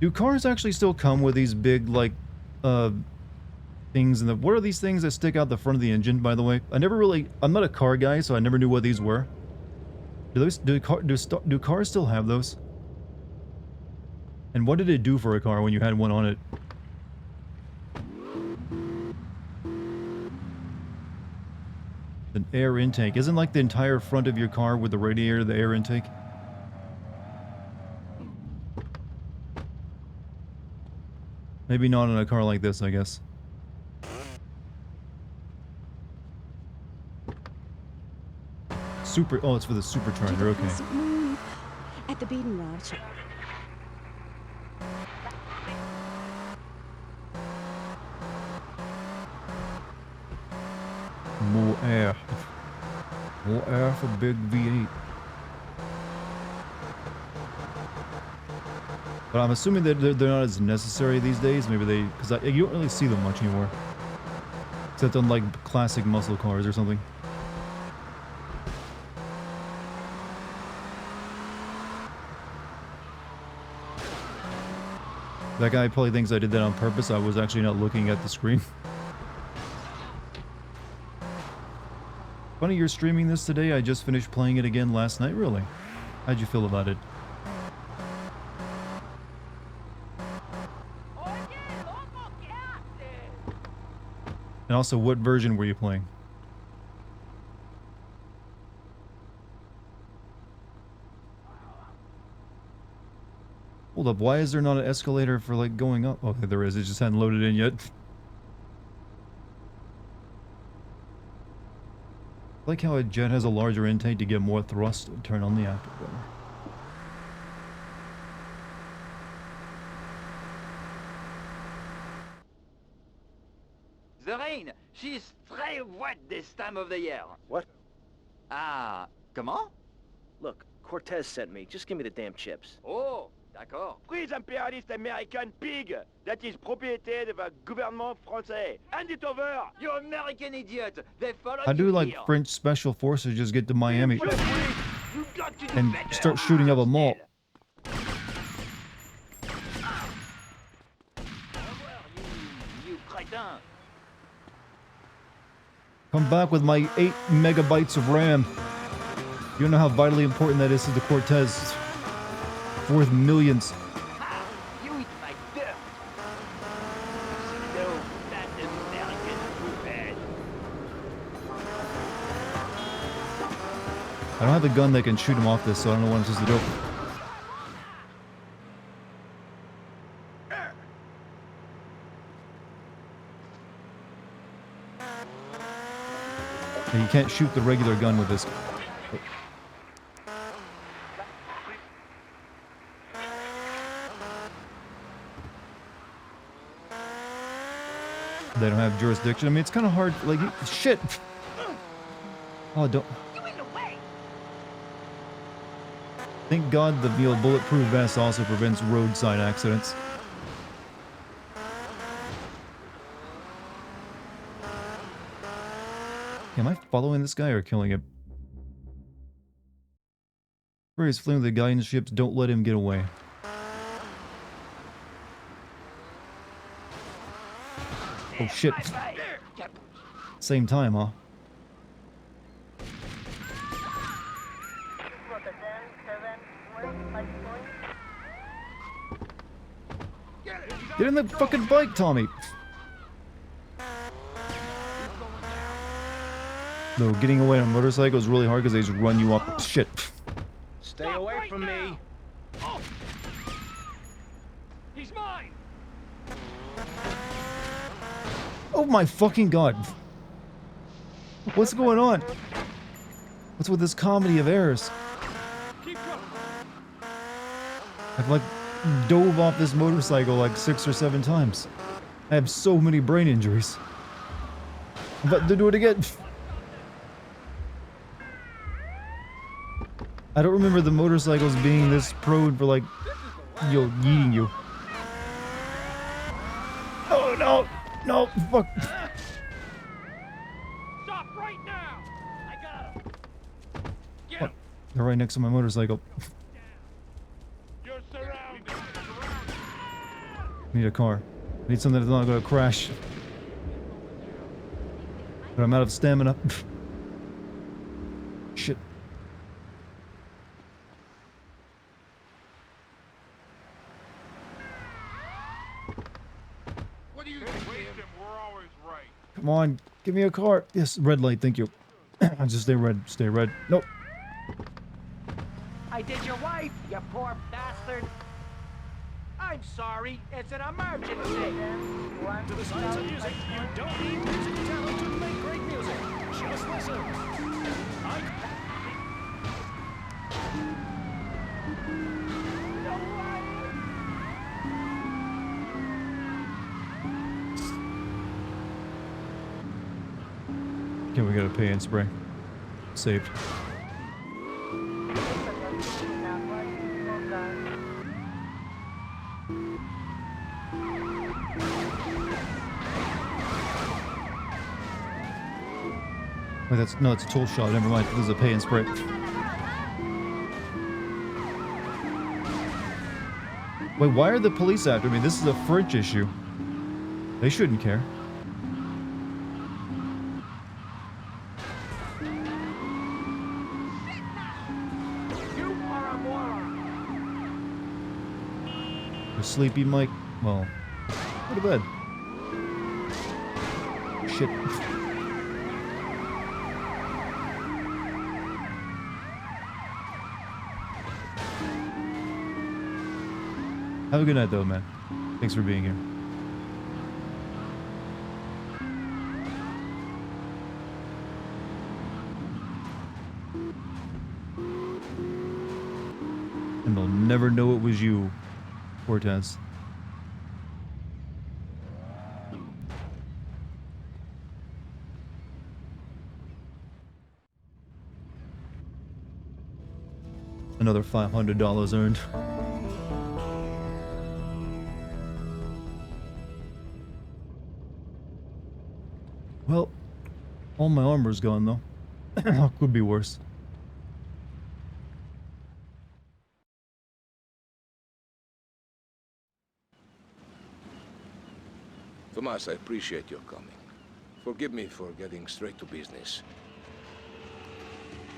Do cars actually still come with these big, like, things in the... What are these things that stick out the front of the engine, by the way? I'm not a car guy, so I never knew what these were. Do cars still have those? And what did it do for a car when you had one on it? An air intake. Isn't like the entire front of your car with the radiator the air intake? Maybe not in a car like this, I guess. Super. Oh, it's for the supercharger. Okay. At the beaten route. More air. More air for big V8. But I'm assuming that they're not as necessary these days. Maybe they, because you don't really see them much anymore, except on like classic muscle cars or something. That guy probably thinks I did that on purpose. I was actually not looking at the screen. Funny you're streaming this today. I just finished playing it again last night. Really? How'd you feel about it? And also, what version were you playing? Hold up, why is there not an escalator for, like, going up? Okay, there is. It just hadn't loaded in yet. I like how a jet has a larger intake to get more thrust. Turn on the afterburner. The rain, she's très wet this time of the year. What? Ah, comment? Look, Cortez sent me. Just give me the damn chips. Oh, d'accord. Prise impérialiste américaine pig that is propriété de the gouvernement français. Hand it over! You American idiot! They followed How do, you like, here. French special forces just get to Miami You got to do and better. start shooting up a mall? You crétin. Come back with my 8 megabytes of RAM. You know how vitally important that is to the Cortez. It's worth millions. You eat my dirt. No, that American poophead. I don't have a gun that can shoot him off this, so I don't know what I'm supposed to do. And you can't shoot the regular gun with this. They don't have jurisdiction. I mean, it's kind of hard. Like, shit. Oh, don't. Thank God the bulletproof vest also prevents roadside accidents. Am I following this guy or killing him? He's fleeing with the guidance ships. Don't let him get away. Oh shit. Same time, huh? Get in the fucking bike, Tommy! Though getting away on a motorcycle is really hard because they just run you up. Shit. Stay away from me. Oh. He's mine. Oh my fucking god. What's going on? What's with this comedy of errors? I've like dove off this motorcycle like 6 or 7 times. I have so many brain injuries. I'm about to do it again. I don't remember the motorcycles being this prone for like, yeeting you. Oh no! No, fuck. Stop right now! I got him. Get Fuck. They're right next to my motorcycle. You're surrounded. Need a car. Need something that's not gonna crash. But I'm out of stamina. Shit. Come on, give me a car. Yes, red light, thank you. Just stay red, stay red. Nope. I did your wife, you poor bastard. I'm sorry, it's an emergency. To the science of music, you don't need musical talent to make great music. Just listen. Okay, we gotta pay and spray. Saved. Wait, that's no, it's a tool shot. Never mind. This is a pay and spray. Wait, why are the police after me? This is a French issue. They shouldn't care. You're sleepy, Mike? Well, go to bed. Shit. Have a good night, though, man. Thanks for being here. And they'll never know it was you, Cortez. Another $500 earned. Well, all my armor's gone, though. Could be worse. Tomas, I appreciate your coming. Forgive me for getting straight to business.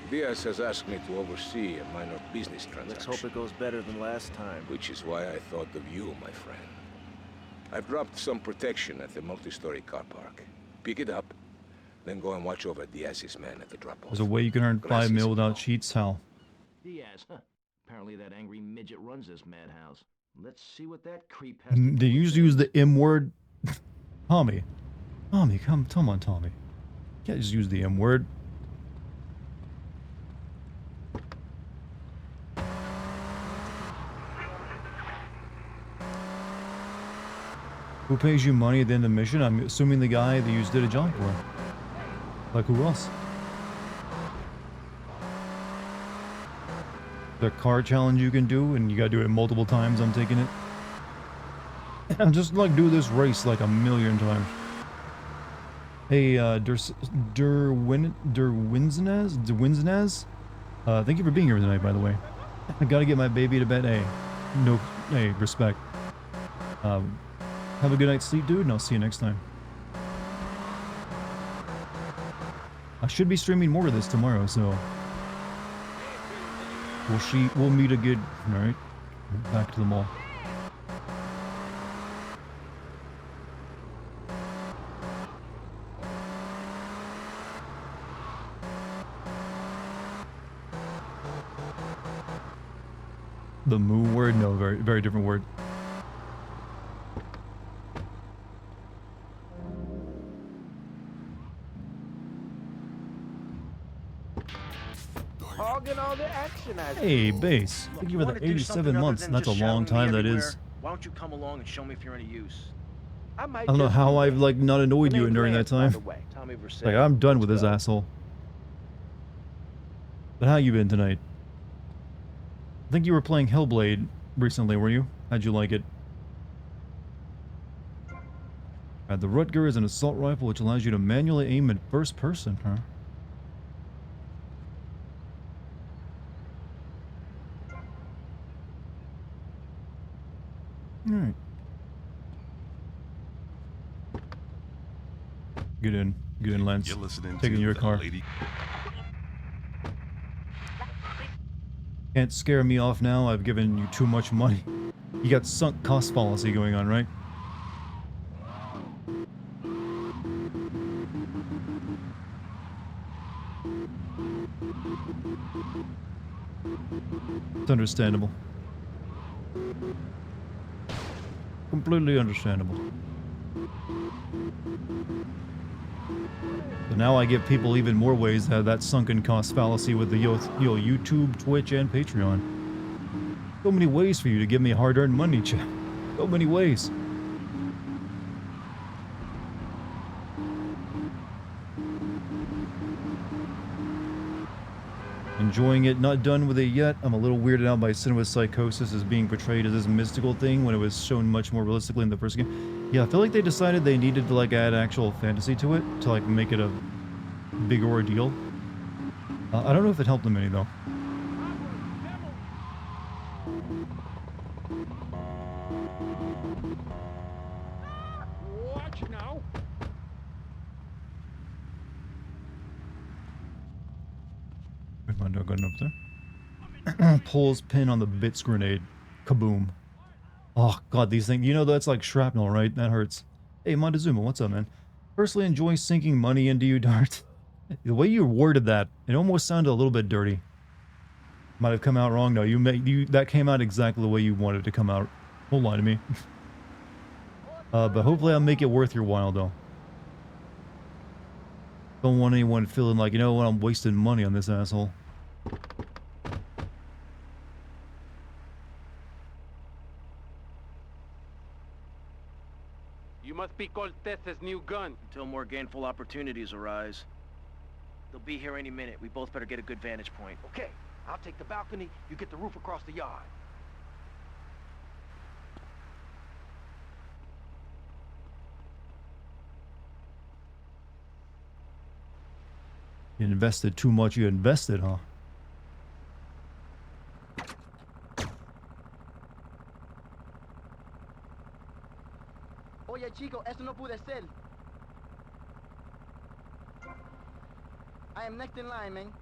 Diaz has asked me to oversee a minor business transaction. Let's hope it goes better than last time. Which is why I thought of you, my friend. I've dropped some protection at the multi-story car park. Pick it up, then go and watch over Diaz's man at the drop-off. There's a way you can earn 5 mil without cheats, Hal. Diaz, huh? Apparently that angry midget runs this madhouse. Let's see what that creep has. They used to use the M word. Tommy. Tommy, come on, Tommy. You can't just use the M word. Who pays you money at the end of the mission? I'm assuming the guy that you just did a job for. Like who else? The car challenge you can do, and you gotta do it multiple times. I'm taking it. And just like do this race like a million times. Hey, Derwinznaz? Thank you for being here tonight, by the way. I gotta get my baby to bed. Hey, no, hey, respect. Have a good night's sleep, dude, and I'll see you next time. I should be streaming more of this tomorrow, so we'll meet a good. All right, back to the mall. The moo word? No, very, very different word. Hogging all the action, Hey, base. Thank you for the 87 months. That's a long time, that is. Why don't you come along and show me if you're any use? I don't know how I've, like, not annoyed you during that time. Like, I'm done with this asshole. But how you been tonight? I think you were playing Hellblade recently, were you? How'd you like it? The Rutger is an assault rifle which allows you to manually aim in first person, huh? Alright. Get in, Lance. You're listening Taking to your the car. Lady. Can't scare me off now, I've given you too much money. You got sunk cost fallacy going on, right? It's understandable. Completely understandable. But now I give people even more ways to have that sunken cost fallacy with the YouTube, Twitch, and Patreon. So many ways for you to give me hard-earned money, chat. So many ways. Enjoying it, not done with it yet. I'm a little weirded out by Cinema Psychosis as being portrayed as this mystical thing when it was shown much more realistically in the first game. Yeah, I feel like they decided they needed to like add actual fantasy to it to like make it a bigger ordeal. I don't know if it helped them any though. Watch now. Where's my dog going up there? Pulls pin on the bits grenade. Kaboom. Oh god, these things, you know that's like shrapnel, right? That hurts. Hey, Montezuma, what's up, man? Personally enjoy sinking money into you, Dart. The way you worded that, it almost sounded a little bit dirty. Might have come out wrong though. That came out exactly the way you wanted it to come out. Don't lie to me. But hopefully I'll make it worth your while though. Don't want anyone feeling like, you know what, I'm wasting money on this asshole. You must be Cortez's new gun. Until more gainful opportunities arise. They'll be here any minute. We both better get a good vantage point. Okay, I'll take the balcony, you get the roof across the yard. You invested too much, you invested, huh? Oye, chico, esto no puede ser. I am next in line, man.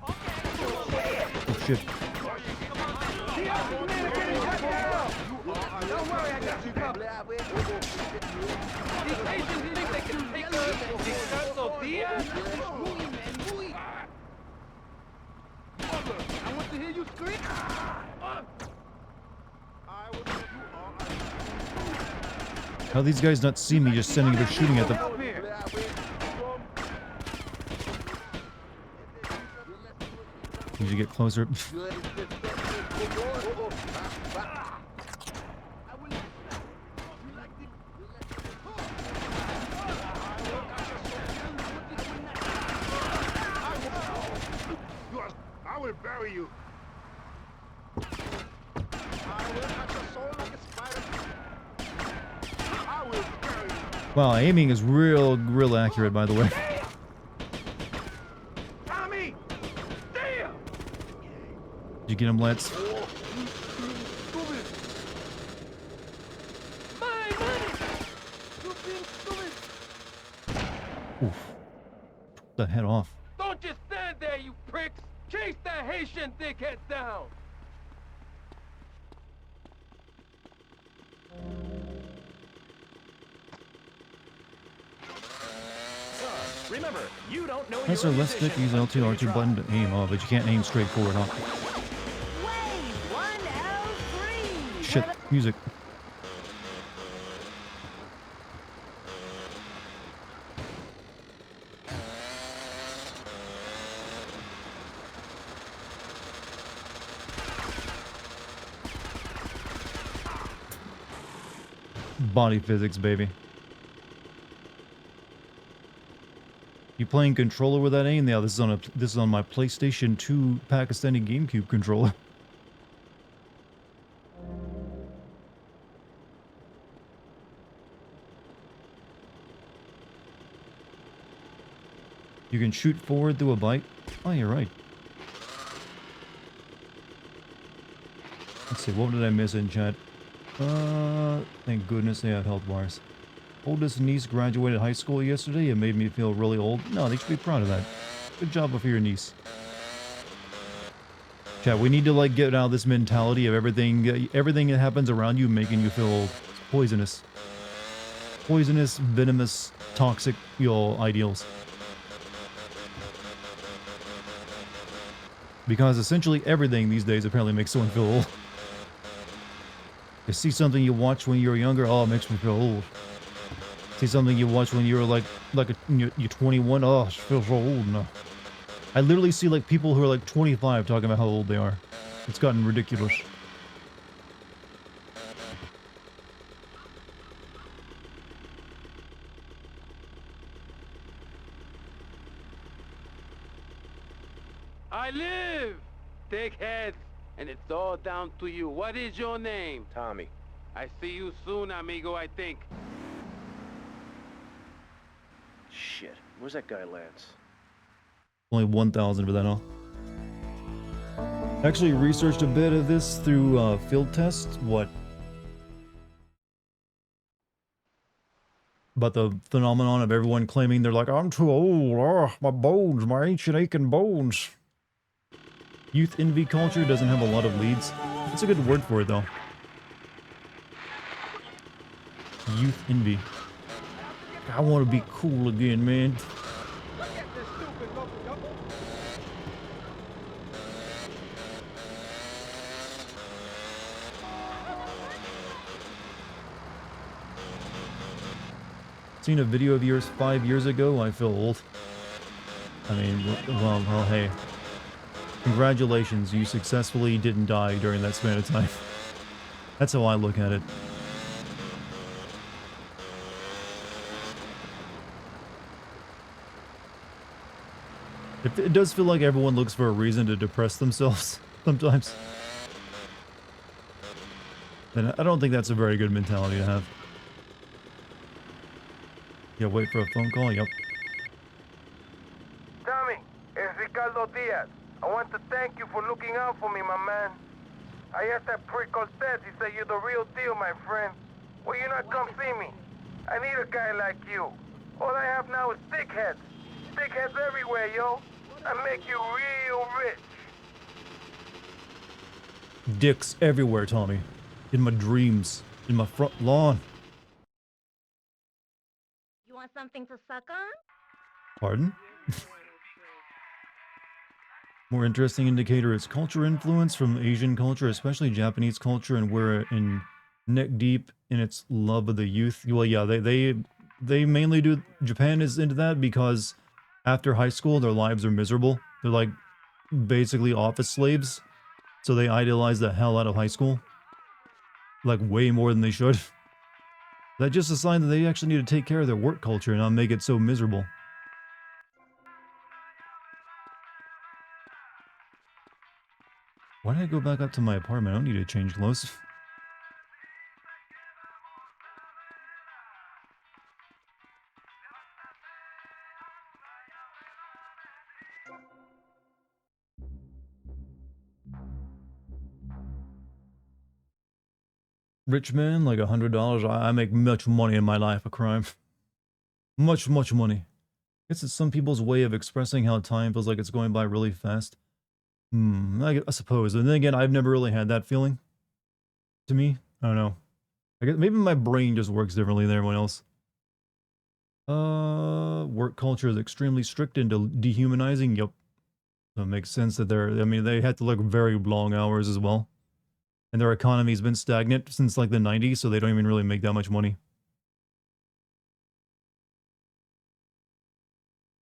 Oh, shit. Don't worry, I got you covered. These Asians think they can take us and Descanso Diaz? I want to hear you scream. How these guys not see me just standing there shooting at them? Need to get closer. I will bury you. Wow, aiming is real accurate, by the way. Tommy! Damn! Did you get him, Lance? Oof. Took the head off. Don't just stand there, you pricks! Chase that Haitian dickhead down! Remember, you don't know Press our left stick, use L2 R2 button to aim, but you can't aim straight forward, huh? Shit, music. Body physics, baby. You playing controller with that aim? Yeah, this is on my PlayStation 2 Pakistani GameCube controller. You can shoot forward through a bite. Oh, you're right. Let's see, what did I miss in chat? Thank goodness they have health bars. Oldest niece graduated high school yesterday. It made me feel really old. No, they should be proud of that. Good job for your niece. Chat, we need to like get out of this mentality of everything that happens around you making you feel old. It's poisonous. Poisonous, venomous, toxic, ideals. Because essentially everything these days apparently makes someone feel old. You see something you watch when you were younger, oh, it makes me feel old. See something you watch when you were you're 21, oh, it feels so old now. I literally see like people who are like 25 talking about how old they are. It's gotten ridiculous. I live! Take heads, and it's all down to you. What is your name? Tommy. I see you soon, amigo, I think. Shit. Where's that guy, Lance? Only 1,000 for that, huh? Actually researched a bit of this through field tests. What? About the phenomenon of everyone claiming they're like, I'm too old, oh, my bones, my ancient aching bones. Youth envy culture doesn't have a lot of leads. It's a good word for it, though. Youth envy. I want to be cool again, man. Seen a video of yours 5 years ago, I feel old. I mean, well, hey. Congratulations, you successfully didn't die during that span of time. That's how I look at it. It does feel like everyone looks for a reason to depress themselves sometimes. And I don't think that's a very good mentality to have. Yeah, wait for a phone call, yep. Tommy, it's Ricardo Diaz. I want to thank you for looking out for me, my man. I asked that prick Cortez, he said you're the real deal, my friend. Will you not come see me? I need a guy like you. All I have now is dickheads. Dickheads everywhere, yo. I make you real rich. Dicks everywhere, Tommy. In my dreams. In my front lawn. You want something to suck on? Pardon? More interesting indicator is culture influence from Asian culture, especially Japanese culture, and we're in neck deep in its love of the youth. Well, yeah, they mainly do. Japan is into that because after high school, their lives are miserable. They're like basically office slaves, so they idolize the hell out of high school, like way more than they should. That's just a sign that they actually need to take care of their work culture and not make it so miserable. Why did I go back up to my apartment? I don't need to change clothes. Rich man, like $100. I make much money in my life, a crime. Much money. Guess it's some people's way of expressing how time feels like it's going by really fast. I suppose. And then again, I've never really had that feeling. To me, I don't know. I guess maybe my brain just works differently than everyone else. Work culture is extremely strict and dehumanizing. Yep. So it makes sense that they had to look very long hours as well. And their economy's been stagnant since like the 90s, so they don't even really make that much money.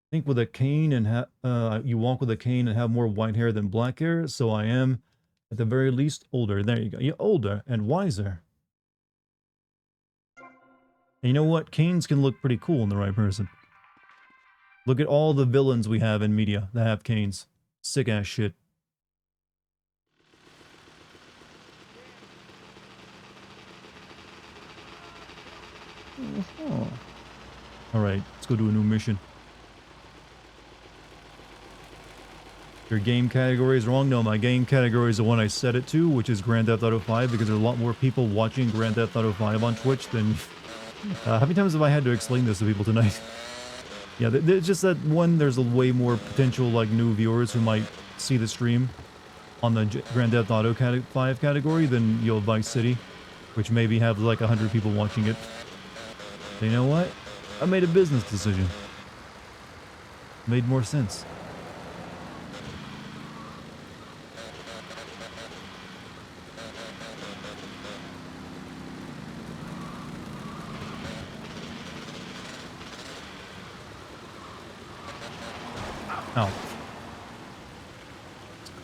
I think with a cane and you walk with a cane and have more white hair than black hair, so I am, at the very least, older. There you go. You're older and wiser. And you know what? Canes can look pretty cool in the right person. Look at all the villains we have in media that have canes. Sick ass shit. Alright, let's go do a new mission. Your game category is wrong. No, my game category is the one I set it to, which is Grand Theft Auto 5, because there are a lot more people watching Grand Theft Auto 5 on Twitch than... how many times have I had to explain this to people tonight? Yeah, there's just that one, there's a way more potential, like, new viewers who might see the stream on the Grand Theft Auto 5 category than, you know, Vice City, which maybe have, like, 100 people watching it. So you know what? I made a business decision. Made more sense. Ow.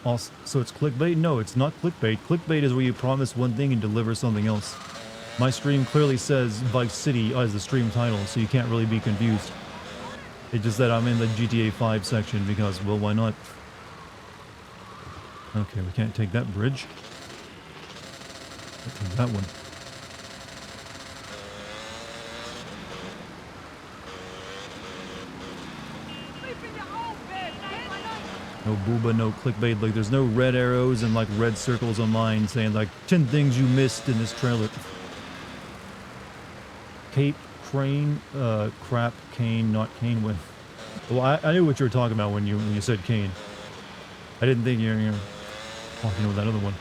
Also, so it's clickbait? No, it's not clickbait. Clickbait is where you promise one thing and deliver something else. My stream clearly says Vice City as the stream title, so you can't really be confused. It's just that I'm in the GTA 5 section because, well, why not? Okay, we can't take that bridge. Let's take that one. No booba, no clickbait. Like, there's no red arrows and, like, red circles on mine saying, like, 10 things you missed in this trailer. Cape, crane, crap, cane, not cane with. Well, I knew what you were talking about when you said cane. I didn't think you were talking about that other one.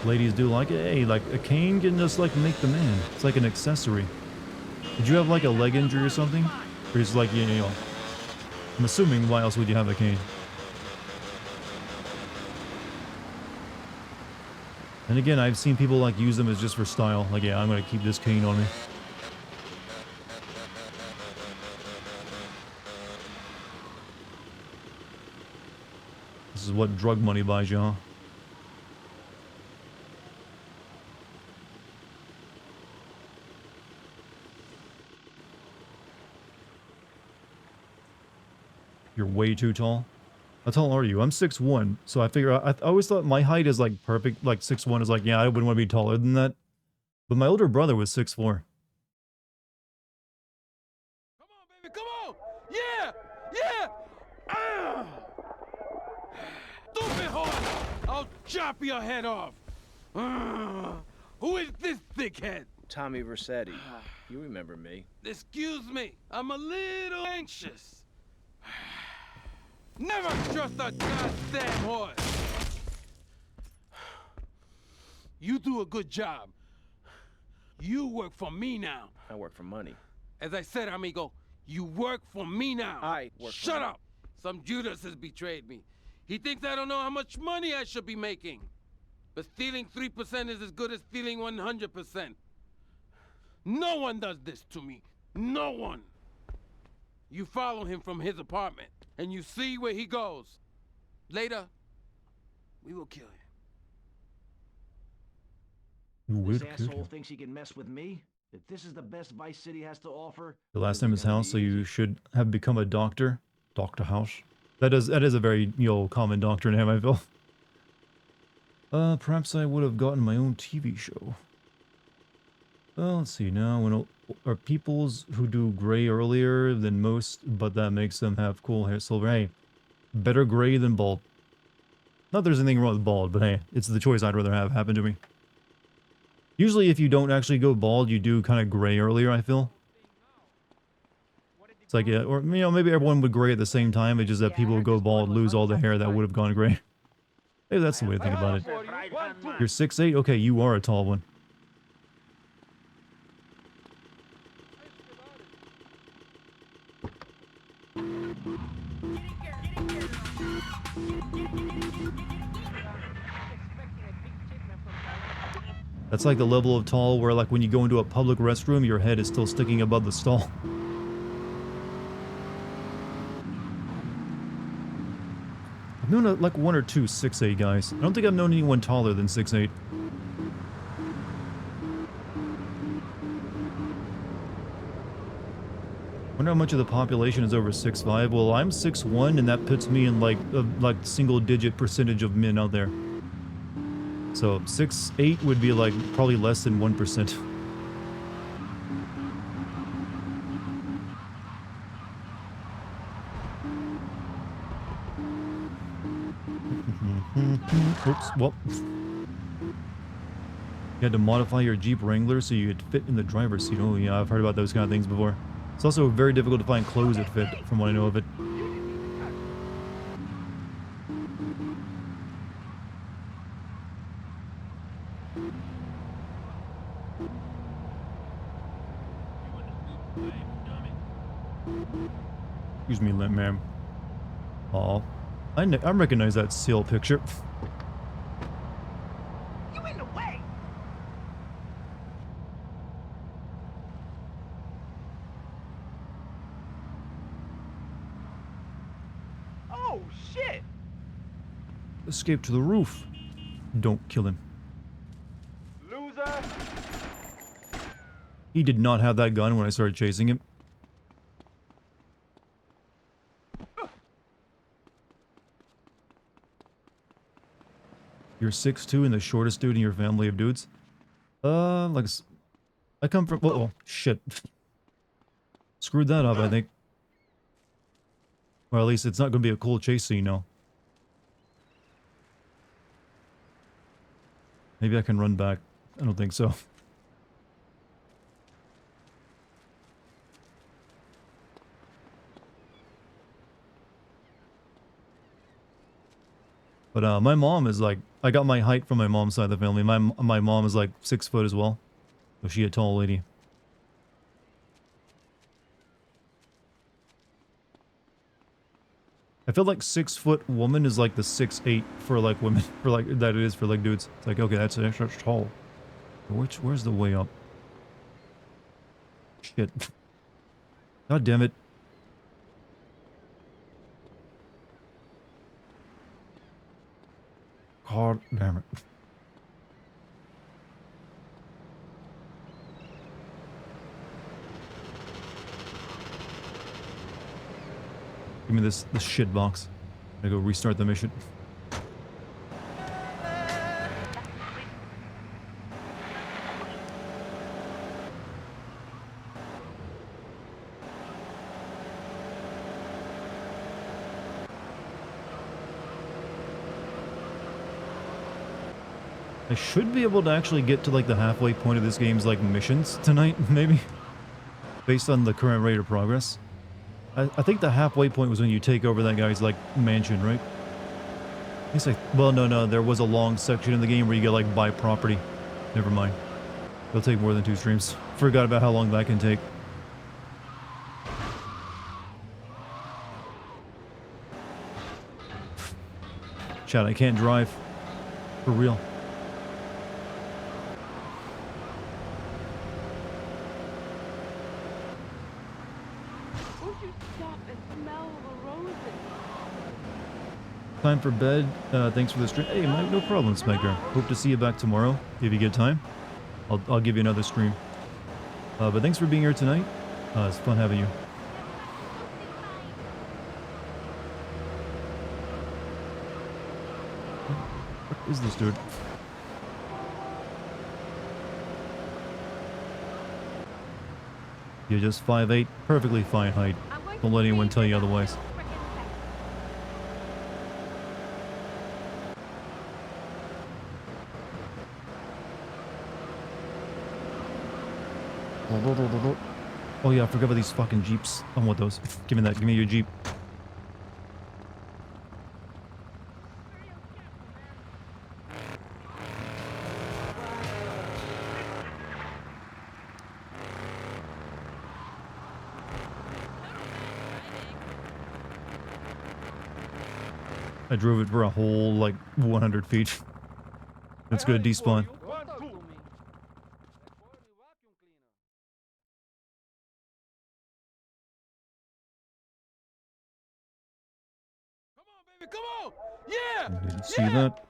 Ladies do like it. Hey, like, a cane can just, like, make the man. It's like an accessory. Did you have, like, a leg injury or something? Or just, like, you know... I'm assuming, why else would you have a cane? And again, I've seen people like use them as just for style. Like, yeah, I'm gonna keep this cane on me. This is what drug money buys you, huh? You're way too tall. How tall are you? I'm 6'1", so I figure I always thought my height is like perfect. Like 6'1" is like, yeah, I wouldn't want to be taller than that. But my older brother was 6'4". Come on, baby, come on! Yeah! Yeah! Stupid horse! I'll chop your head off! Who is this thickhead? Tommy Vercetti. You remember me. Excuse me, I'm a little anxious. Never trust a goddamn horse! You do a good job. You work for me now. I work for money. As I said, amigo, you work for me now. I work for Shut money. up! Some Judas has betrayed me. He thinks I don't know how much money I should be making. But stealing 3% is as good as stealing 100%. No one does this to me. No one. You follow him from his apartment, and you see where he goes. Later, we will kill him. You This would asshole kill him. thinks he can mess with me? If this is the best Vice City has to offer... The last name is House, so you should have become a doctor. Dr. House. That is a very, you know, common doctor name, I feel. Perhaps I would have gotten my own TV show. Let's see now. When are peoples who do gray earlier than most, but that makes them have cool hair, silver. Hey, better gray than bald. Not that there's anything wrong with bald, but hey, it's the choice I'd rather have happen to me. Usually, if you don't actually go bald, you do kind of gray earlier, I feel. It's like, yeah, or, you know, maybe everyone would gray at the same time. It's just that people who go bald lose all the hair that would have gone gray. Maybe that's the way to think about it. You're 6'8"? Okay, you are a tall one. That's like the level of tall where, like, when you go into a public restroom, your head is still sticking above the stall. I've known, like, one or two 6'8" guys. I don't think I've known anyone taller than 6'8". Wonder how much of the population is over 6'5". Well, I'm 6'1", and that puts me in, like, a single-digit percentage of men out there. So 6'8" would be like probably less than 1%. Oops, well. You had to modify your Jeep Wrangler so you could fit in the driver's seat. Oh yeah, I've heard about those kind of things before. It's also very difficult to find clothes that fit, from what I know of it. Excuse me, ma'am. Aw. I recognize that seal picture. You in the way! shit! Escape to the roof. Don't kill him. Loser! He did not have that gun when I started chasing him. You're 6'2" and the shortest dude in your family of dudes? Like... I come from... Oh, shit. Screwed that up, I think. Or at least it's not going to be a cool chase scene now. Maybe I can run back. I don't think so. But my mom is like... I got my height from my mom's side of the family. My mom is like 6 foot as well. So she a tall lady. I feel like 6 foot woman is like the 6'8" for like women, for like that it is for like dudes. It's like, okay, that's tall. Where's the way up? Shit. God damn it. God damn it. Give me this shit box. I go restart the mission. I should be able to actually get to like the halfway point of this game's like missions tonight, maybe. Based on the current rate of progress. I think the halfway point was when you take over that guy's, like, mansion, right? He's like, well, no, there was a long section in the game where you get, like, buy property. Never mind. It'll take more than 2 streams. Forgot about how long that can take. Chat, I can't drive. For real. Time for bed. Thanks for the stream. Hey, Mike, no problem, Spectre. Hope to see you back tomorrow if you get time. I'll give you another stream. But thanks for being here tonight. It's fun having you. What is this dude? You're just 5'8", perfectly fine height. Don't let anyone tell you otherwise. Oh yeah, I forgot about these fucking Jeeps. I want those. Give me that. Give me your Jeep. I drove it for a whole, like, 100 feet. That's good, despawn. Come on! Yeah! Didn't see that.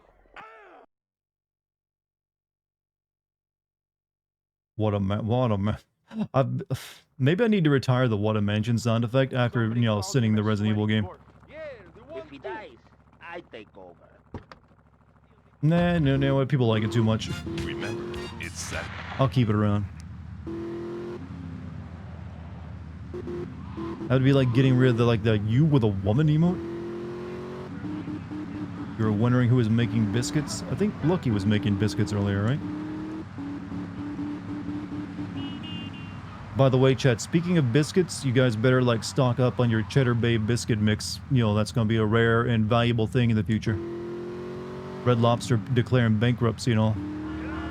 What a man. Maybe I need to retire the what a mansion sound effect after, you know, sitting the Resident Evil game. If he dies, I take over. Nah, no, people like it too much. Remember, it's set. I'll keep it around. That'd be like getting rid of the you with a woman emote. You were wondering who was making biscuits? I think Lucky was making biscuits earlier, right? By the way, chat, speaking of biscuits, you guys better, like, stock up on your Cheddar Bay biscuit mix. You know, that's gonna be a rare and valuable thing in the future. Red Lobster declaring bankruptcy and all.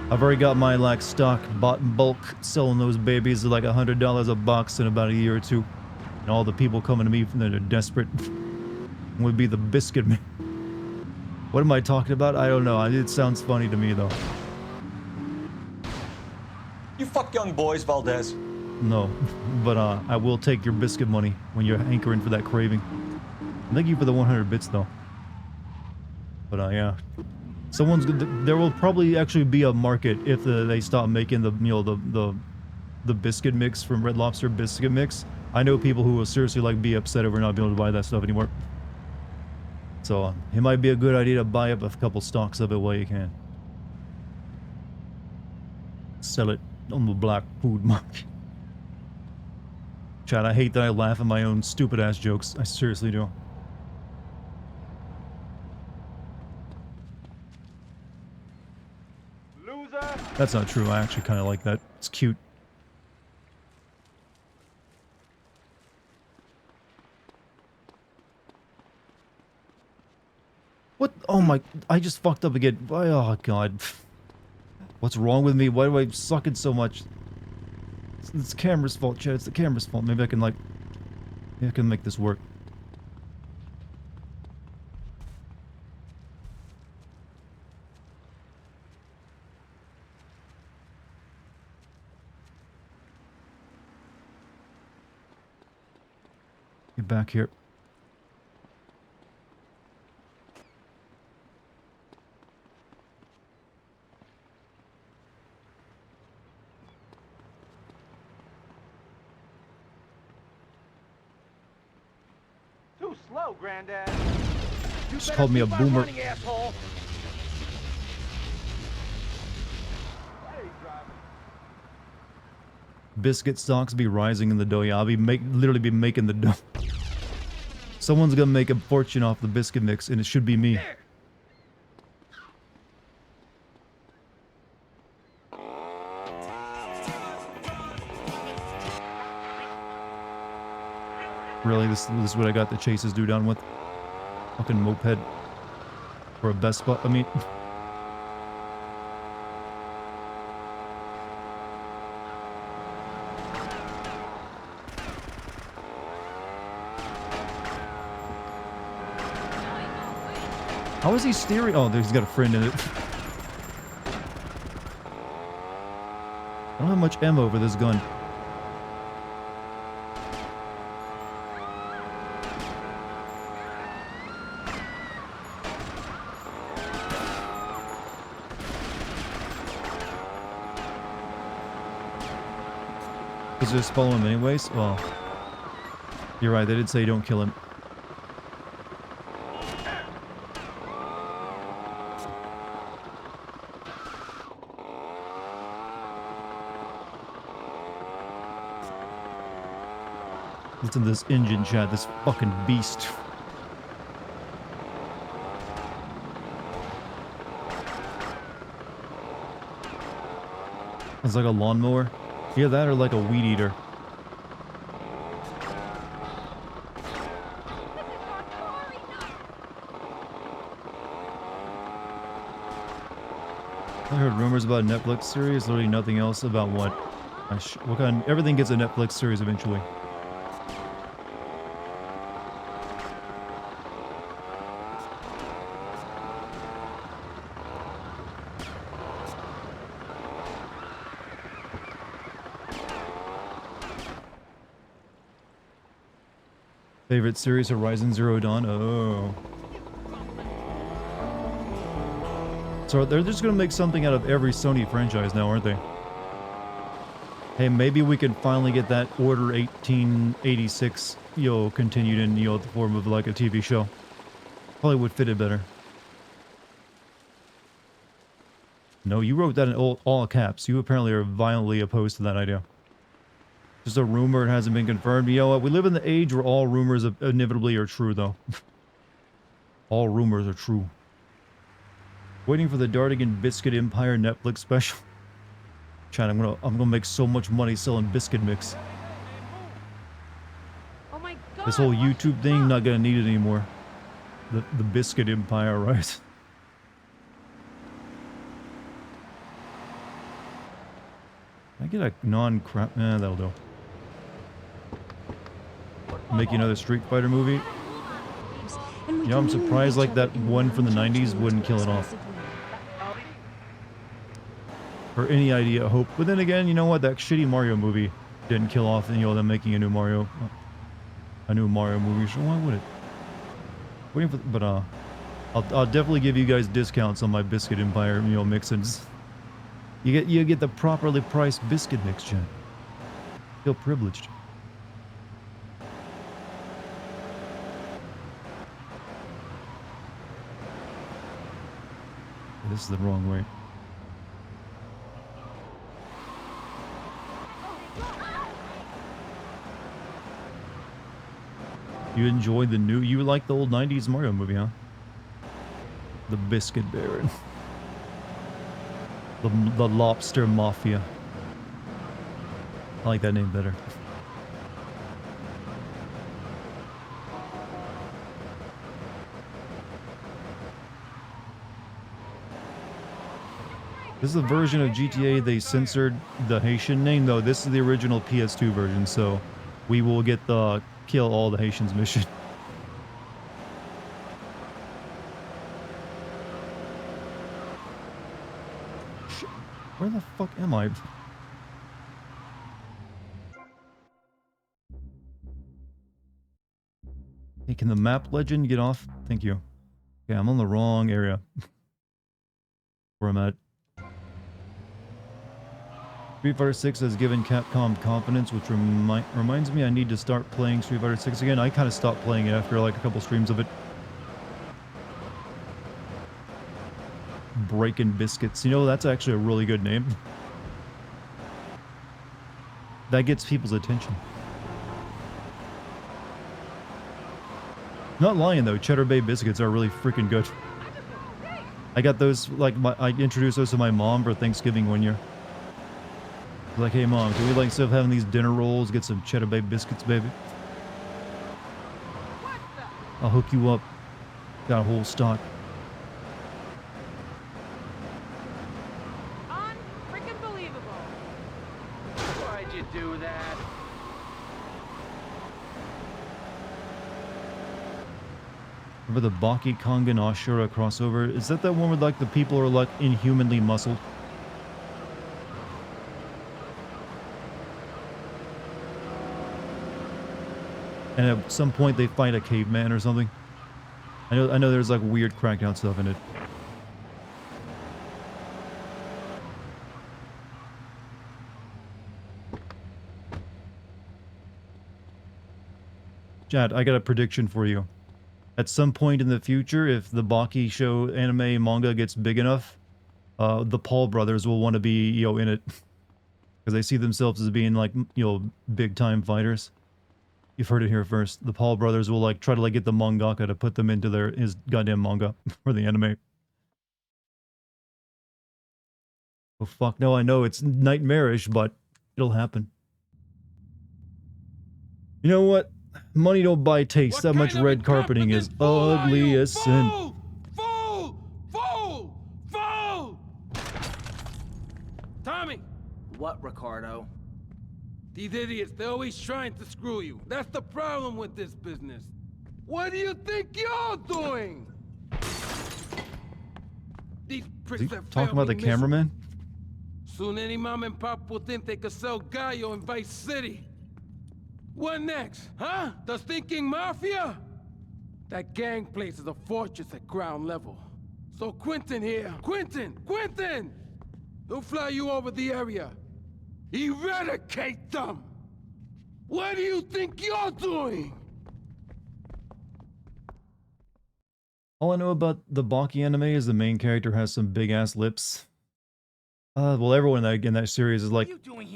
I've already got my, like, stock bought in bulk, selling those babies at, like, $100 a box in about a year or two. And all the people coming to me from that are desperate would be the biscuit mix. What am I talking about? I don't know. It sounds funny to me, though. You fuck young boys, Valdez. No, but I will take your biscuit money when you're hankering for that craving. Thank you for the 100 bits though. But yeah, someone's there will probably actually be a market if they stop making the the biscuit mix from Red Lobster biscuit mix. I know people who will seriously like be upset over not being able to buy that stuff anymore. So it might be a good idea to buy up a couple stocks of it while you can. Sell it on the black food market. Chad, I hate that I laugh at my own stupid ass jokes. I seriously do. Loser. That's not true. I actually kind of like that. It's cute. What? Oh my, I just fucked up again. Oh god. What's wrong with me? Why do I suck it so much? It's the camera's fault, Chad. It's the camera's fault. Maybe I can like... Maybe I can make this work. Get back here. Too slow, Granddad. You Just better called me a keep on boomer. running, asshole. Hey, driver. Biscuit stocks be rising in the dough. Yeah, I'll be literally be making the dough. Someone's gonna make a fortune off the biscuit mix, and it should be me. Really, this is what I got the chases do down with? Fucking moped. Or a Vespa, I mean... How is he steering? Oh, he's got a friend in it. I don't have much ammo for this gun. Does just follow him anyways? Well, you're right. They did say don't kill him. Listen to this engine, Chad. This fucking beast. It's like a lawnmower. Either that or like a weed eater. I heard rumors about a Netflix series. Literally nothing else about what. What kind? Everything gets a Netflix series eventually. Favorite series, Horizon Zero Dawn? Oh. So they're just gonna make something out of every Sony franchise now, aren't they? Hey, maybe we can finally get that Order 1886, continued in, the form of like a TV show. Probably would fit it better. No, you wrote that in all caps. You apparently are violently opposed to that idea. Just a rumor, it hasn't been confirmed. You know what? We live in the age where all rumors inevitably are true, though. All rumors are true. Waiting for the Dartigan Biscuit Empire Netflix special. Chad, I'm gonna make so much money selling biscuit mix. Oh my God, this whole YouTube thing, not gonna need it anymore. The Biscuit Empire, right? Can I get a non-crap? That'll do. Make another Street Fighter movie. You know, I'm surprised like that one from the 90s wouldn't kill it off. Or any idea of hope. But then again, you know what? That shitty Mario movie didn't kill off, them making a new Mario movie. So why would it? Waiting for, but I'll definitely give you guys discounts on my Biscuit Empire, you know, mix-ins. You get the properly priced biscuit mix, Jen. Feel privileged. This is the wrong way. You enjoyed the new... You like the old 90s Mario movie, huh? The Biscuit Baron. The Lobster Mafia. I like that name better. This is a version of GTA they censored the Haitian name, though. This is the original PS2 version, so we will get the kill all the Haitians mission. Where the fuck am I? Hey, can the map legend get off? Thank you. Okay, I'm on the wrong area. Where I'm at. Street Fighter 6 has given Capcom confidence, which reminds me I need to start playing Street Fighter 6 again. I kind of stopped playing it after like a couple streams of it. Breaking Biscuits. You know, that's actually a really good name. That gets people's attention. Not lying though, Cheddar Bay biscuits are really freaking good. I got those, like, I introduced those to my mom for Thanksgiving one year. Like, hey mom, can we, like, instead of having these dinner rolls, get some Cheddar Bay biscuits, baby? I'll hook you up. Got a whole stock. Unfreaking believable. Why'd you do that? Remember the Baki Kangen Ashura crossover? Is that one where, like, the people are, like, inhumanly muscled? And at some point they fight a caveman or something. I know there's like weird crackdown stuff in it. Chad, I got a prediction for you. At some point in the future, if the Baki show anime manga gets big enough, the Paul brothers will want to be, you know, in it. Because they see themselves as being like, you know, big time fighters. You've heard it here first. The Paul brothers will like try to like get the mangaka to put them into his goddamn manga for the anime. Oh fuck, no, I know it's nightmarish, but it'll happen. You know what? Money don't buy taste. That much red carpeting is ugly as sin. Fool! Tommy! What, Ricardo? These idiots, they're always trying to screw you. That's the problem with this business. What do you think you're doing? These pricks Is he have talking failed about the me cameraman? Soon any mom and pop will think they could sell Gallo in Vice City. What next, huh? The stinking mafia? That gang place is a fortress at ground level. So Quentin here, Quentin! He'll fly you over the area. Eradicate them! What do you think you're doing? All I know about the Baki anime is the main character has some big ass lips. Well, everyone in that series is like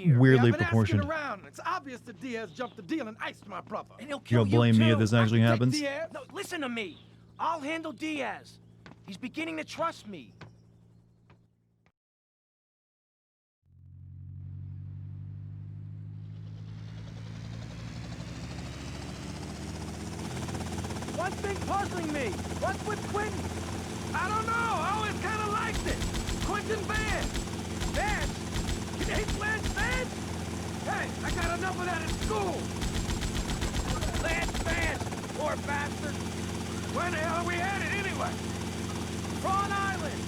weirdly proportioned. Around. It's obvious that Diaz jumped the deal and iced my brother. And he'll You kill don't blame me if this actually happens. Diaz. No, listen to me. I'll handle Diaz. He's beginning to trust me. One thing puzzling me. What's with Quentin? I don't know. I always kind of liked it. Quentin Vance. Vance? You hate Lance Vance? Hey, I got enough of that at school. Lance Vance, poor bastard. Where the hell are we headed anyway? Prawn Island.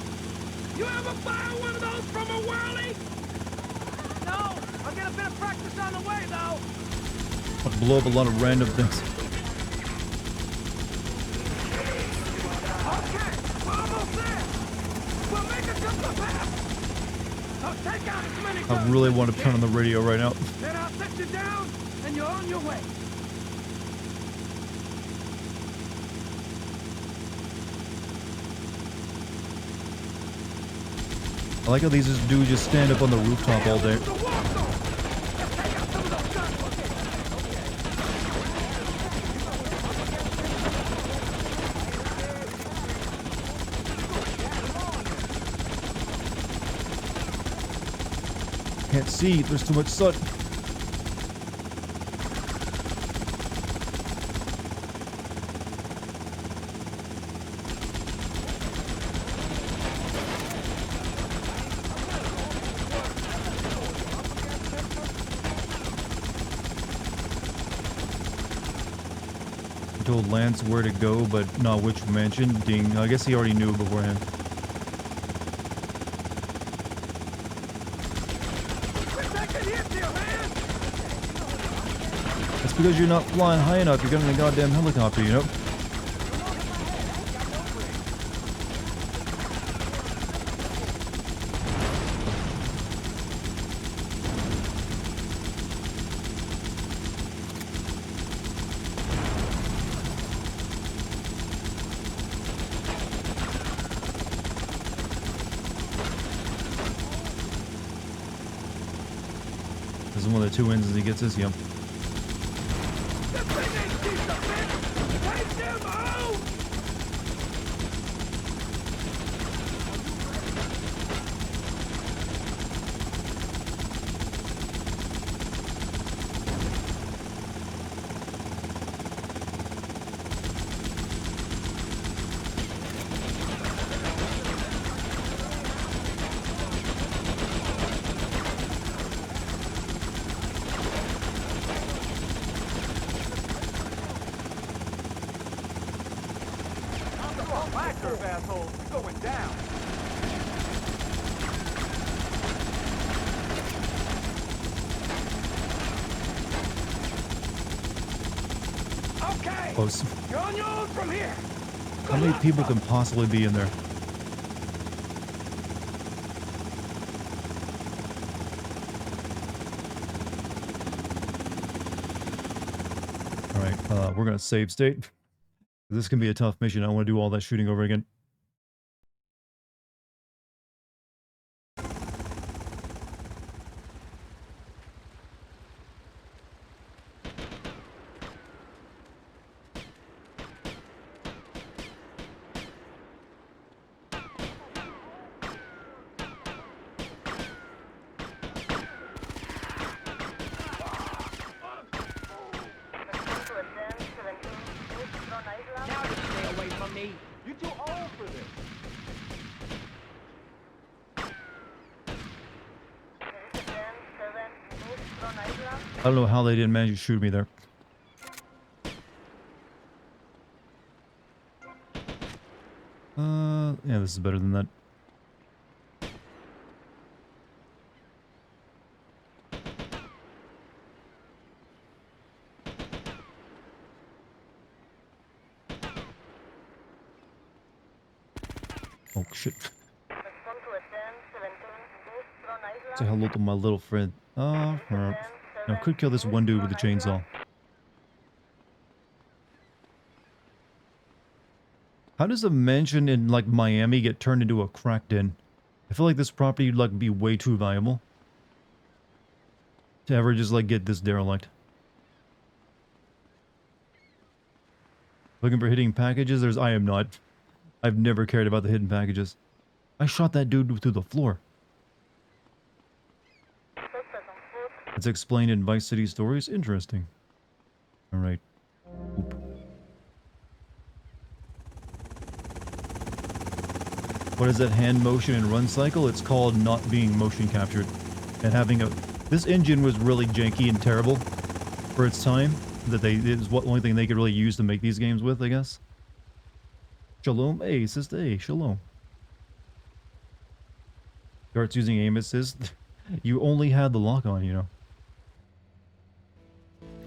You ever buy one of those from a whirly? No, I'll get a bit of practice on the way, though. I'll blow up a lot of random things. I really want to turn on the radio right now. Then I'll set you down, and you're on your way. I like how these dudes just stand up on the rooftop all day. Can't see, there's too much sun. I told Lance where to go, but not which mansion. Ding. I guess he already knew beforehand. That's because you're not flying high enough. You're getting a goddamn helicopter, you know? This is one of the two wins as he gets his, yep. Asshole, you're going down. Okay. Close. You're on your own from here. How many people can possibly be in there? Alright, we're gonna save state. This can be a tough mission. I want to do all that shooting over again. You're too old for this. I don't know how they didn't manage to shoot me there. Yeah, this is better than that. Oh shit. Say hello to my little friend. No, could kill this one dude with a chainsaw. How does a mansion in like Miami get turned into a crack den? I feel like this property would like be way too valuable to ever just like get this derelict. Looking for hidden packages? I am not. I've never cared about the hidden packages. I shot that dude through the floor. It's explained in Vice City Stories? Interesting. Alright. What is that hand motion and run cycle? It's called not being motion captured. And having a... This engine was really janky and terrible for its time. It is what only thing they could really use to make these games with, I guess. Shalom. Hey, sister. Hey, shalom. Starts using aim assist. You only had the lock on, you know.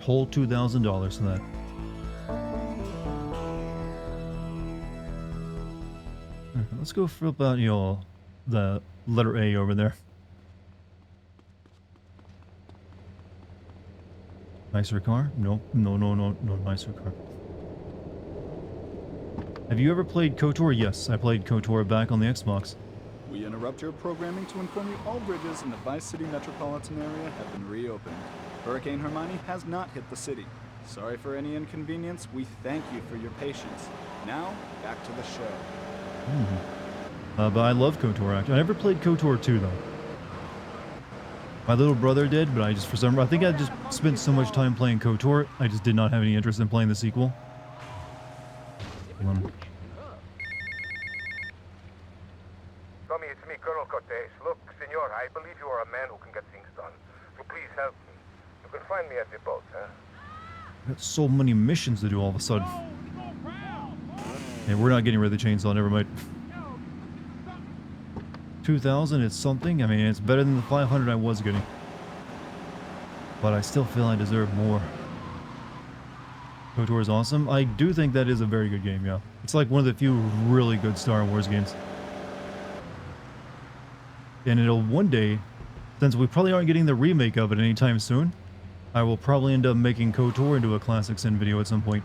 Whole $2,000 for that. Let's go for about, you know, the letter A over there. Nicer car? No, no, no, no, no nicer car. Have you ever played KOTOR? Yes, I played KOTOR back on the Xbox. We interrupt your programming to inform you all bridges in the Vice City metropolitan area have been reopened. Hurricane Hermione has not hit the city. Sorry for any inconvenience. We thank you for your patience. Now, back to the show. But I love KOTOR, actually. I never played KOTOR 2, though. My little brother did, but I just, for some reason, I think I just spent so much time playing KOTOR, I just did not have any interest in playing the sequel. Tommy, it's me, Colonel Cortez. Look, senor, I believe you are a man who can get things done. So please help me. You can find me at the boat, huh? Got so many missions to do all of a sudden. Hey, we're not getting rid of the chainsaw, never mind. 2,000 is something. I mean, it's better than the 500 I was getting. But I still feel I deserve more. KOTOR is awesome. I do think that is a very good game, yeah. It's like one of the few really good Star Wars games. And it'll one day, since we probably aren't getting the remake of it anytime soon, I will probably end up making KOTOR into a Classic Sin video at some point.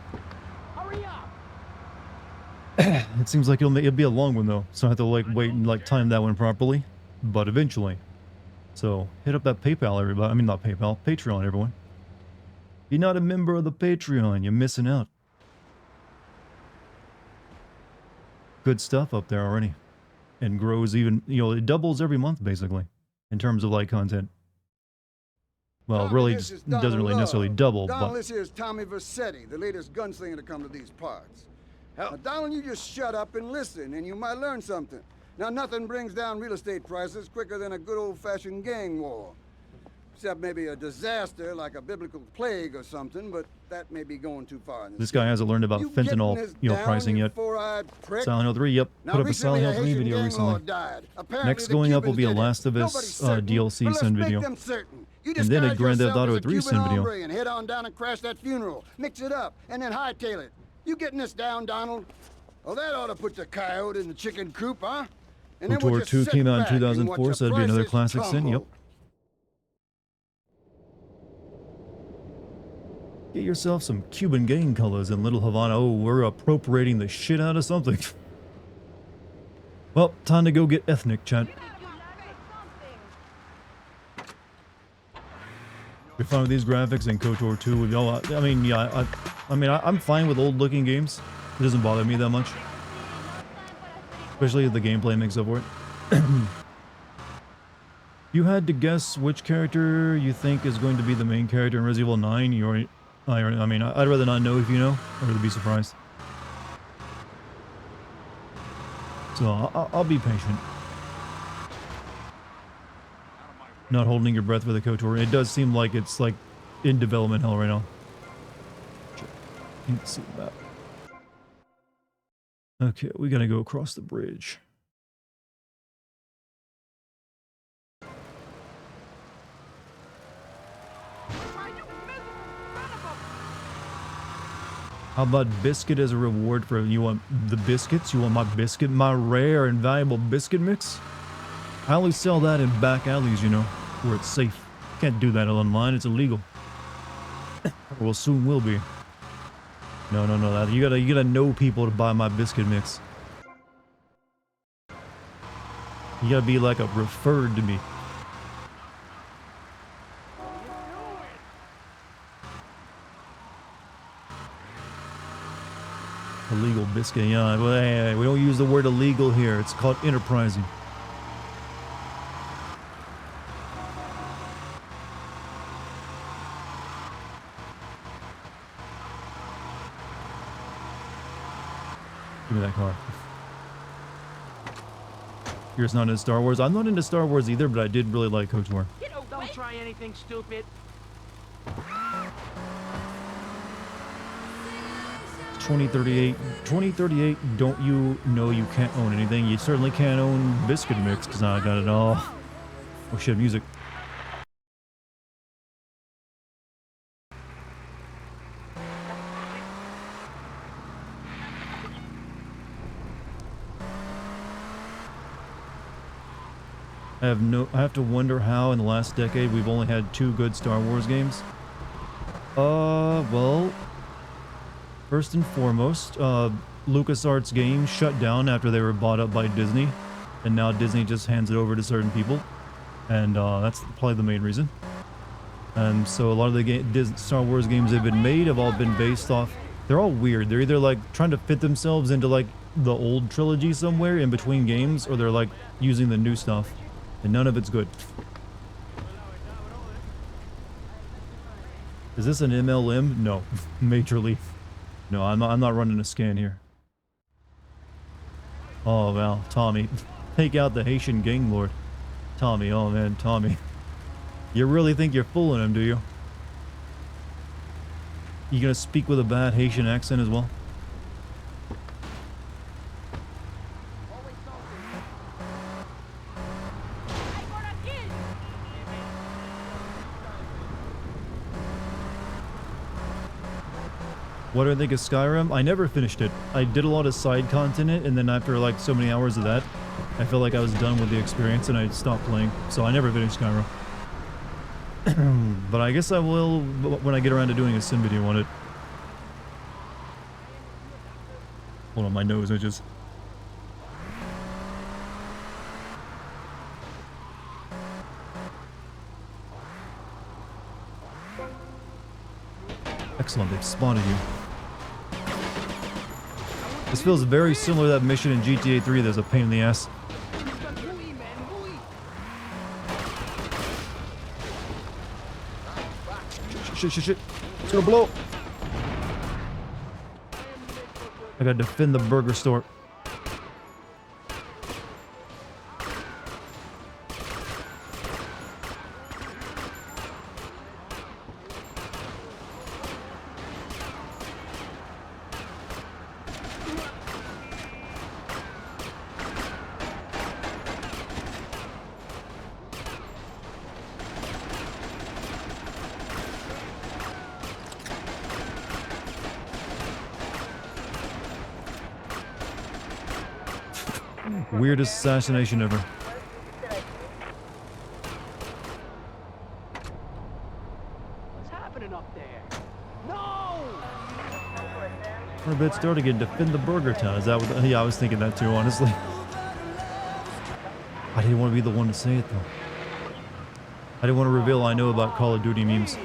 Hurry up! It seems like it'll be a long one though, so I have to like wait and like time that one properly, but eventually. So hit up that PayPal, everybody. I mean, not PayPal, Patreon, everyone. If you're not a member of the Patreon, you're missing out. Good stuff up there already. And grows even, you know, it doubles every month basically in terms of like content. Well, really just doesn't really necessarily double, Donald, but this here's Tommy Vercetti, the latest gunslinger to come to these parts. Now, Donald, you just shut up and listen, and you might learn something. Now, nothing brings down real estate prices quicker than a good old-fashioned gang war. Except maybe a disaster like a biblical plague or something, but that may be going too far. this guy hasn't learned about fentanyl, you know, pricing yet. Silent Hill 3, yep. Put up a Silent Hill 3 video recently. Next going up will be a Last of Us DLC Sin video. And then a Grand Theft Auto 3 Sin video. And head on down and crash that funeral. Mix it up, and then hightail it. You getting this down, Donald? Oh, that ought to put the coyote in the chicken coop, huh? And KOTOR 2 came out in 2004, so that'd be another Classic Sin, yep. Get yourself some Cuban gang colors in Little Havana. Oh, we're appropriating the shit out of something. Well, time to go get ethnic, chat. We're fine with these graphics and KOTOR 2. We all, I mean, yeah, I'm fine with old-looking games. It doesn't bother me that much. Especially if the gameplay makes up for it. You had to guess which character you think is going to be the main character in Resident Evil 9. You already, I mean, I'd rather not know if you know. I'd rather be surprised. So I'll be patient. Not holding your breath for the KOTOR. It does seem like it's like in development hell right now. Can't see the map. Okay, we gotta go across the bridge. How about biscuit as a reward for you want the biscuits? You want my biscuit, my rare and valuable biscuit mix? I only sell that in back alleys, you know, where it's safe. Can't do that online, it's illegal. Well, soon will be. No, you gotta know people to buy my biscuit mix. You gotta be like a referred to me. Illegal biscuit, yeah. Well, hey, we don't use the word illegal here. It's called enterprising. Give me that car. You're just not into Star Wars. I'm not into Star Wars either, but I did really like KOTOR. Don't try anything stupid. 2038. 2038, don't you know you can't own anything? You certainly can't own biscuit mix, because I got it all. Oh shit, music. I have to wonder how in the last decade we've only had 2 good Star Wars games. Well, first and foremost, LucasArts games shut down after they were bought up by Disney, and now Disney just hands it over to certain people, and that's probably the main reason. And so a lot of the Star Wars games they've been made have all been based off. They're all weird. They're either like trying to fit themselves into like the old trilogy somewhere in between games, or they're like using the new stuff, and none of it's good. Is this an MLM? No, majorly. No, I'm not running a scan here. Oh well, Tommy, take out the Haitian gang lord. Tommy, oh man, Tommy, you really think you're fooling him, do you? You gonna speak with a bad Haitian accent as well? What do I think of Skyrim? I never finished it. I did a lot of side content in it, and then after like so many hours of that, I felt like I was done with the experience and I stopped playing. So I never finished Skyrim. But I guess I will when I get around to doing a sim video on it. Hold on, my nose itches. Excellent, they've spotted you. This feels very similar to that mission in GTA 3 that's a pain in the ass. Shit. It's gonna blow. I gotta defend the burger store. Weirdest assassination ever. What's happening up there? No! We're a bit Dartigan, defend the burger town. Is that what? Yeah, I was thinking that too, honestly. I didn't want to be the one to say it though. I didn't want to reveal I know about Call of Duty memes.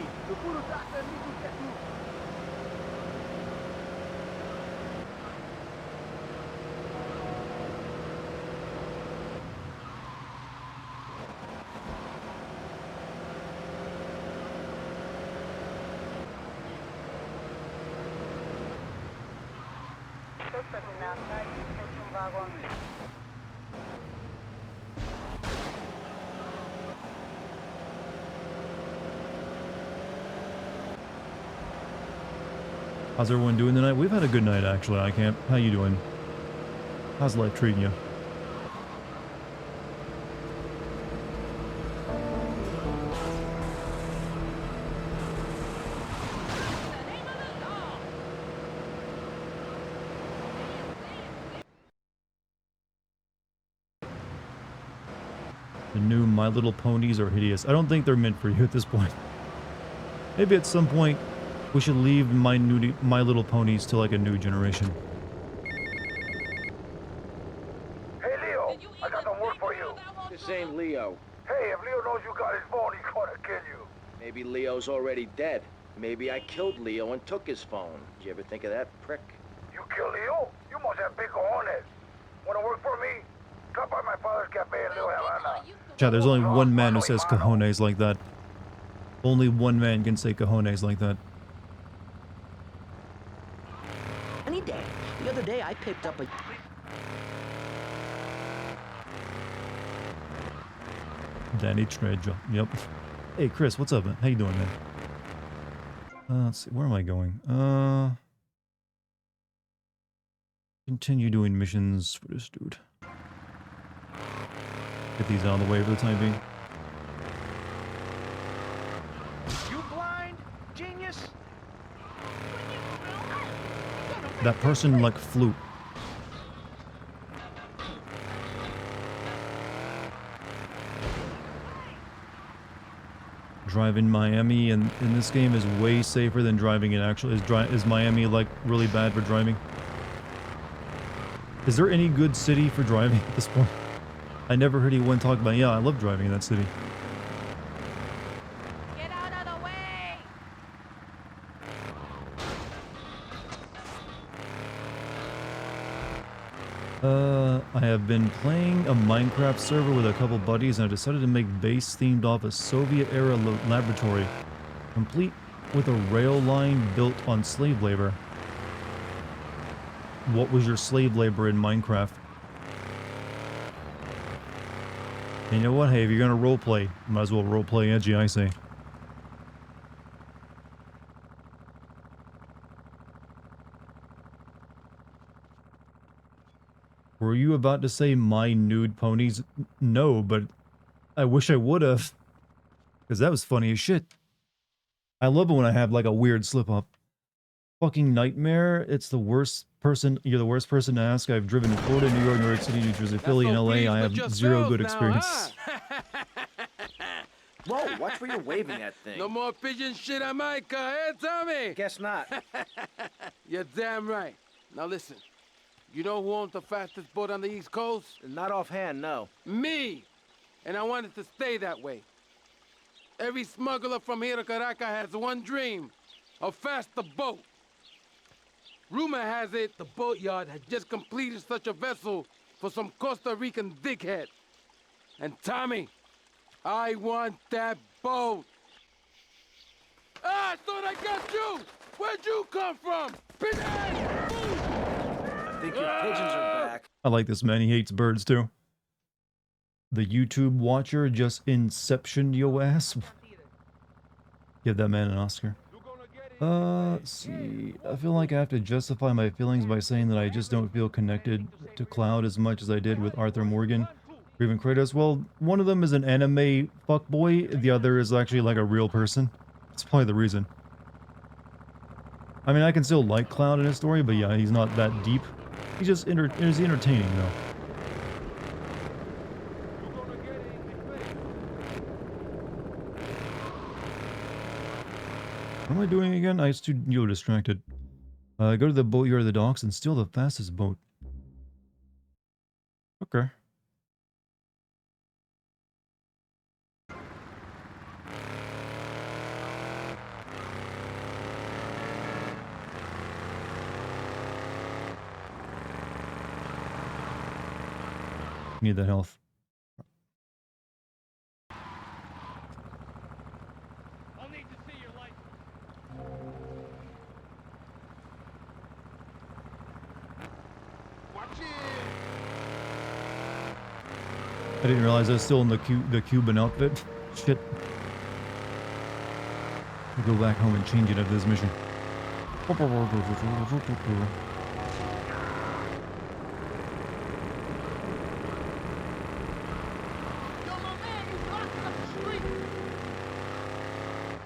How's everyone doing tonight? We've had a good night, actually. I can't. How you doing? How's life treating you? The new My Little Ponies are hideous. I don't think they're meant for you at this point. Maybe at some point we should leave My Little Ponies to like a new generation. Hey, Leo, I got some work for you. This ain't Leo. Hey, if Leo knows you got his phone, he's gonna kill you. Maybe Leo's already dead. Maybe I killed Leo and took his phone. Did you ever think of that, prick? You kill Leo? You must have big cojones. Wanna work for me? Drop by my father's cafe in Little Havana. Chad, there's only one man who says cojones like that. Only one man can say cojones like that. Any day. The other day I picked up a... Danny Trejo. Yep. Hey, Chris, what's up, man? How you doing, man? Let's see. Where am I going? Continue doing missions for this dude. Get these out of the way for the time being. You blind? Genius? That person like flew. driving Miami in this game is way safer than driving it actually. Is Miami like really bad for driving? Is there any good city for driving at this point? I never heard anyone talk about, yeah, I love driving in that city. Get out of the way! I have been playing a Minecraft server with a couple buddies and I decided to make base themed off a Soviet-era laboratory, complete with a rail line built on slave labor. What was your slave labor in Minecraft? You know what? Hey, if you're gonna roleplay, might as well roleplay edgy, I say. Were you about to say my nude ponies? No, but I wish I would have. Because that was funny as shit. I love it when I have like a weird slip up. Fucking nightmare. It's the worst person. You're the worst person to ask. I've driven to Florida, New York, New York City, New Jersey, Philly, and LA. I have zero good experience. Whoa, watch where you're waving that thing. No more pigeon shit on my car, eh, Tommy? Guess not. You're damn right. Now listen. You know who owns the fastest boat on the East Coast? Not offhand, no. Me! And I want it to stay that way. Every smuggler from here to Caracas has one dream. A faster boat. Rumor has it the boatyard had just completed such a vessel for some Costa Rican dickhead. And Tommy, I want that boat. Ah, I thought I got you! Where'd you come from? Pinhead! I think your pigeons are back. I like this man. He hates birds too. The YouTube watcher just inceptioned yo ass. Give that man an Oscar. Let's see. I feel like I have to justify my feelings by saying that I just don't feel connected to Cloud as much as I did with Arthur Morgan or even Kratos. Well, one of them is an anime fuckboy, the other is actually like a real person. That's probably the reason. I mean, I can still like Cloud in his story, but yeah, he's not that deep. He's just he's entertaining though. What am I doing again? I was too distracted. Go to the boatyard of the docks and steal the fastest boat. Okay. Need that health. I'll need to see your license. Watch it! I didn't realize I was still in the Cuban outfit. Shit. I'll go back home and change it after this mission.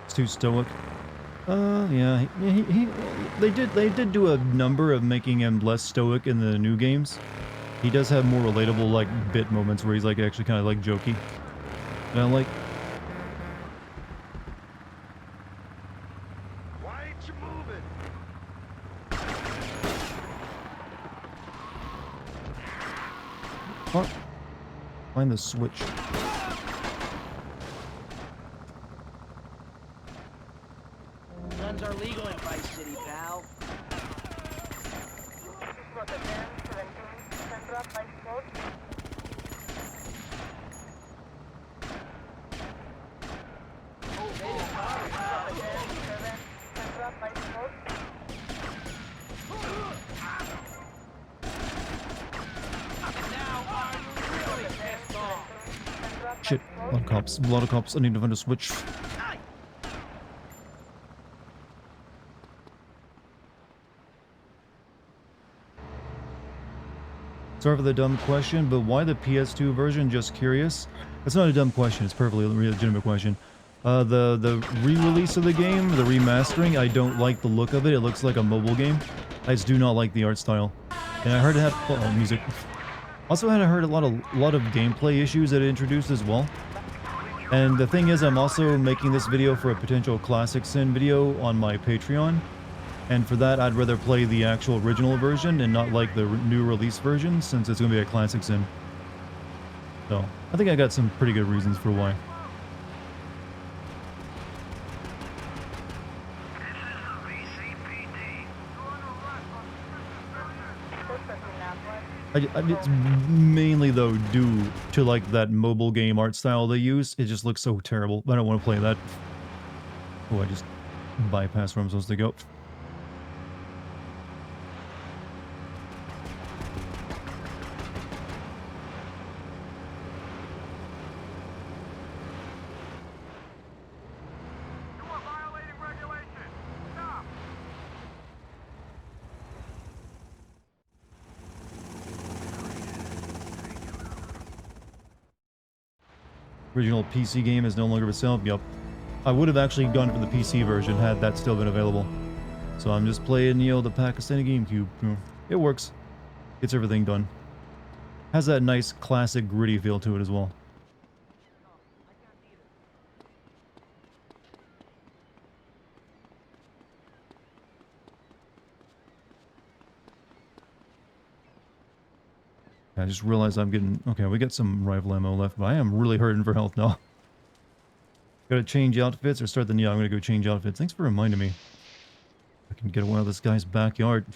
It's too stoic. Yeah, they did do a number of making him less stoic in the new games. He does have more relatable, like, bit moments where he's, like, actually kind of, like, jokey. And I like... Why ain't you moving? Fuck. Find the switch. Guns are legal in Vice City, pal. Shit, a lot of cops, a lot of cops. I need to find a switch. Sorry for the dumb question, but why the PS2 version? Just curious. It's not a dumb question. It's a perfectly legitimate question. The re-release of the game, the remastering, I don't like the look of it. It looks like a mobile game. I just do not like the art style. And I heard it had music. Also, I heard a lot of gameplay issues that it introduced as well. And the thing is, I'm also making this video for a potential Classic Sin video on my Patreon. And for that, I'd rather play the actual original version and not like the new release version, since it's going to be a Classic Sin. So, I think I got some pretty good reasons for why. It's mainly, though, due to, like, that mobile game art style they use. It just looks so terrible. I don't want to play that. Oh, I just bypassed where I'm supposed to go. Original PC game is no longer for sale. Yup. I would have actually gone for the PC version had that still been available. So I'm just playing, you know, the Pakistani GameCube. It works. Gets everything done. Has that nice classic gritty feel to it as well. I just realized I'm getting... Okay, we got some rifle ammo left, but I am really hurting for health now. Gotta change outfits or start the... Yeah, I'm gonna go change outfits. Thanks for reminding me. I can get away out of this guy's backyard.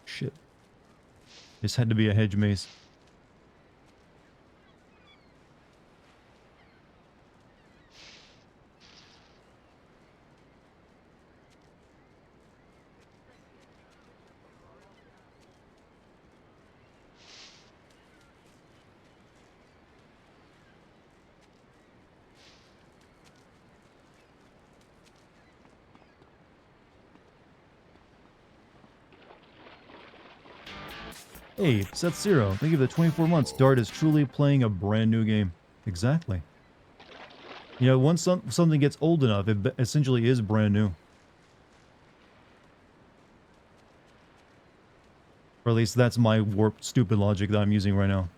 Shit. This had to be a hedge mace. Hey, Seth Zero, thank you for the 24 months. Dart is truly playing a brand new game. Exactly. You know, once something gets old enough, it essentially is brand new. Or at least that's my warped, stupid logic that I'm using right now.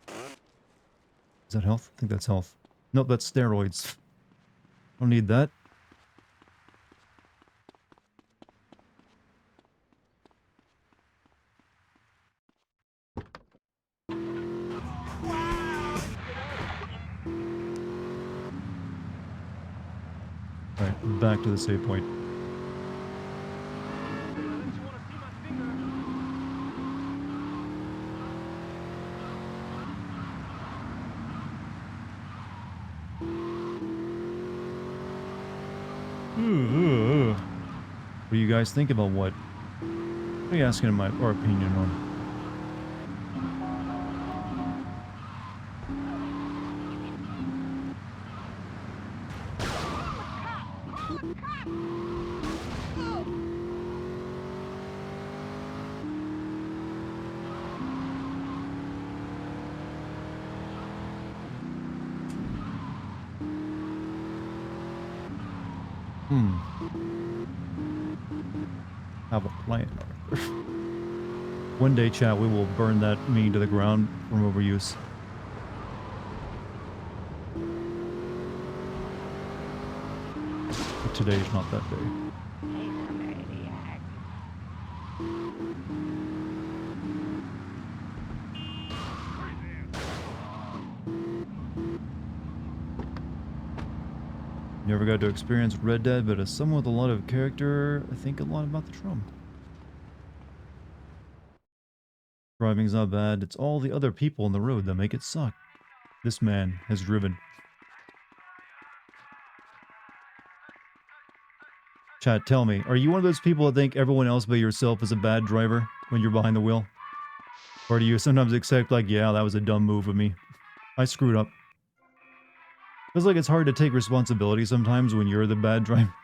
Is that health? I think that's health. Nope, that's steroids. Don't need that. Alright, back to the save point. What do you guys think about what? What are you asking our opinion on? Have a plan, Arthur. One day, chat, we will burn that mine to the ground from overuse. But today is not that day. Never got to experience Red Dead, but as someone with a lot of character, I think a lot about the drum. Driving's not bad, it's all the other people on the road that make it suck. This man has driven. Chat, tell me, are you one of those people that think everyone else but yourself is a bad driver when you're behind the wheel? Or do you sometimes accept, like, yeah, that was a dumb move of me. I screwed up. Feels like it's hard to take responsibility sometimes when you're the bad driver.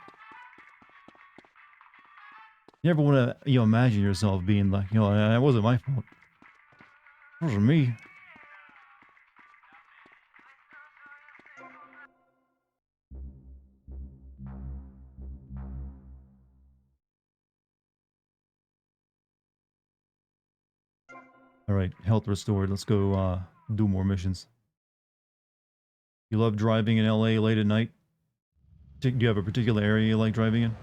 You never want to, you know, imagine yourself being like, you know, that wasn't my fault. It wasn't me. Alright, health restored. Let's go do more missions. You love driving in LA late at night? Do you have a particular area you like driving in?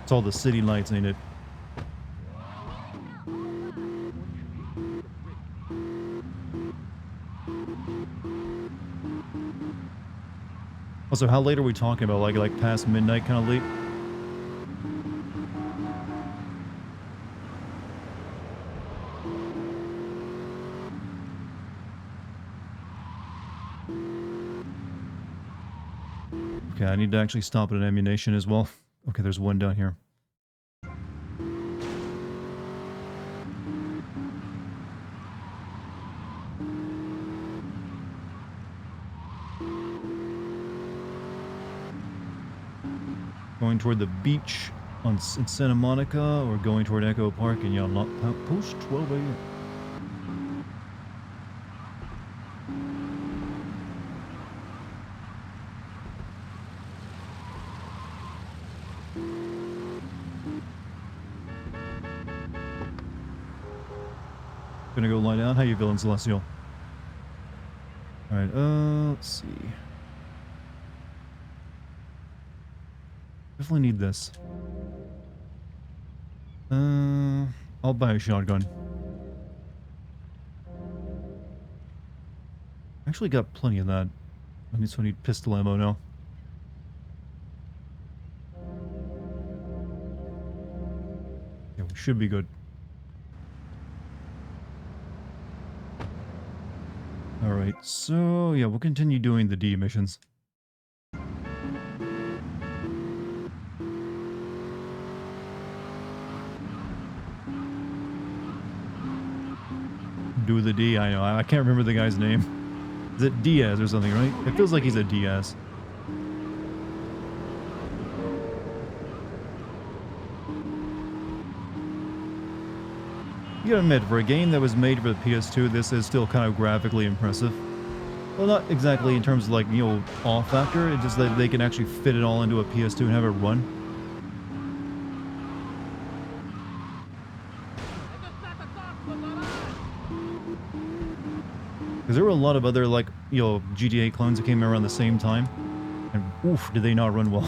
It's all the city lights, ain't it? Also, how late are we talking about? Like past midnight kind of late? Okay, I need to actually stop at an ammunition as well. Okay, there's one down here. Going toward the beach in Santa Monica, or going toward Echo Park and Yacht Post 12 a.m. Gonna go lie down. How you feeling, Celestial? Alright, let's see. Definitely need this. I'll buy a shotgun. Actually got plenty of that. I just need pistol ammo now. Yeah, we should be good. Alright, so yeah, we'll continue doing the D missions. Do the D, I know. I can't remember the guy's name. Is it Diaz or something, right? It feels like he's a Diaz. You gotta admit, for a game that was made for the PS2, this is still kind of graphically impressive. Well, not exactly in terms of like, you know, awe factor, it's just that they can actually fit it all into a PS2 and have it run. Because there were a lot of other, like, you know, GTA clones that came around the same time. And oof, did they not run well.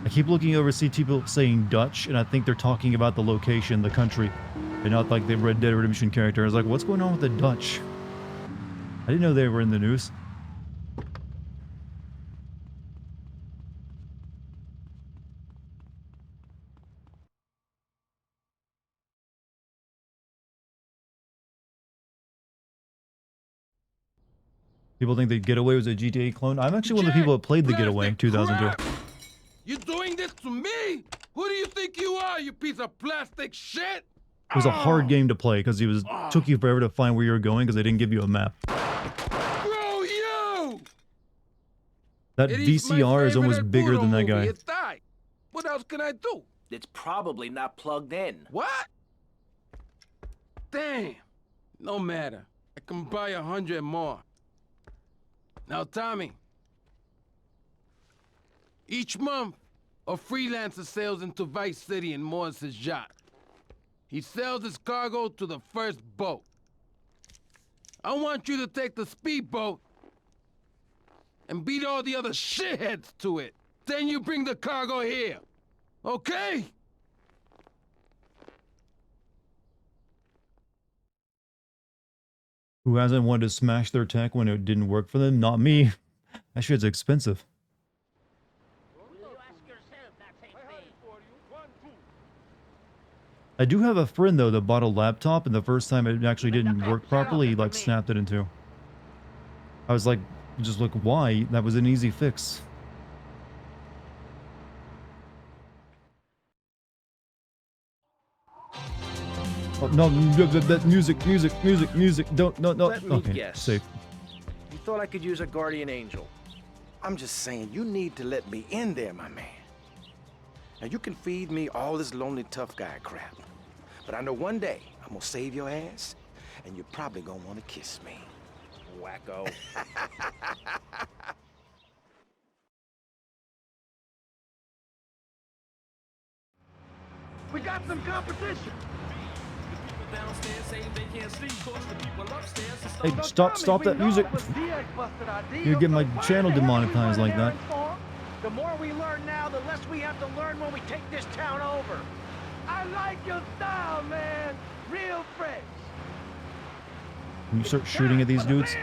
I keep looking over, see people saying Dutch, and I think they're talking about the location, the country, and not like the Red Dead Redemption character. I was like, what's going on with the Dutch? I didn't know they were in the news. People think that Getaway was a GTA clone. I'm actually one of the people that played the Getaway in 2002. You doing this to me? Who do you think you are, you piece of plastic shit? It was a hard game to play because it took you forever to find where you were going because they didn't give you a map. Bro, you! That VCR is almost bigger than that guy. It died. What else can I do? It's probably not plugged in. What? Damn. No matter. I can buy 100 more. Now, Tommy. Each month, a freelancer sails into Vice City and moors his yacht. He sells his cargo to the first boat. I want you to take the speedboat and beat all the other shitheads to it. Then you bring the cargo here. Okay? Who hasn't wanted to smash their tech when it didn't work for them? Not me. That shit's expensive. I do have a friend, though, that bought a laptop, and the first time it actually didn't work properly, he, like, snapped it in two. I was like, just look, why? That was an easy fix. Oh, no, music, don't, no, Let me okay, guess. safe. You thought I could use a guardian angel? I'm just saying, you need to let me in there, my man. Now, you can feed me all this lonely tough guy crap. But I know one day I'm gonna save your ass, and you're probably gonna want to kiss me. Wacko. We got some competition. Hey, stop that music. You get my channel demonetized like that. The more we learn now, the less we have to learn when we take this town over. I like your style, man. Real fresh. Can you start shooting at these dudes?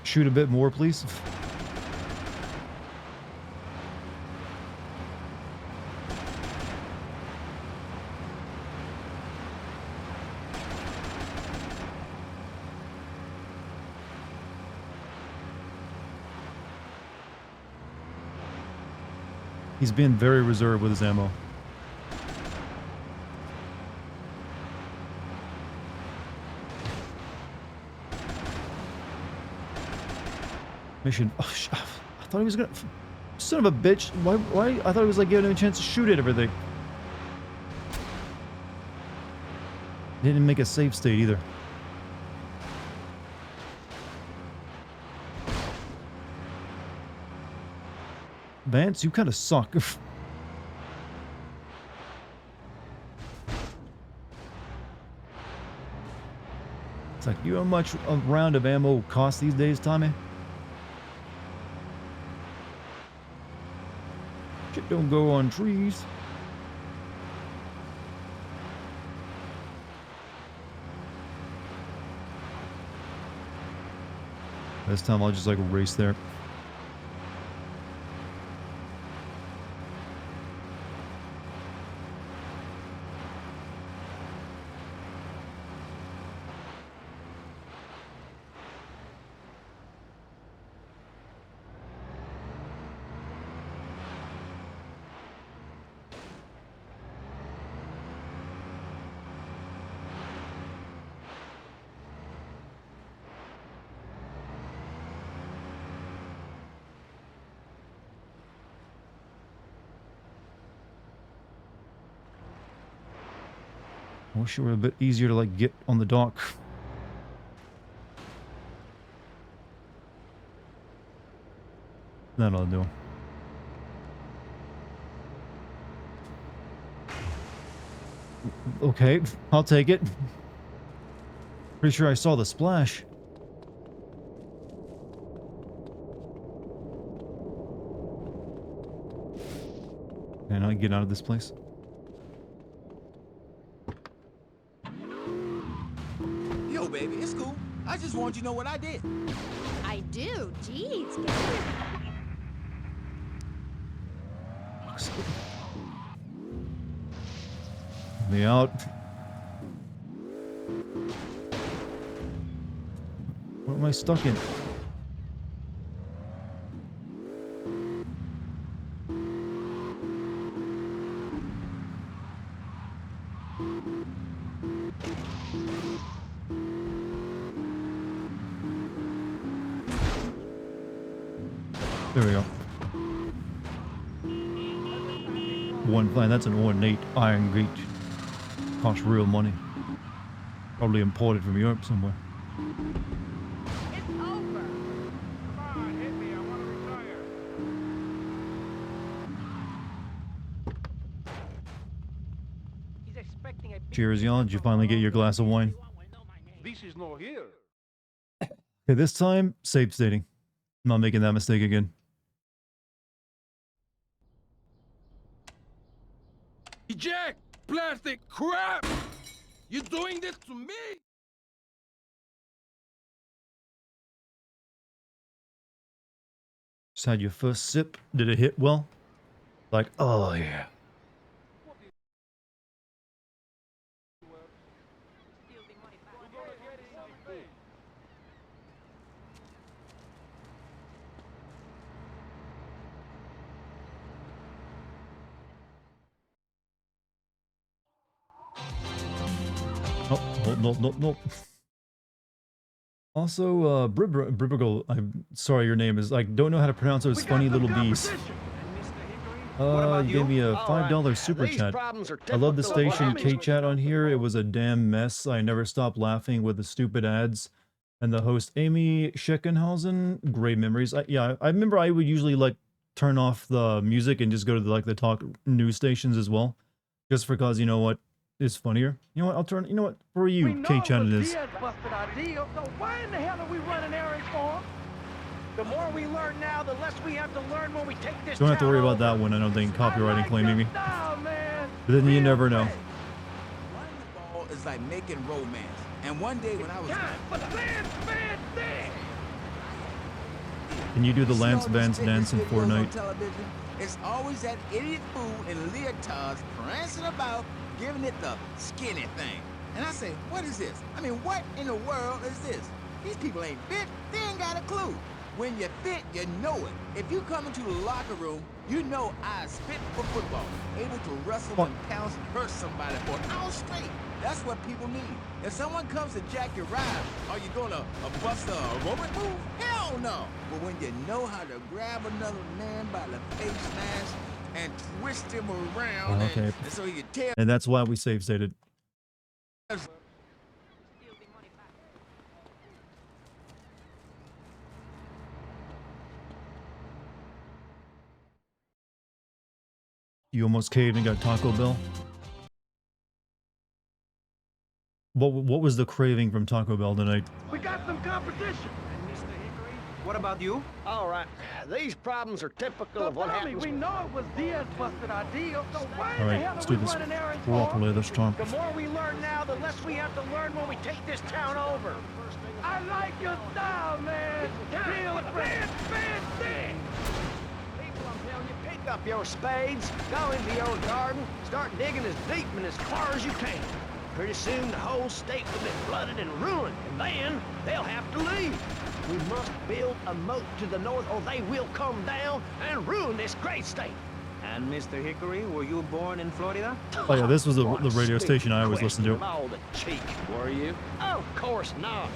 Shoot a bit more, please. He's been very reserved with his ammo. Mission. Oh, I thought he was gonna. Son of a bitch. Why? I thought he was like giving him a chance to shoot at everything. Didn't make a safe state either. Vance, you kind of suck. It's like, you know how much a round of ammo costs these days, Tommy? Shit don't go on trees. This time I'll just like race there. I wish it were a bit easier to like get on the dock. That'll do. Okay, I'll take it. Pretty sure I saw the splash. Can I get out of this place? Yo, baby, it's cool. I just want you to know what I did. I do. Jeez. Me out. What am I stuck in? There we go. One fine, that's an ornate iron gate. Costs real money. Probably imported from Europe somewhere. Cheers, y'all. Did you finally get your glass of wine? This is not here. Okay, this time, safe stating. I'm not making that mistake again. Eject! Plastic crap! You doing this to me? Just had your first sip. Did it hit well? Like, oh yeah. No. Also, Bribigal, I'm sorry your name is, like, don't know how to pronounce those funny little bees. You gave me a $5 super chat. I love the station K-chat on here. It was a damn mess. I never stopped laughing with the stupid ads. And the host, Amy Scheckenhausen, great memories. I remember I would usually like turn off the music and just go to the talk news stations as well. Just because, you know what, is funnier. You know what, I'll turn, you know what, for you, K Channel is. Busted our deal, so why in the hell are we running errands for him? The more we learn now, the less we have to learn when we take this Don't have to worry about town that one, I don't think, copyright claiming me. over. Man. But then you never know. Running the ball is like making romance. And one day when I was... Can you do the See Lance all these Vance fitness dance in videos on Fortnite? television? It's always that idiot fool in leotards prancing about, giving it the skinny thing. And I say, what is this? I mean, what in the world is this? These people ain't fit. They ain't got a clue. When you fit, you know it. If you come into the locker room, you know I is fit for football. Able to wrestle and pounce and hurt somebody for an hour straight. That's what people need. If someone comes to jack your ride, are you gonna bust a aerobic move? Hell no. But when you know how to grab another man by the face mask and twist him around Okay. and so he can tear... And that's why we save stated. You almost caved and got Taco Bell? What was the craving from Taco Bell tonight? We got some competition. What about you? All right, these problems are typical of what happens. We know it was Diaz busted our deal, so why All right, let's do this properly this time. The more we learn now, the less we have to learn when we take this town over. I like your style, man. Real fancy. People, I'm telling you, pick up your spades, go into your garden, start digging as deep and as far as you can. Pretty soon the whole state will be flooded and ruined, and then they'll have to leave. We must build a moat to the north or they will come down and ruin this great state. And Mr. Hickory, were you born in Florida? Oh yeah, this was the radio station I always listened to. All the cheek. Were you? Of course not.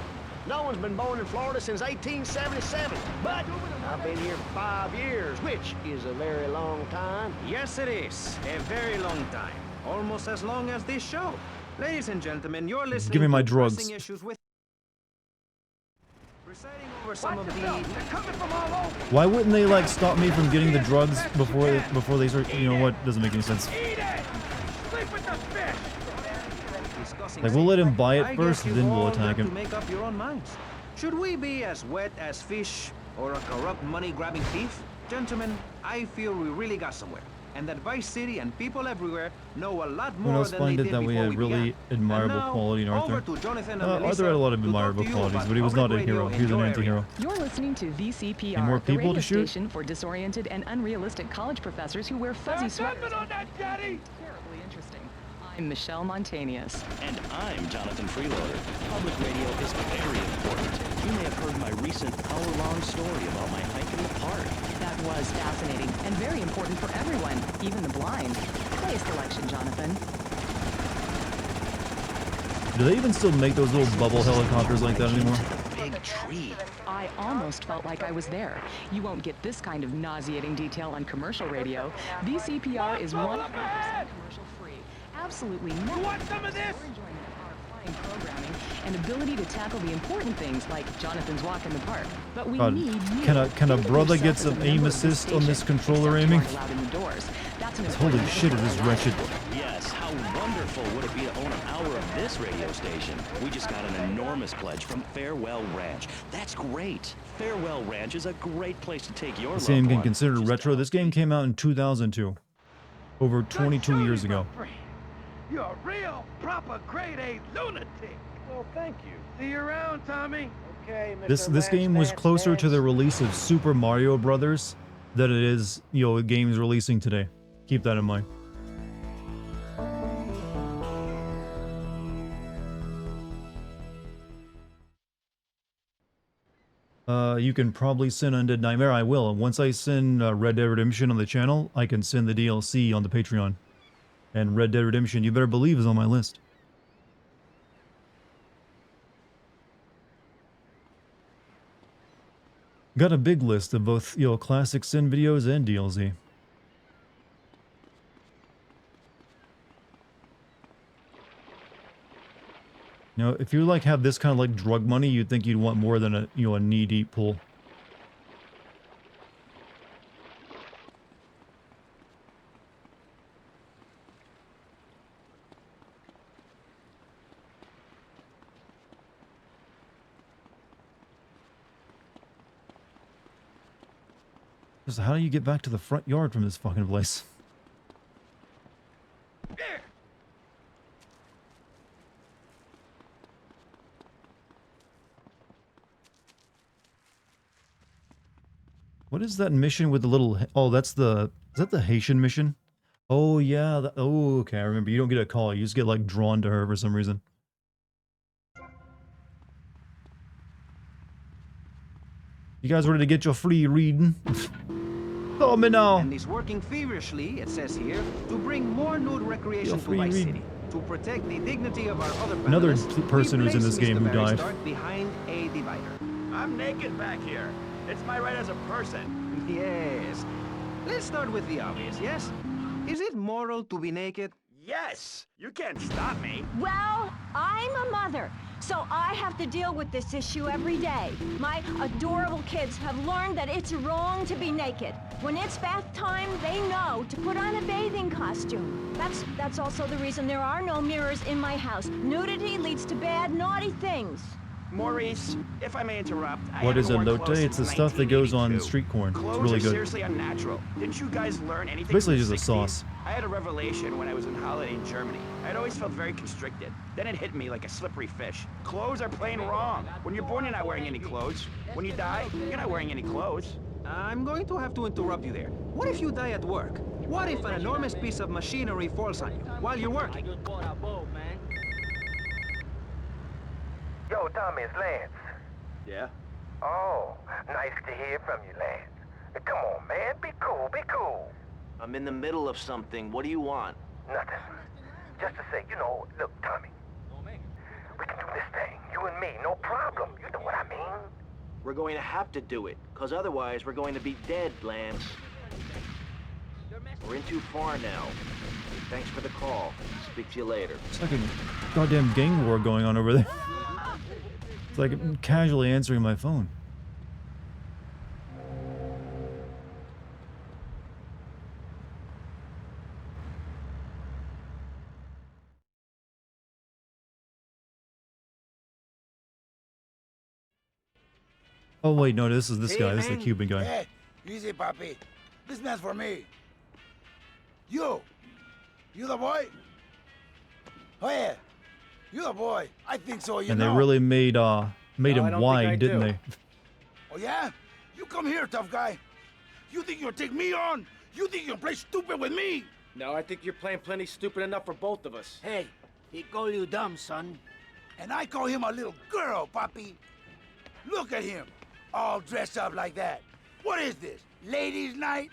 No one's been born in Florida since 1877. But I've been here 5 years, which is a very long time. Yes, it is. A very long time. Almost as long as this show. Ladies and gentlemen, you're listening Give me my to drugs. Pressing Issues with... Reciting over some of the... They're coming from all over. Why wouldn't they like stop me from getting the drugs before they start? You know what? Doesn't make any sense. Eat it! Sleep with the fish! Like we'll let him buy it first, I guess then you've we'll all attack got him. to make up your own minds. Should we be as wet as fish or a corrupt money-grabbing thief? Gentlemen, I feel we really got somewhere. And that Vice City and people everywhere know a lot Who more knows than they find it did that we before had we really began. admirable And now, quality in Arthur. over to Jonathan and Arthur Melissa had a lot of to talk admirable to you qualities, about but he was not a public hero. radio He was in an your anti-hero. You're listening to VCPR, And more the people radio to shoot? station for disoriented and unrealistic college professors who wear fuzzy sweaters. on that, Daddy! Terribly interesting. I'm Michelle Montanius. And I'm Jonathan Freeloader. Public radio is very important. You may have heard my recent hour-long story about my hike in the park. That was fascinating and very important for everyone, even the blind. Play a selection, Jonathan. Do they even still make those little bubble helicopters like that anymore? Big tree. I almost felt like I was there. You won't get this kind of nauseating detail on commercial radio. VCPR is 100% commercial-free. Absolutely no. You want some of this? Programming and ability to tackle the important things like Jonathan's walk in the park. But we God, need you. can a brother get some aim assist on this controller aiming? That's Holy shit, it is wretched. Yes, how wonderful would it be to own an hour of this radio station? We just got an enormous pledge from Farewell Ranch. That's great. Farewell Ranch is a great place to take your This loved game can one. consider retro. This game came out in 2002. Over 22 years ago. You're a real, proper, grade-A lunatic. Well, thank you. See you around, Tommy. Okay, Mr. This game was closer to the release of Super Mario Brothers than it is, you know, games releasing today. Keep that in mind. You can probably send Undead Nightmare. I will. And once I send Red Dead Redemption on the channel, I can send the DLC on the Patreon. And Red Dead Redemption, you better believe, is on my list. Got a big list of both, you know, classic Sin videos and DLC. You know, if you like have this kind of like drug money, you'd think you'd want more than a, you know, a knee-deep pool. So how do you get back to the front yard from this fucking place? What is that mission with the little... Oh, that's the... Is that the Haitian mission? Oh, yeah. Oh, okay. I remember. You don't get a call. You just get, like, drawn to her for some reason. You guys ready to get your free reading? Call me now. And he's working feverishly, it says here, to bring more nude recreation to Vice City. To protect the dignity of our other Another panelists, person who's in this game who died. Behind a divider. I'm naked back here. It's my right as a person. Yes. Let's start with the obvious, yes? Is it moral to be naked? Yes! You can't stop me. Well, I'm a mother, so I have to deal with this issue every day. My adorable kids have learned that it's wrong to be naked. When it's bath time, they know to put on a bathing costume. That's also the reason there are no mirrors in my house. Nudity leads to bad, naughty things. Maurice, if I may interrupt, What is elote? It's the stuff that goes on street corn. It's Clothes really are good. seriously unnatural. Didn't you guys learn anything? Basically from the just a 60s? sauce. I had a revelation when I was on holiday in Germany. I'd always felt very constricted. Then it hit me like a slippery fish. Clothes are plain wrong. When you're born, you're not wearing any clothes. When you die, you're not wearing any clothes. I'm going to have to interrupt you there. What if you die at work? What if an enormous piece of machinery falls on you while you're working? Yo, Tommy, it's Lance. Yeah? Oh, nice to hear from you, Lance. Come on, man. Be cool, be cool. I'm in the middle of something. What do you want? Nothing. Just to say, you know, look, Tommy. We can do this thing, you and me, no problem. You know what I mean? We're going to have to do it, because otherwise we're going to be dead, Lance. We're in too far now. Thanks for the call. Speak to you later. It's like a goddamn gang war going on over there. It's like I'm casually answering my phone. Oh wait, no, this is this guy. This is the Cuban guy. Hey, easy, papi. This man's for me. You the boy? Oh yeah, you the boy. I think so. You And know. they really made him wide, didn't they? Oh yeah? You come here, tough guy. You think you'll take me on? You think you'll play stupid with me? No, I think you're playing plenty stupid enough for both of us. Hey, he call you dumb, son. And I call him a little girl, papi. Look at him, all dressed up like that. What is this, ladies' night?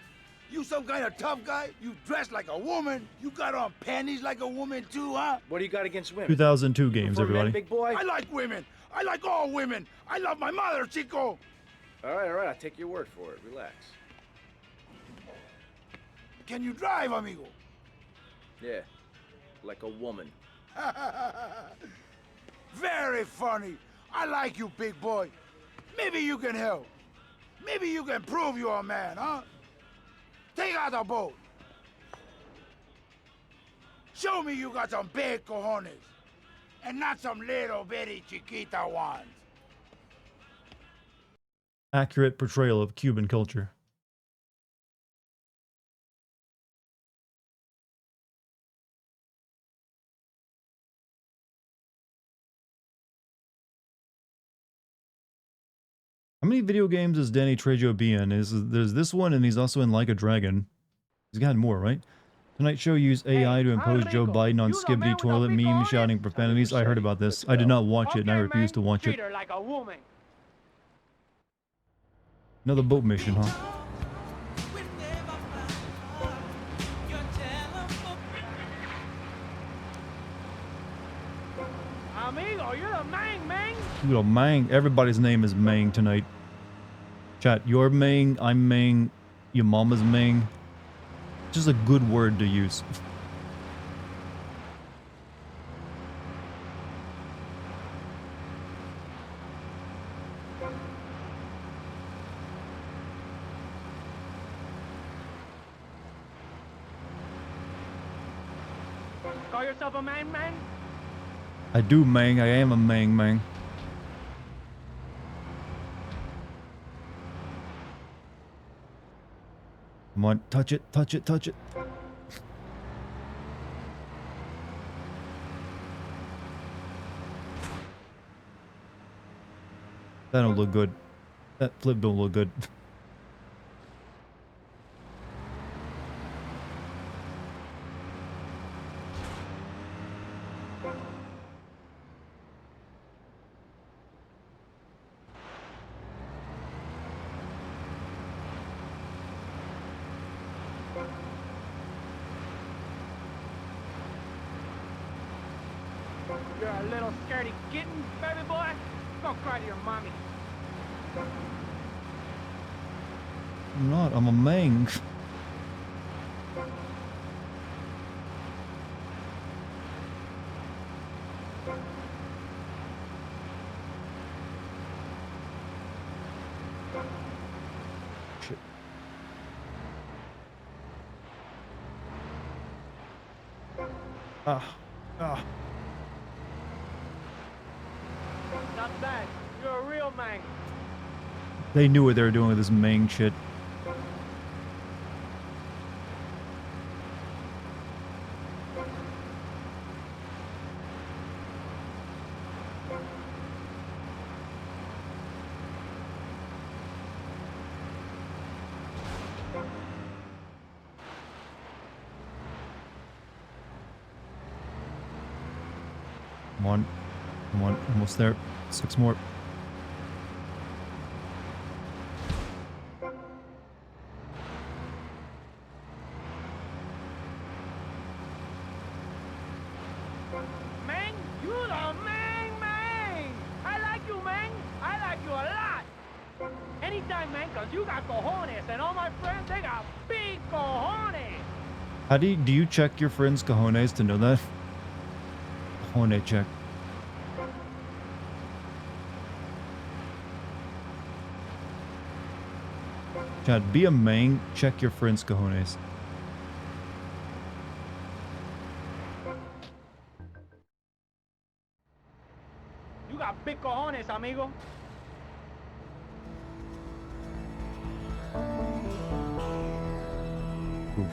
You some kind of tough guy? You dress like a woman? You got on panties like a woman too, huh? What do you got against women? 2002 games, For men, everybody. big boy? I like women. I like all women. I love my mother, Chico. All right, I'll take your word for it. Relax. Can you drive, amigo? Yeah, like a woman. Very funny. I like you, big boy. Maybe you can help. Maybe you can prove you're a man, huh? Take out the boat. Show me you got some big cojones. And not some little bitty chiquita ones. Accurate portrayal of Cuban culture. How many video games does Danny Trejo be in? There's this one, and he's also in Like a Dragon. He's got more, right? Tonight Show used AI to impose Joe Biden on Skibbity toilet meme shouting profanities. I heard about this. I did not watch it, and I refuse to watch it. Treat her like a woman. Another boat mission, huh? Amigo, you're the man. Little Mang. Everybody's name is Mang tonight. Chat, you're Mang, I'm Mang, your mama's Mang. Just a good word to use. Call yourself a man, man? I do, Mang. I am a Mang. Come on, touch it. That don't look good. That flip don't look good. You're a little scaredy kitten, baby boy. Go cry to your mommy. I'm not. I'm a Mang. Shit. Ah. Not bad. You're a real man. They knew what they were doing with this Mang shit. Come on, almost there. 6 more. Mang, you the Mang. I like you, Mang. I like you a lot. Anytime, man, cause you got cojones, and all my friends, they got big cojones. How do you check your friends' cojones to know that? Cojone check. Chad, be a Mang, check your friends' cojones. You got big cojones, amigo. Oof.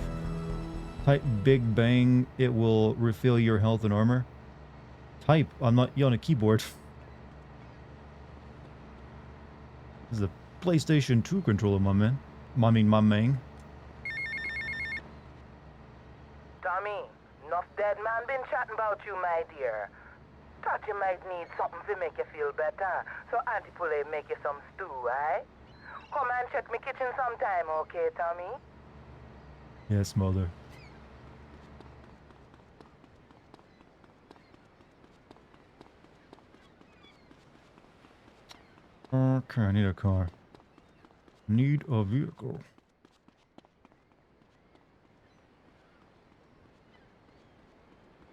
Type Big Bang, it will refill your health and armor. Type, I'm not on a keyboard. This is a PlayStation 2 controller, my man. My Mang. Tommy, enough dead man been chatting about you, my dear. Thought you might need something to make you feel better. So Auntie Poulet make you some stew, eh? Come and check me kitchen sometime, okay, Tommy? Yes, mother. Okay, I need a car. Need a vehicle.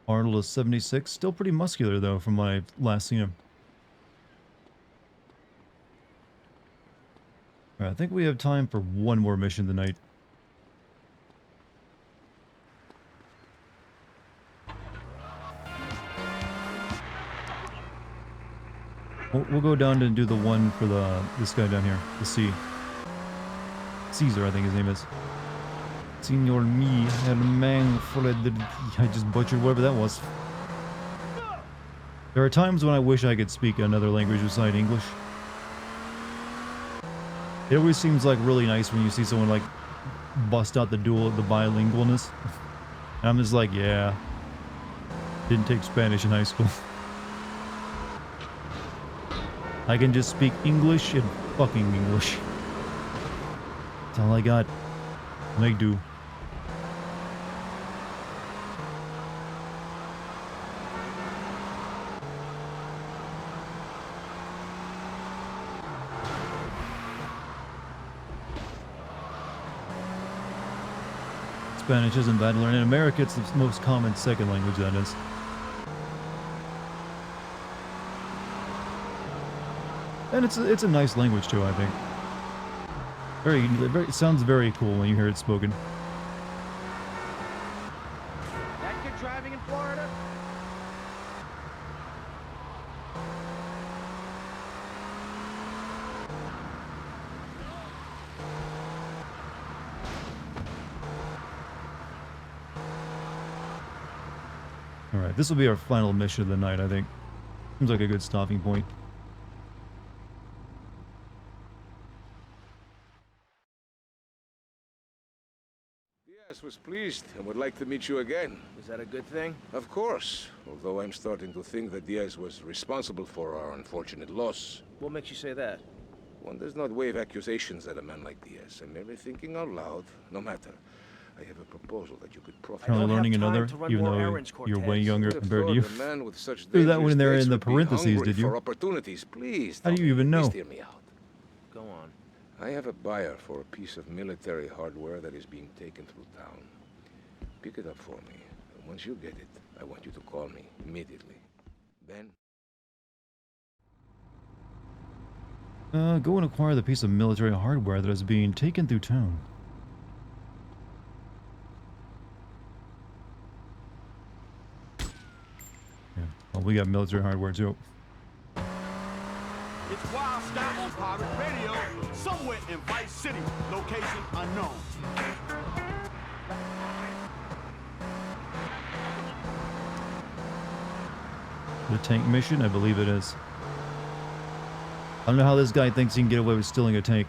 Arnold is 76. Still pretty muscular, though, from when I last seen him. Alright, I think we have time for one more mission tonight. We'll go down and do the one for this guy down here. The C. Caesar, I think his name is. Signor me, el man I just butchered whatever that was. There are times when I wish I could speak another language beside English. It always seems like really nice when you see someone like bust out the bilingualness. And I'm just like, yeah. Didn't take Spanish in high school. I can just speak English and fucking English. That's all I got. Make do. Spanish isn't bad to learn. In America, it's the most common second language, that is. And it's a nice language too, I think. It sounds very cool when you hear it spoken. That kid driving in Florida? Alright, this will be our final mission of the night, I think. Seems like a good stopping point. Diaz was pleased and would like to meet you again. Is that a good thing? Of course, although I'm starting to think that Diaz was responsible for our unfortunate loss. What makes you say that? One does not wave accusations at a man like Diaz. I'm merely thinking out loud. No matter. I have a proposal that you could profit. Currently learning another, even though you're way younger compared to you. Threw that one in there in the parentheses, did you? For opportunities, please. How do you even know? Please hear me out. Go on. I have a buyer for a piece of military hardware that is being taken through town. Pick it up for me. And once you get it, I want you to call me immediately. Then... Go and acquire the piece of military hardware that is being taken through town. Yeah, well, we got military hardware too. It's Wild Style on Pirate Radio, somewhere in Vice City, location unknown. The tank mission? I believe it is. I don't know how this guy thinks he can get away with stealing a tank.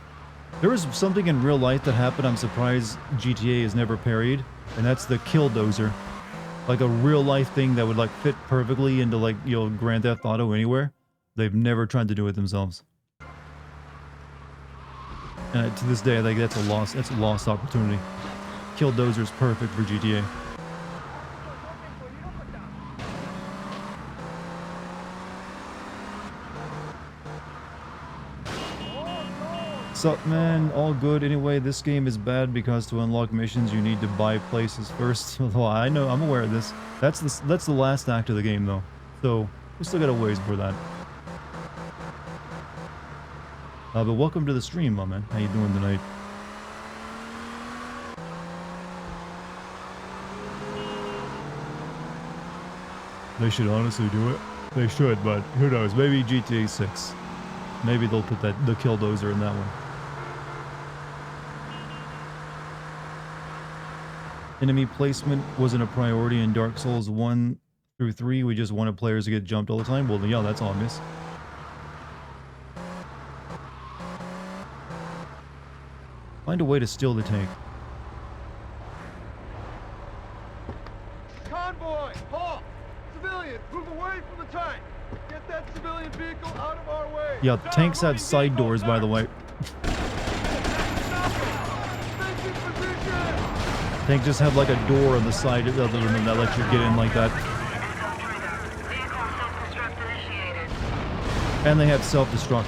There was something in real life that happened I'm surprised GTA has never parried, and that's the kill-dozer. Like a real life thing that would like fit perfectly into like, you know, Grand Theft Auto anywhere. They've never tried to do it themselves. And to this day, I think that's a lost opportunity. Killdozer's perfect for GTA. Sup, man? All good. Anyway, this game is bad because to unlock missions, you need to buy places first. Although I know, I'm aware of this. That's the last act of the game, though. So we still got a ways for that. But welcome to the stream, my man. How you doing tonight? They should honestly do it. They should, but who knows? Maybe GTA 6. Maybe they'll put the Killdozer in that one. Enemy placement wasn't a priority in Dark Souls 1 through 3. We just wanted players to get jumped all the time. Well, yeah, that's obvious. Find a way to steal the tank. Convoy! Halt! Civilian, move away from the tank! Get that civilian vehicle out of our way! Yeah, tanks have side doors, by the way. Tanks just have like a door on the side of them that lets you get in like that. And they have self-destruct.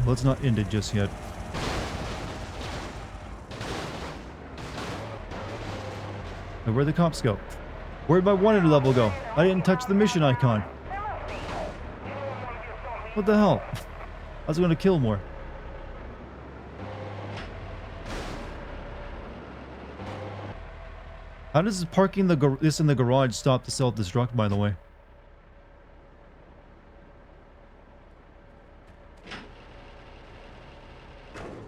Let's not end it just yet. Now, where'd the cops go? Where'd my wanted level go? I didn't touch the mission icon. What the hell? I was going to kill more. How does parking this in the garage stop the self-destruct, by the way?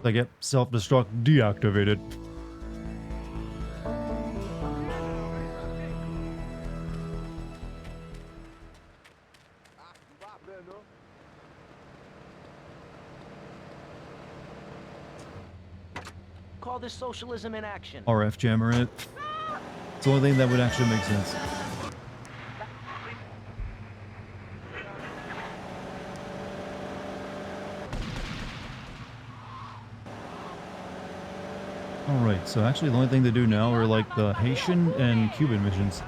I get self-destruct deactivated. Call this socialism in action. RF jammer in it. It's the only thing that would actually make sense. Alright, so actually the only thing to do now are like the Haitian and Cuban missions.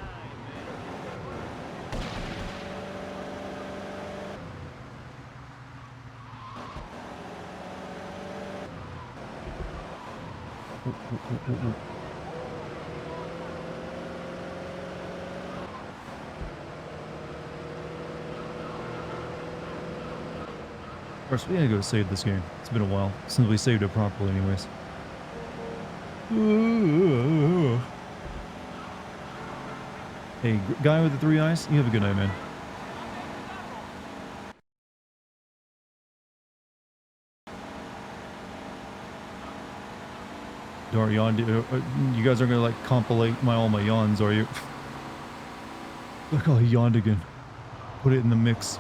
Of course, we gotta go save this game. It's been a while since we saved it properly anyways. Hey, guy with the 3 eyes, you have a good night, man. Dartigan, you guys aren't gonna like compilate all my yawns, are you? Look, I'll yawned again. Put it in the mix.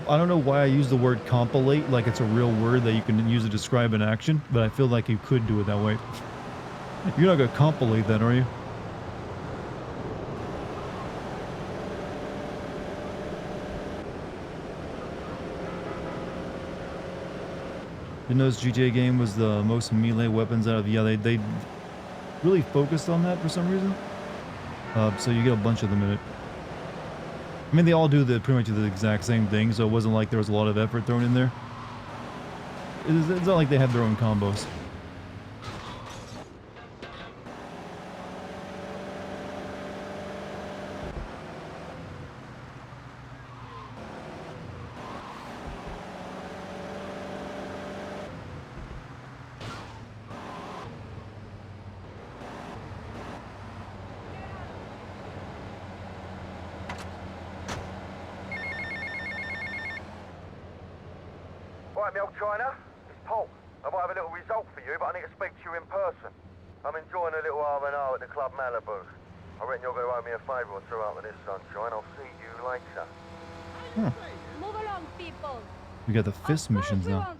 I don't know why I use the word compilate like it's a real word that you can use to describe an action, but I feel like you could do it that way. You're not gonna compilate that, are you? Didn't know this GTA game was the most melee weapons out of... Yeah, they really focused on that for some reason. So you get a bunch of them in it. I mean, they all do pretty much the exact same thing, so it wasn't like there was a lot of effort thrown in there. It's not like they have their own combos. Right, me old China, it's Paul. I might have a little result for you, but I need to speak to you in person. I'm enjoying a little R&R at the Club Malibu. I reckon you're going to owe me a favour or two after this, sunshine. I'll see you later. Huh. Move along, people. We got the fist missions now.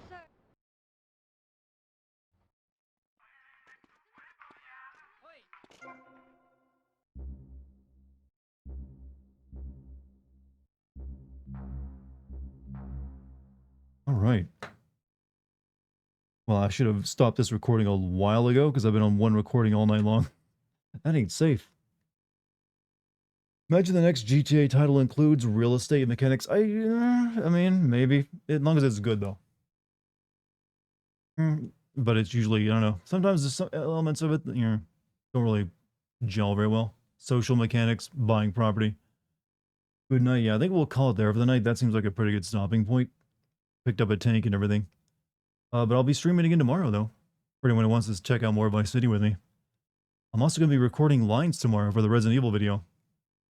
All right. Well, I should have stopped this recording a while ago because I've been on one recording all night long. That ain't safe. Imagine the next GTA title includes real estate mechanics. I mean, maybe. As long as it's good, though. But it's usually, I don't know. Sometimes there's some elements of it that, don't really gel very well. Social mechanics, buying property. Good night. Yeah, I think we'll call it there for the night. That seems like a pretty good stopping point. Picked up a tank and everything. But I'll be streaming again tomorrow, though. For anyone who wants to check out more of Vice City with me. I'm also going to be recording lines tomorrow for the Resident Evil video.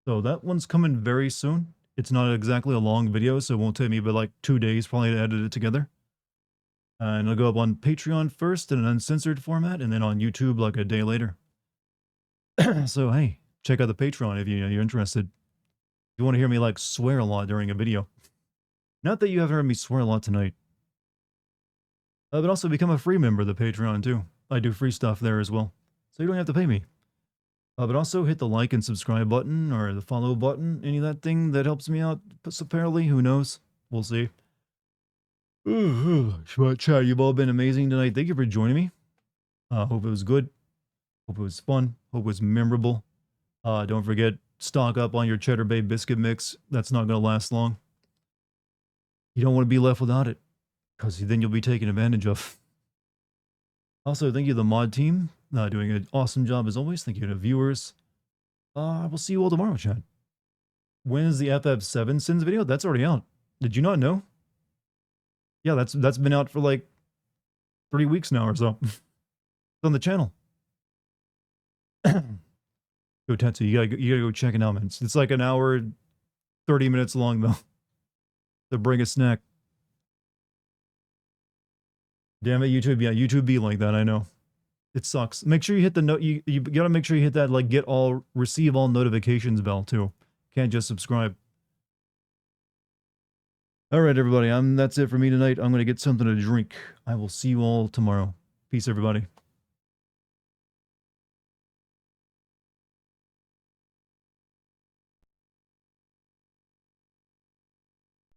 So that one's coming very soon. It's not exactly a long video, so it won't take me but like 2 days probably to edit it together. And it'll go up on Patreon first in an uncensored format, and then on YouTube like a day later. So hey, check out the Patreon if you're interested. If you want to hear me like swear a lot during a video. Not that you haven't heard me swear a lot tonight. But also become a free member of the Patreon too. I do free stuff there as well. So you don't have to pay me. But also hit the like and subscribe button or the follow button. Any of that thing that helps me out. Apparently, who knows? We'll see. Chat, you've all been amazing tonight. Thank you for joining me. Hope it was good. Hope it was fun. Hope it was memorable. Don't forget, stock up on your Cheddar Bay biscuit mix. That's not going to last long. You don't want to be left without it, because then you'll be taken advantage of. Also, thank you to the mod team. Doing an awesome job as always. Thank you to viewers. We'll see you all tomorrow, chat. When is the FF7 Sins video? That's already out. Did you not know? Yeah, that's been out for like 3 weeks now or so. It's on the channel. Go Tetsu, you gotta go check it out, man. It's like an hour, 30 minutes long though. To bring a snack. Damn it, YouTube. Yeah, YouTube be like that, I know. It sucks. Make sure you hit the note. You gotta make sure you hit that like receive all notifications bell too. Can't just subscribe. All right, everybody. That's it for me tonight. I'm gonna get something to drink. I will see you all tomorrow. Peace, everybody.